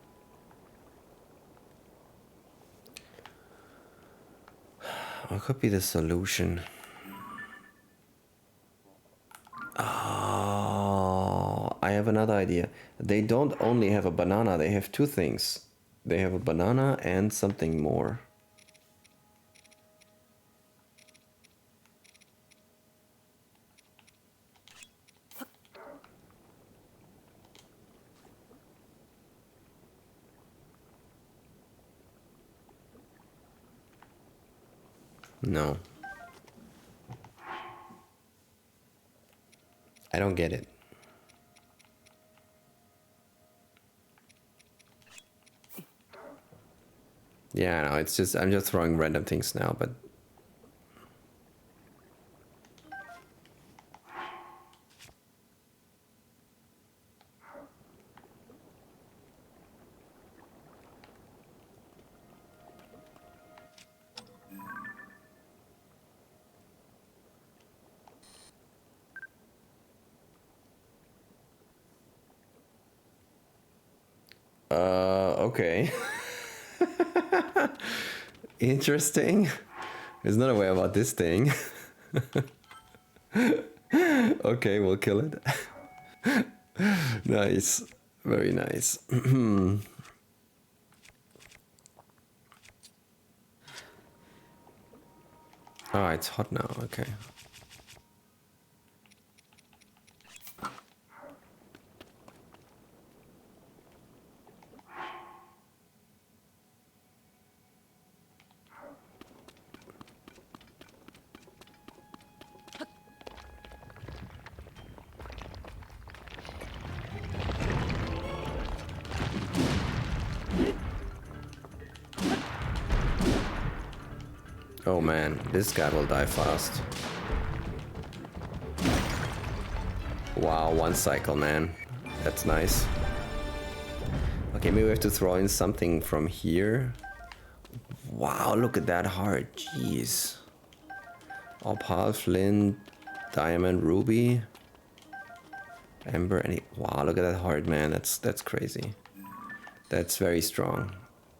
What could be the solution? Oh, I have another idea. They don't only have a banana, they have two things. They have a banana and something more. No. I don't get it. Yeah, no, it's just, I'm just throwing random things now, but... Okay. Interesting. There's not a way about this thing. Okay, we'll kill it. Nice. Very nice. Oh, it's hot now. Okay. Oh man, this guy will die fast. Wow, one cycle, man. That's nice. Okay, maybe we have to throw in something from here. Wow, look at that heart. Jeez. Opal, flint, diamond, ruby, amber, and wow, look at that heart, man. That's crazy. That's very strong.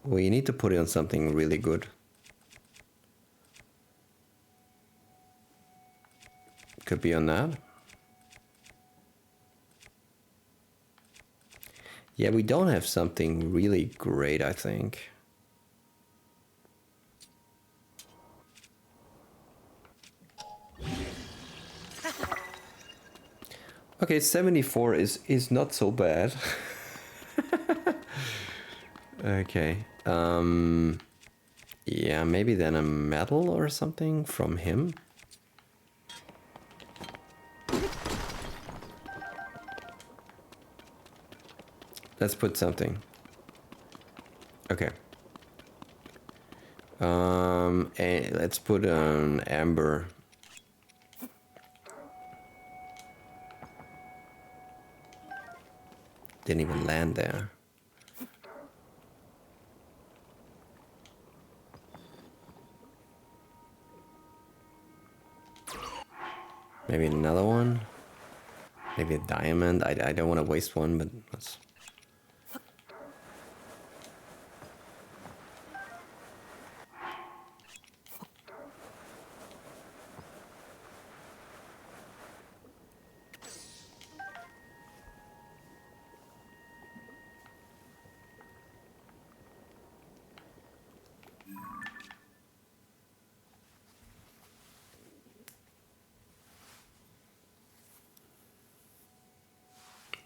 Well, you need to put it on something really good. Could be on that. Yeah, we don't have something really great, I think. Okay, 74 is not so bad. Okay. Yeah, maybe then a medal or something from him. Let's put something. Okay. And let's put an amber. Didn't even land there. Maybe another one. Maybe a diamond. I don't want to waste one, but let's...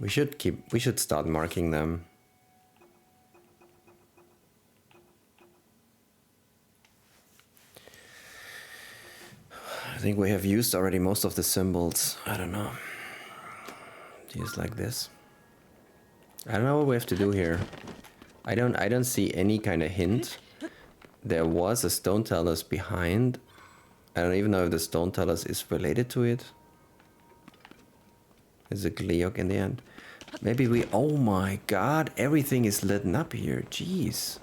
we should start marking them. I think we have used already most of the symbols. I don't know. Just like this. I don't know what we have to do here. I don't see any kind of hint. There was a stone tellers behind. I don't even know if the stone tellers is related to it. There's a Gleok in the end. Maybe we... Oh my god, everything is lit up here. Jeez.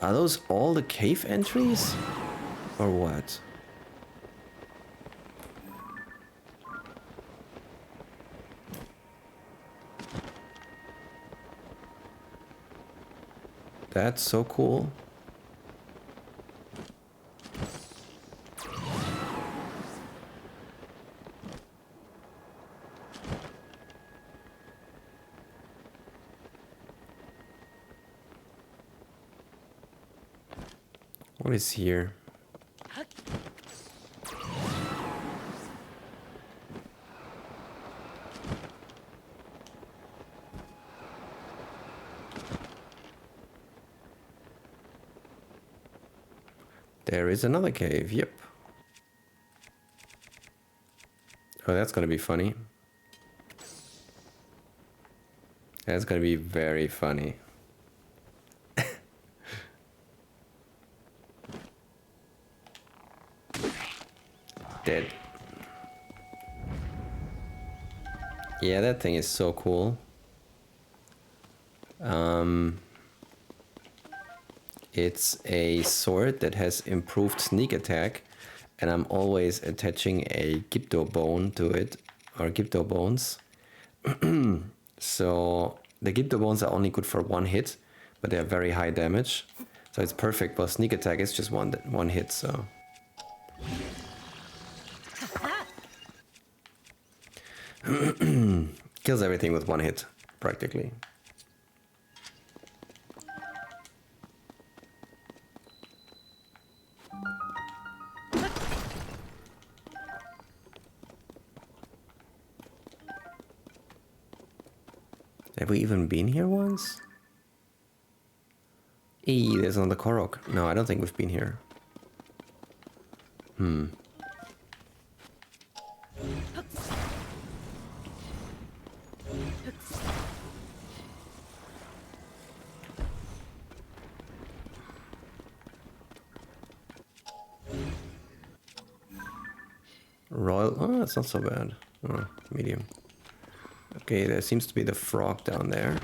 Are those all the cave entries? Or what? That's so cool. What is here? There is another cave, yep. Oh, that's gonna be funny. That's gonna be very funny. Dead. Yeah, that thing is so cool. It's a sword that has improved sneak attack, and I'm always attaching a Gypto bone to it, or Gypto bones. So the Gypto bones are only good for one hit, but they are very high damage. So it's perfect, but sneak attack is just one hit, so. Kills everything with one hit, practically. Have we even been here once? Eee, there's another Korok. No, I don't think we've been here. Royal... Oh, that's not so bad. Oh, medium. Okay, there seems to be the frog down there.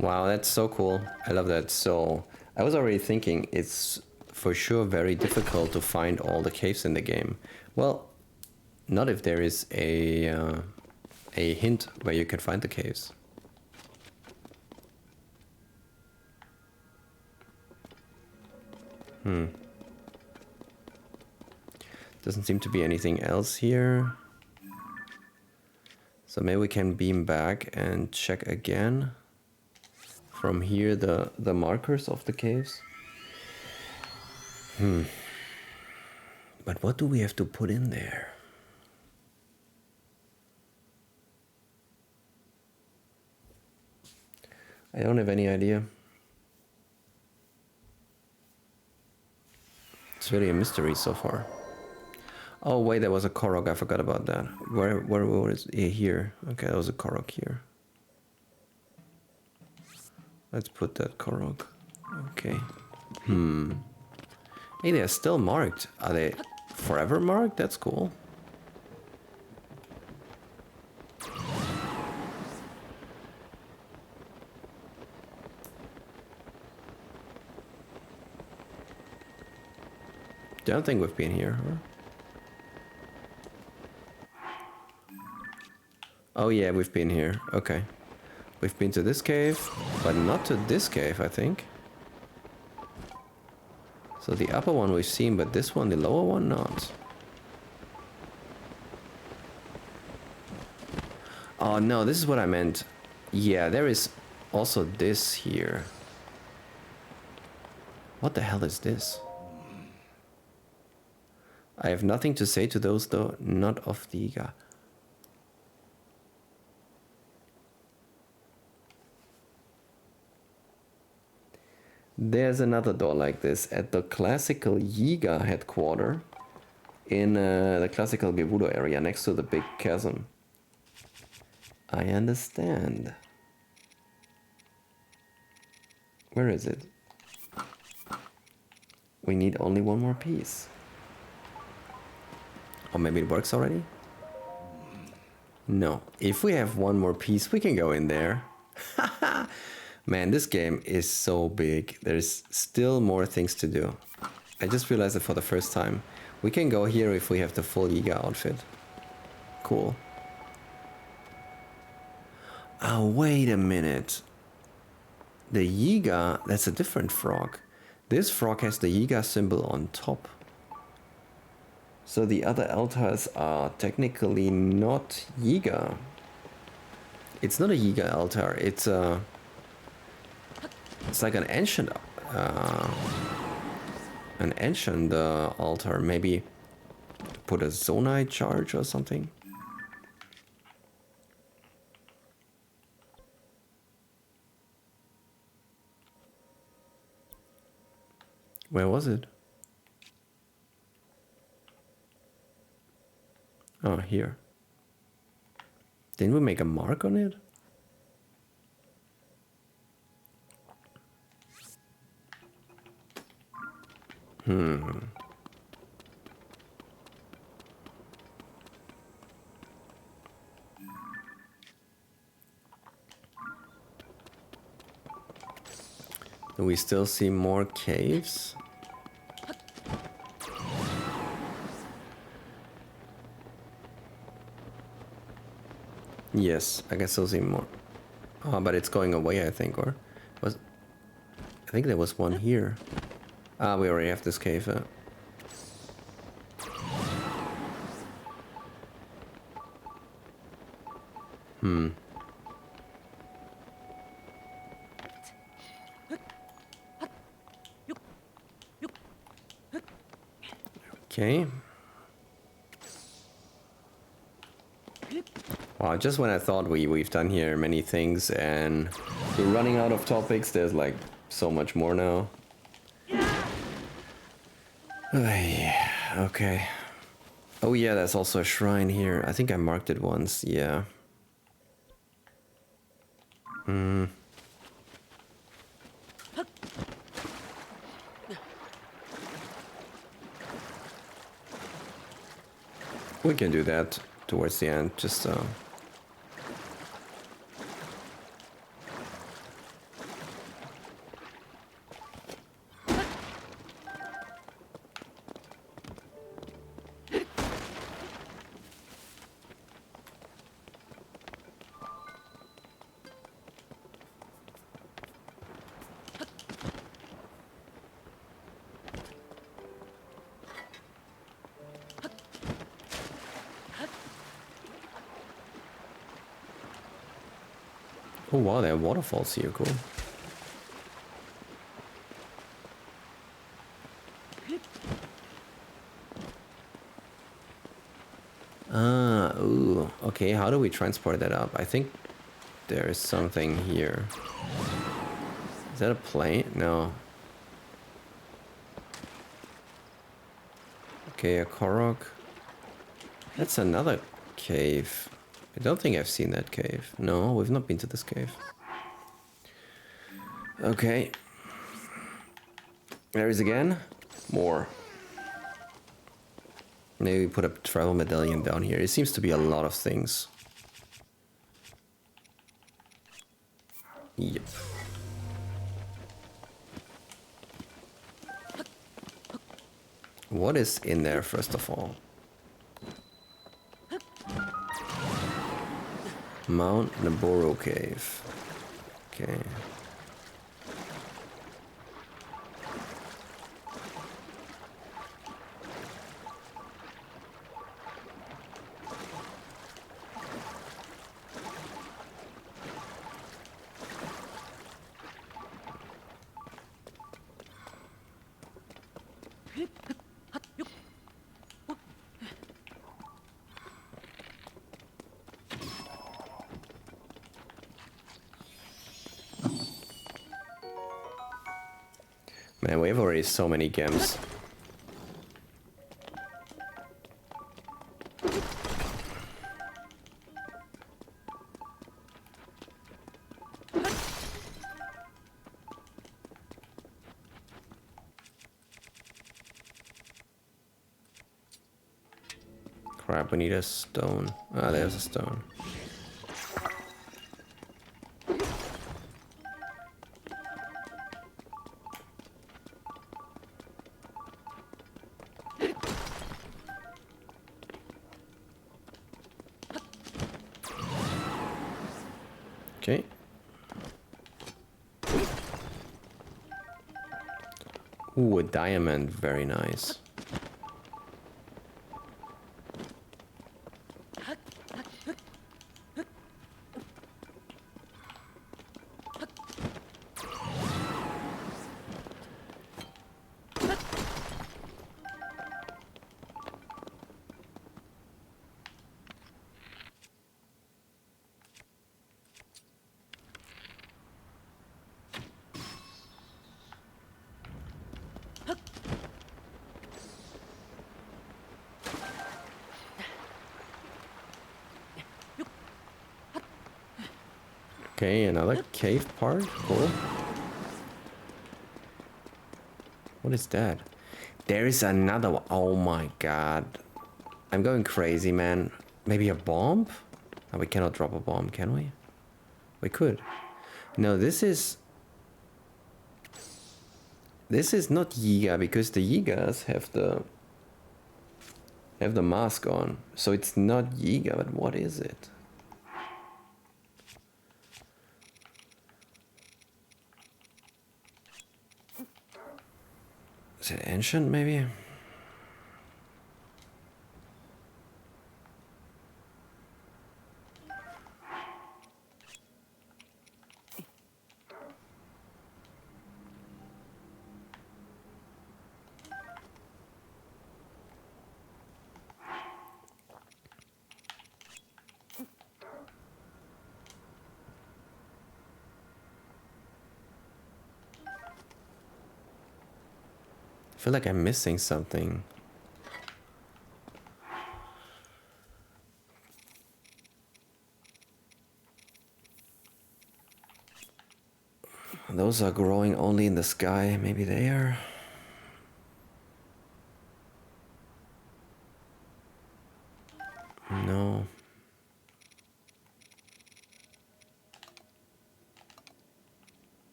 Wow, that's so cool. I love that. So, I was already thinking it's for sure very difficult to find all the caves in the game. Well, not if there is a hint where you can find the caves. Doesn't seem to be anything else here. So maybe we can beam back and check again. From here, the markers of the caves. But what do we have to put in there? I don't have any idea. It's really a mystery so far. Oh wait, there was a Korok. I forgot about that. Where was it? Here. Okay, there was a Korok here. Let's put that Korok. Okay. Hey, they're still marked. Are they forever marked? That's cool. Don't think we've been here, huh? Oh yeah, we've been here. Okay. We've been to this cave, but not to this cave, I think. So the upper one we've seen, but this one, the lower one, not. Oh no, this is what I meant. Yeah, there is also this here. What the hell is this? I have nothing to say to those though, not of the Iga. There's another door like this at the classical Yiga headquarter in the classical Gerudo area next to the big chasm. I understand. Where is it? We need only one more piece. Or maybe it works already? No. If we have one more piece, we can go in there. Man, this game is so big. There's still more things to do. I just realized it for the first time. We can go here if we have the full Yiga outfit. Cool. Oh, wait a minute. The Yiga, that's a different frog. This frog has the Yiga symbol on top. So the other altars are technically not Yiga. It's not a Yiga altar, it's like an ancient altar. Maybe put a Zonite charge or something. Where was it? Oh, here. Didn't we make a mark on it? Do we still see more caves? Yes, I guess I'll see more. Oh, but it's going away, I think, or was? I think there was one here. Ah, we already have this cave. Okay. Wow, just when I thought we've done here many things and we're running out of topics, there's like so much more now. Yeah, okay. Oh yeah, there's also a shrine here. I think I marked it once, yeah. We can do that towards the end, just oh wow, there are waterfalls here, cool. Ah, ooh, okay, how do we transport that up? I think there is something here. Is that a plane? No. Okay, a Korok. That's another cave. I don't think I've seen that cave. No, we've not been to this cave. Okay. There is again. More. Maybe put a travel medallion down here. It seems to be a lot of things. Yep. What is in there, first of all? Mount Naboro Cave. Okay. Man, we have already so many gems. Crap, we need a stone. Ah, there's a stone. Okay. Ooh, a diamond. Very nice. Okay, another cave part. Cool. What is that? There is another one. Oh my god. I'm going crazy, man. Maybe a bomb? Oh, we cannot drop a bomb, can we? We could. No, this is... This is not Yiga, because the Yigas have the mask on. So it's not Yiga, but what is it? Is it ancient, maybe? I feel like I'm missing something. Those are growing only in the sky. Maybe they are. No.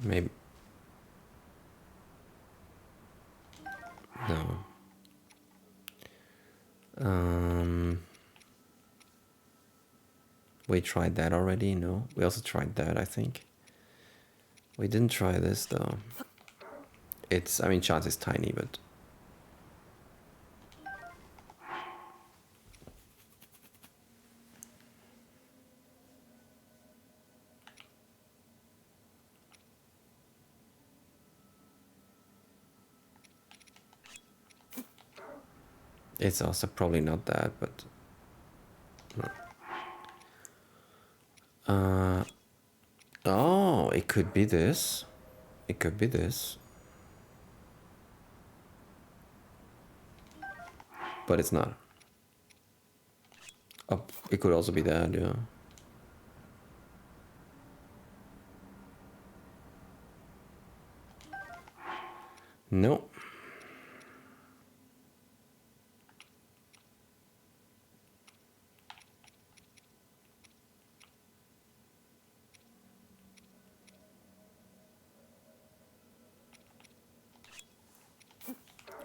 Maybe. No. We tried that already? No. We also tried that, I think. We didn't try this, though. It's, I mean, chance is tiny, but... It's also probably not that, but... Oh, it could be this. It could be this. But it's not. Oh, it could also be that, yeah. No.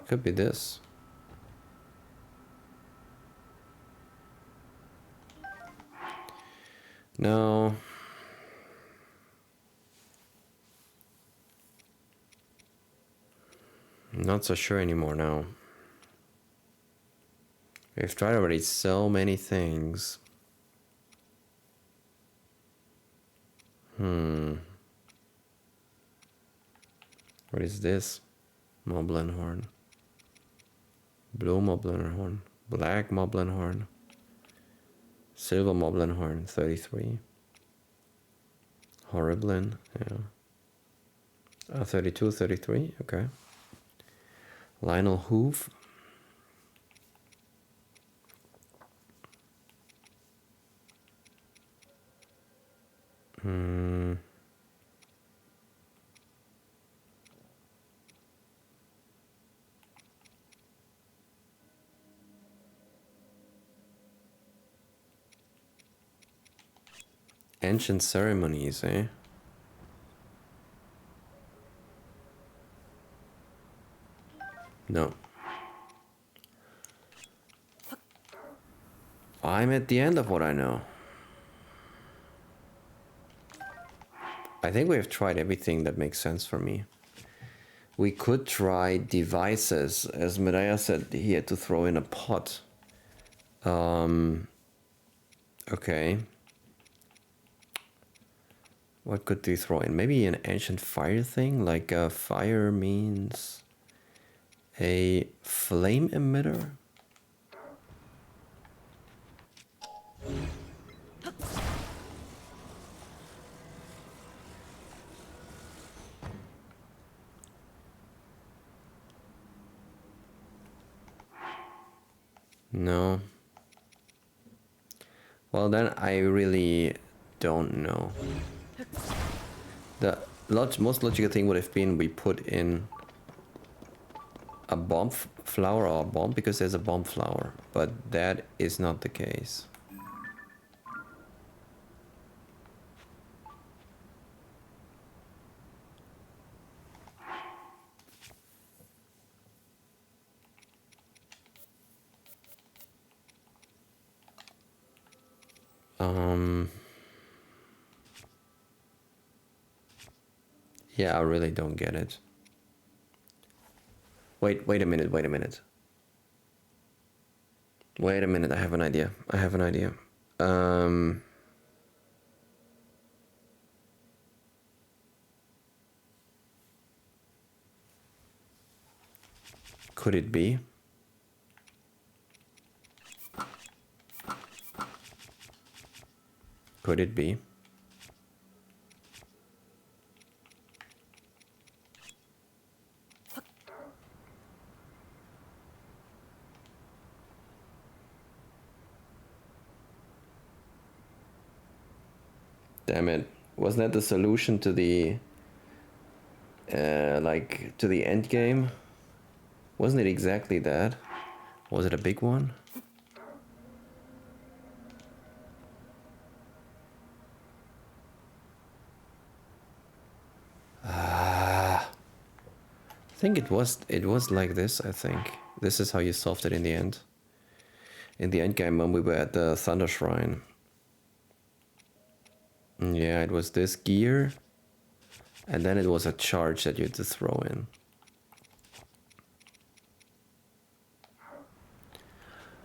Could be this. No. Not so sure anymore now. We've tried already so many things. What is this? Moblin horn. Blue moblin horn. Black moblin horn. Silver moblin horn, 33. Horriblin, yeah. 32, 33, okay. Lionel Hoof. Ancient ceremonies, eh? No. I'm at the end of what I know. I think we have tried everything that makes sense for me. We could try devices, as Medea said he had to throw in a pot. Okay. What could we throw in? Maybe an ancient fire thing? Like fire means a flame emitter? No. Well, then I really don't know. The most logical thing would have been we put in a bomb flower or a bomb because there's a bomb flower, but that is not the case. Yeah, I really don't get it. Wait a minute. Wait a minute, I have an idea. Could it be? Could it be? Damn it. Wasn't that the solution to the to the end game? Wasn't it exactly that? Was it a big one? I think it was like this, I think. This is how you solved it in the end. In the end game when we were at the Thunder Shrine. Yeah, it was this gear. And then it was a charge that you had to throw in.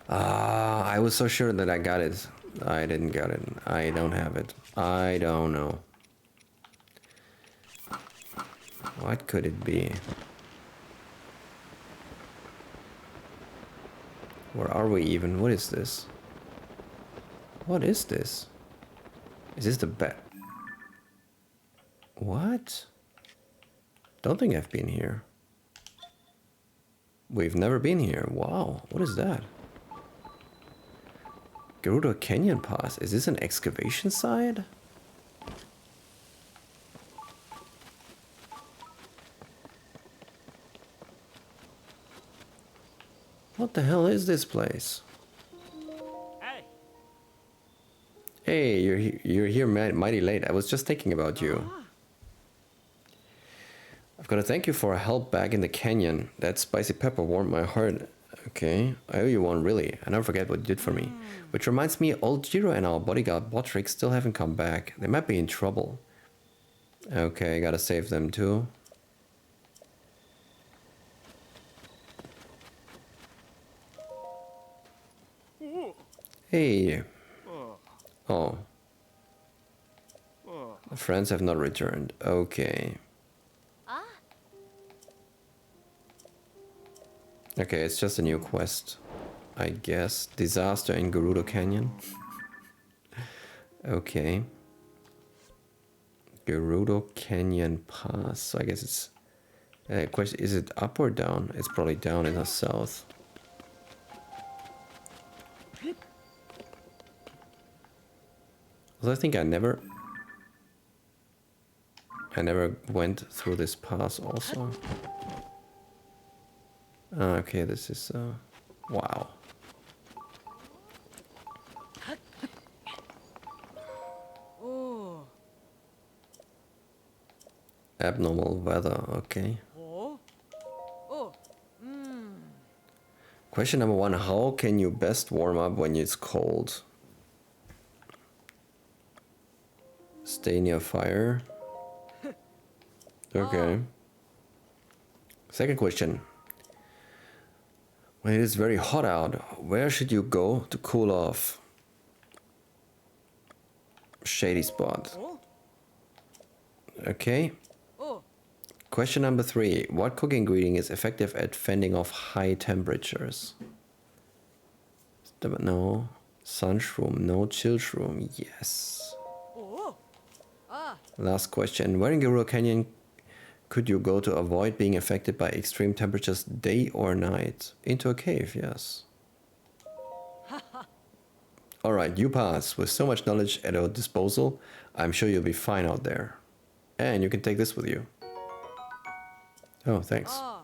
I was so sure that I got it. I didn't get it. I don't have it. I don't know. What could it be? Where are we even? What is this? What is this? Is this the bat? What? Don't think I've been here. We've never been here. Wow, what is that? Gerudo Canyon Pass. Is this an excavation site? What the hell is this place? Hey, you're here mighty late. I was just thinking about you. I've got to thank you for help back in the canyon. That spicy pepper warmed my heart. Okay, I owe you one, really. I never forget what you did for me. Which reminds me, old Jiro and our bodyguard Botrick still haven't come back. They might be in trouble. Okay, gotta save them too. Hey. Oh. The friends have not returned. Okay. Okay, it's just a new quest, I guess. Disaster in Gerudo Canyon. Okay. Gerudo Canyon Pass. So I guess it's... question, is it up or down? It's probably down in the south. Also, I think I never went through this pass also. Okay, this is... wow. Oh. Abnormal weather, okay. Oh. Oh. Question number 1, how can you best warm up when it's cold? Stay near fire. Okay. Second question. When it is very hot out, where should you go to cool off? Shady spot. Oh. Okay. Oh. Question number 3. What cooking ingredient is effective at fending off high temperatures? No. Sunshroom. No. Chill shroom. Yes. Oh. Ah. Last question. Where in Goron Canyon could you go to avoid being affected by extreme temperatures day or night? Into a cave, yes. Alright, you pass. With so much knowledge at your disposal, I'm sure you'll be fine out there. And you can take this with you. Oh, thanks. Ah.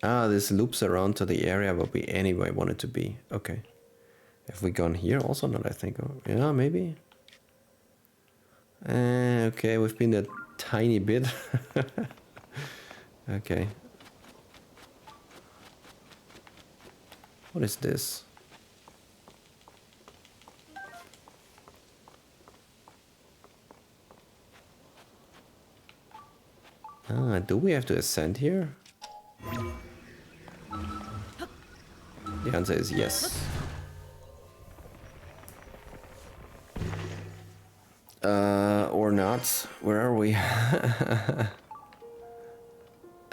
Ah, this loops around to the area where we anyway wanted to be. Okay. Have we gone here also? Not I think. Yeah, maybe. Okay, we've been a tiny bit. Okay. What is this? Ah, do we have to ascend here? The answer is yes. Or not. Where are we?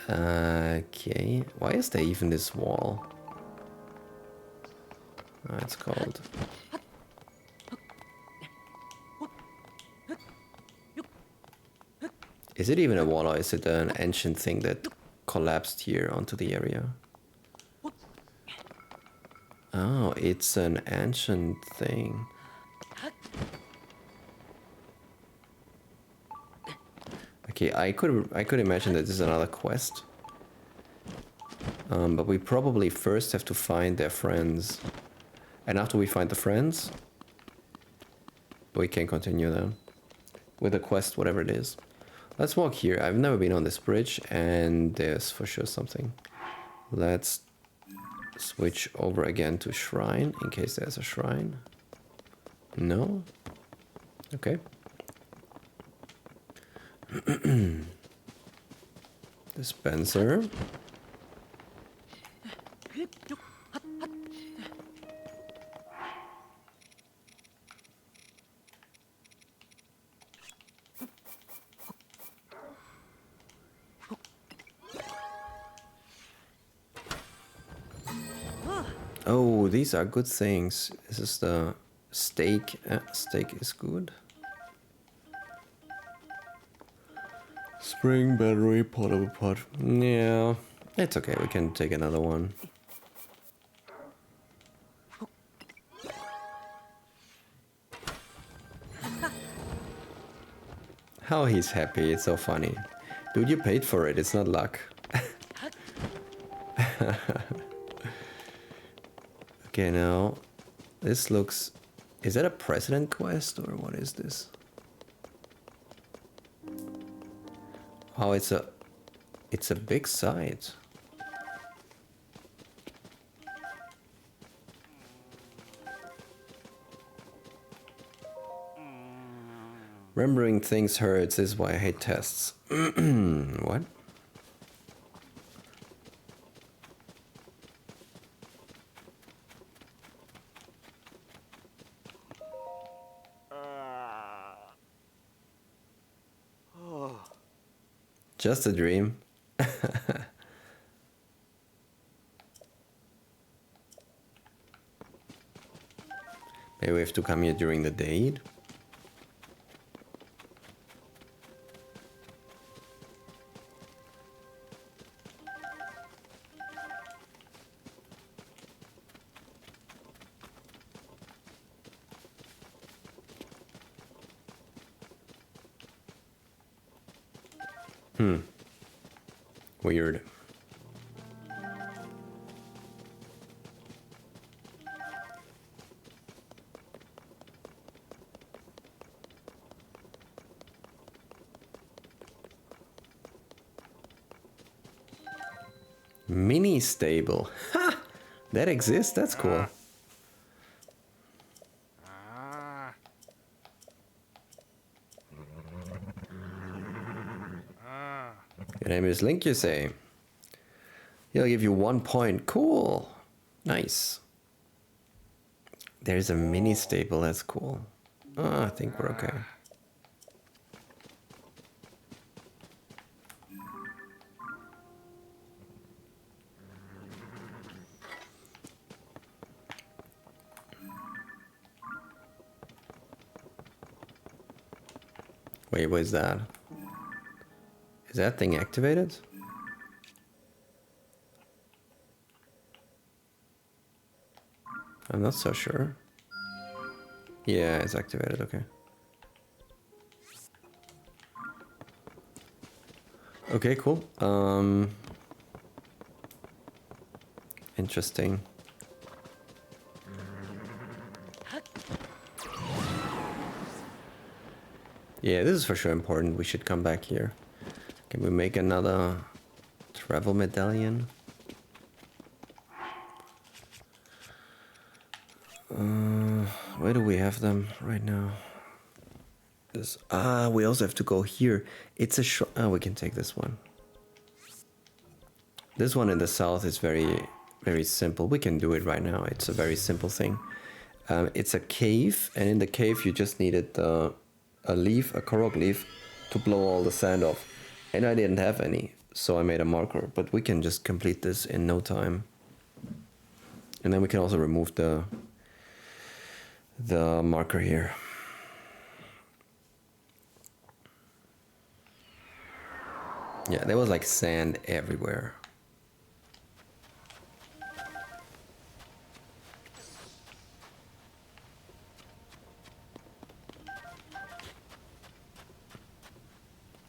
Okay. Why is there even this wall? It's called. Is it even a wall or is it an ancient thing that collapsed here onto the area? Oh, it's an ancient thing. Okay, I could imagine that this is another quest. But we probably first have to find their friends. And after we find the friends, we can continue then. With the quest, whatever it is. Let's walk here. I've never been on this bridge and there's for sure something. Let's switch over again to shrine in case there's a shrine. No? Okay. Dispenser. Oh, these are good things. This is the steak. Steak is good. Spring battery, portable pot. Yeah, it's okay. We can take another one. How he's happy. It's so funny. Dude, you paid for it. It's not luck. Okay, now this looks... Is that a president quest or what is this? Oh, it's a big site. Remembering things hurts. This is why I hate tests. What? Just a dream. Maybe we have to come here during the day. Weird. Mini stable. Ha! That exists? That's cool. Your name is Link, you say? He'll give you 1 point. Cool. Nice. There's a mini stable. That's cool. Oh, I think we're okay. Wait, what is that? Is that thing activated? I'm not so sure. Yeah, it's activated, okay. Okay, cool. Interesting. Yeah, this is for sure important. We should come back here. Can we make another travel medallion? Where do we have them right now? This, we also have to go here. It's a we can take this one. This one in the south is very, very simple. We can do it right now. It's a very simple thing. It's a cave, and in the cave you just needed a leaf, a korok leaf, to blow all the sand off. And I didn't have any, so I made a marker. But we can just complete this in no time. And then we can also remove the marker here. Yeah, there was like sand everywhere.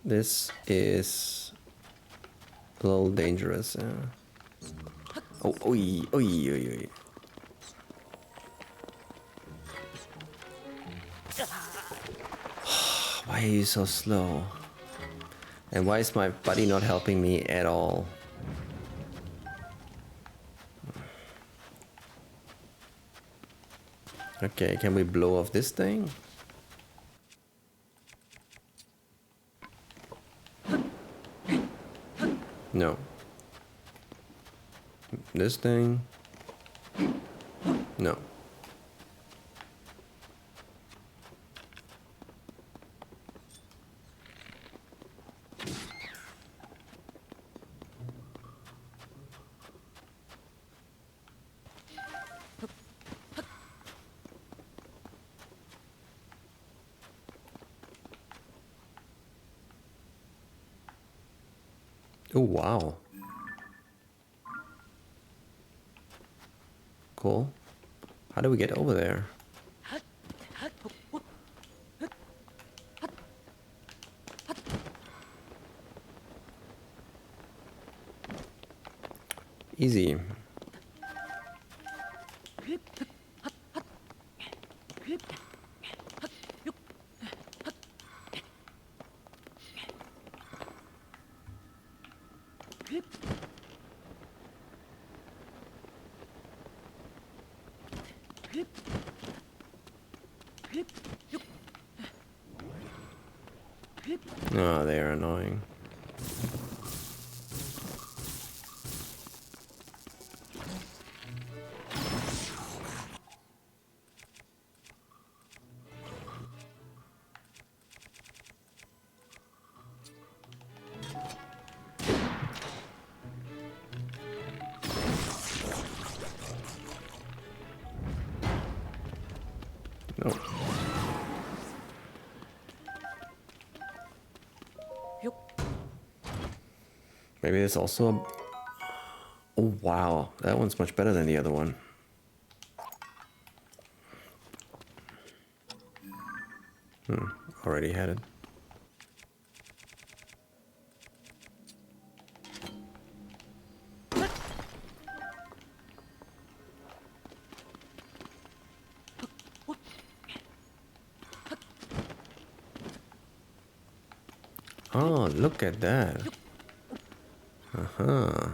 This is a little dangerous. Oh, oi, oi, oi, oi. Why are you so slow? And why is my buddy not helping me at all? Okay, can we blow off this thing? No. This thing? No. Oh, wow. Cool. How do we get over there? Easy. Oh, they are annoying. Maybe there's also a... Oh, wow. That one's much better than the other one. Already had it. Oh, look at that. Uh-huh.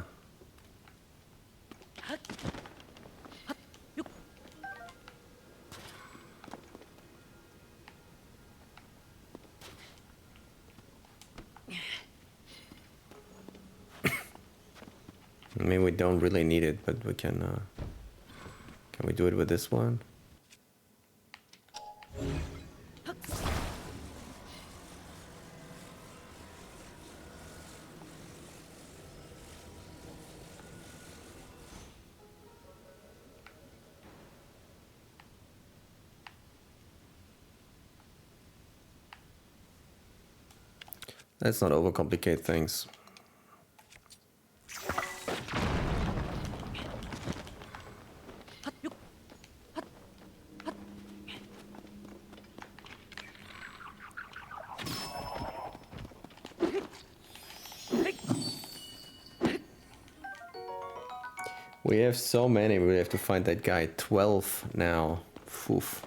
I mean, we don't really need it, but we can we do it with this one? Let's not overcomplicate things. We have so many, we have to find that guy. 12 now. Oof.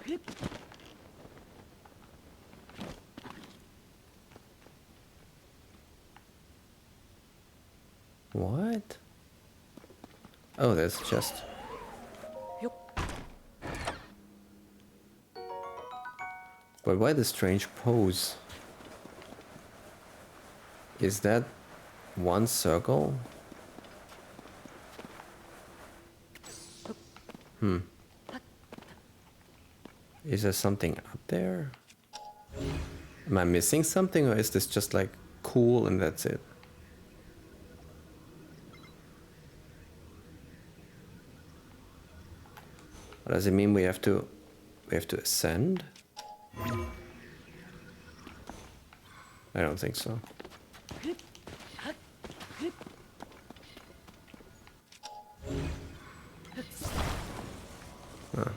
What? Oh, there's a chest. But why the strange pose? Is that one circle? Is there something up there? Am I missing something, or is this just like cool and that's it? What does it mean we have to ascend? I don't think so. Huh.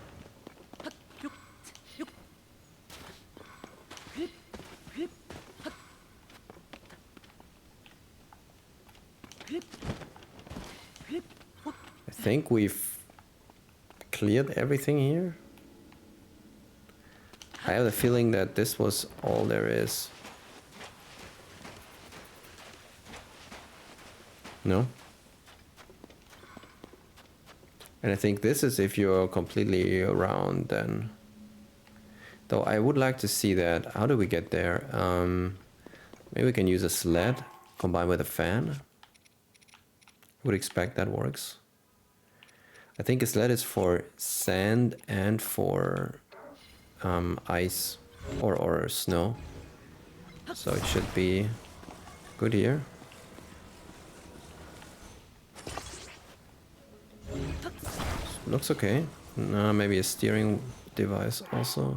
I think we've cleared everything here. I have the feeling that this was all there is. No? And I think this is if you're completely around then. Though I would like to see that. How do we get there? Maybe we can use a sled combined with a fan. Would expect that works. I think a sled is for sand and for ice or snow. So it should be good here. Looks okay. Maybe a steering device also.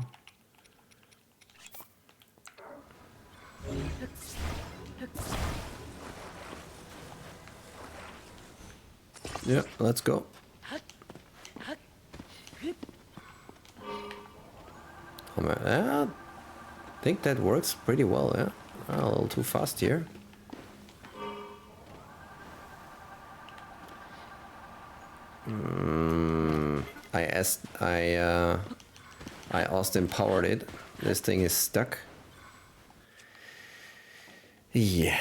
Yeah, let's go. Oh man, I think that works pretty well, yeah. A little too fast here. I Austin powered it. This thing is stuck. Yeah.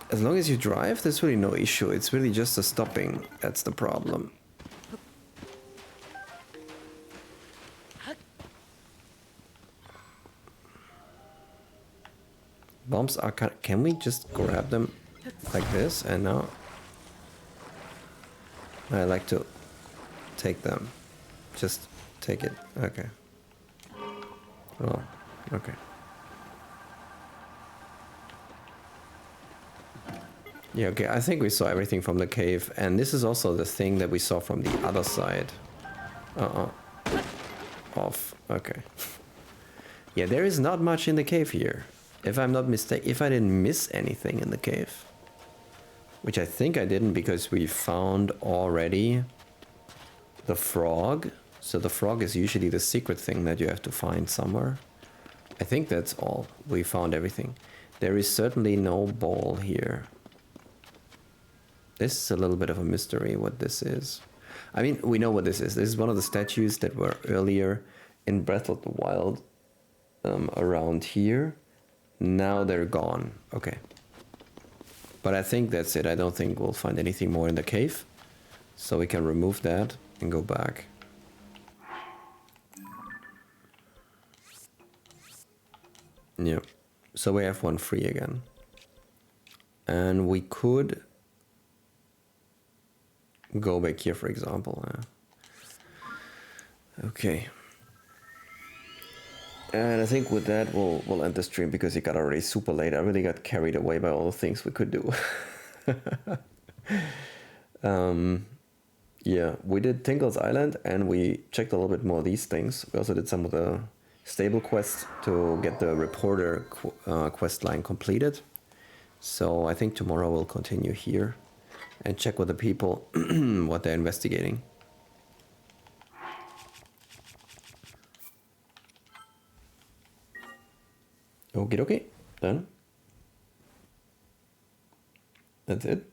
As long as you drive, there's really no issue. It's really just the stopping that's the problem. Bombs are can we just grab them like this and now? I like to take them. Just take it. Okay. Oh, okay. Yeah, okay, I think we saw everything from the cave, and this is also the thing that we saw from the other side. Off. Okay. Yeah, there is not much in the cave here. If I'm not mistaken, if I didn't miss anything in the cave. Which I think I didn't because we found already the frog. So the frog is usually the secret thing that you have to find somewhere. I think that's all. We found everything. There is certainly no ball here. This is a little bit of a mystery what this is. I mean, we know what this is. This is one of the statues that were earlier in Breath of the Wild around here. Now they're gone. Okay. But I think that's it. I don't think we'll find anything more in the cave. So we can remove that and go back. Yeah. So we have one free again. And we could go back here, for example. Okay. And I think with that we'll end the stream because it got already super late. I really got carried away by all the things we could do. Yeah, we did Tingle's Island and we checked a little bit more of these things. We also did some of the stable quests to get the reporter quest line completed. So I think tomorrow we'll continue here and check with the people what they're investigating. Okie dokie, then that's it.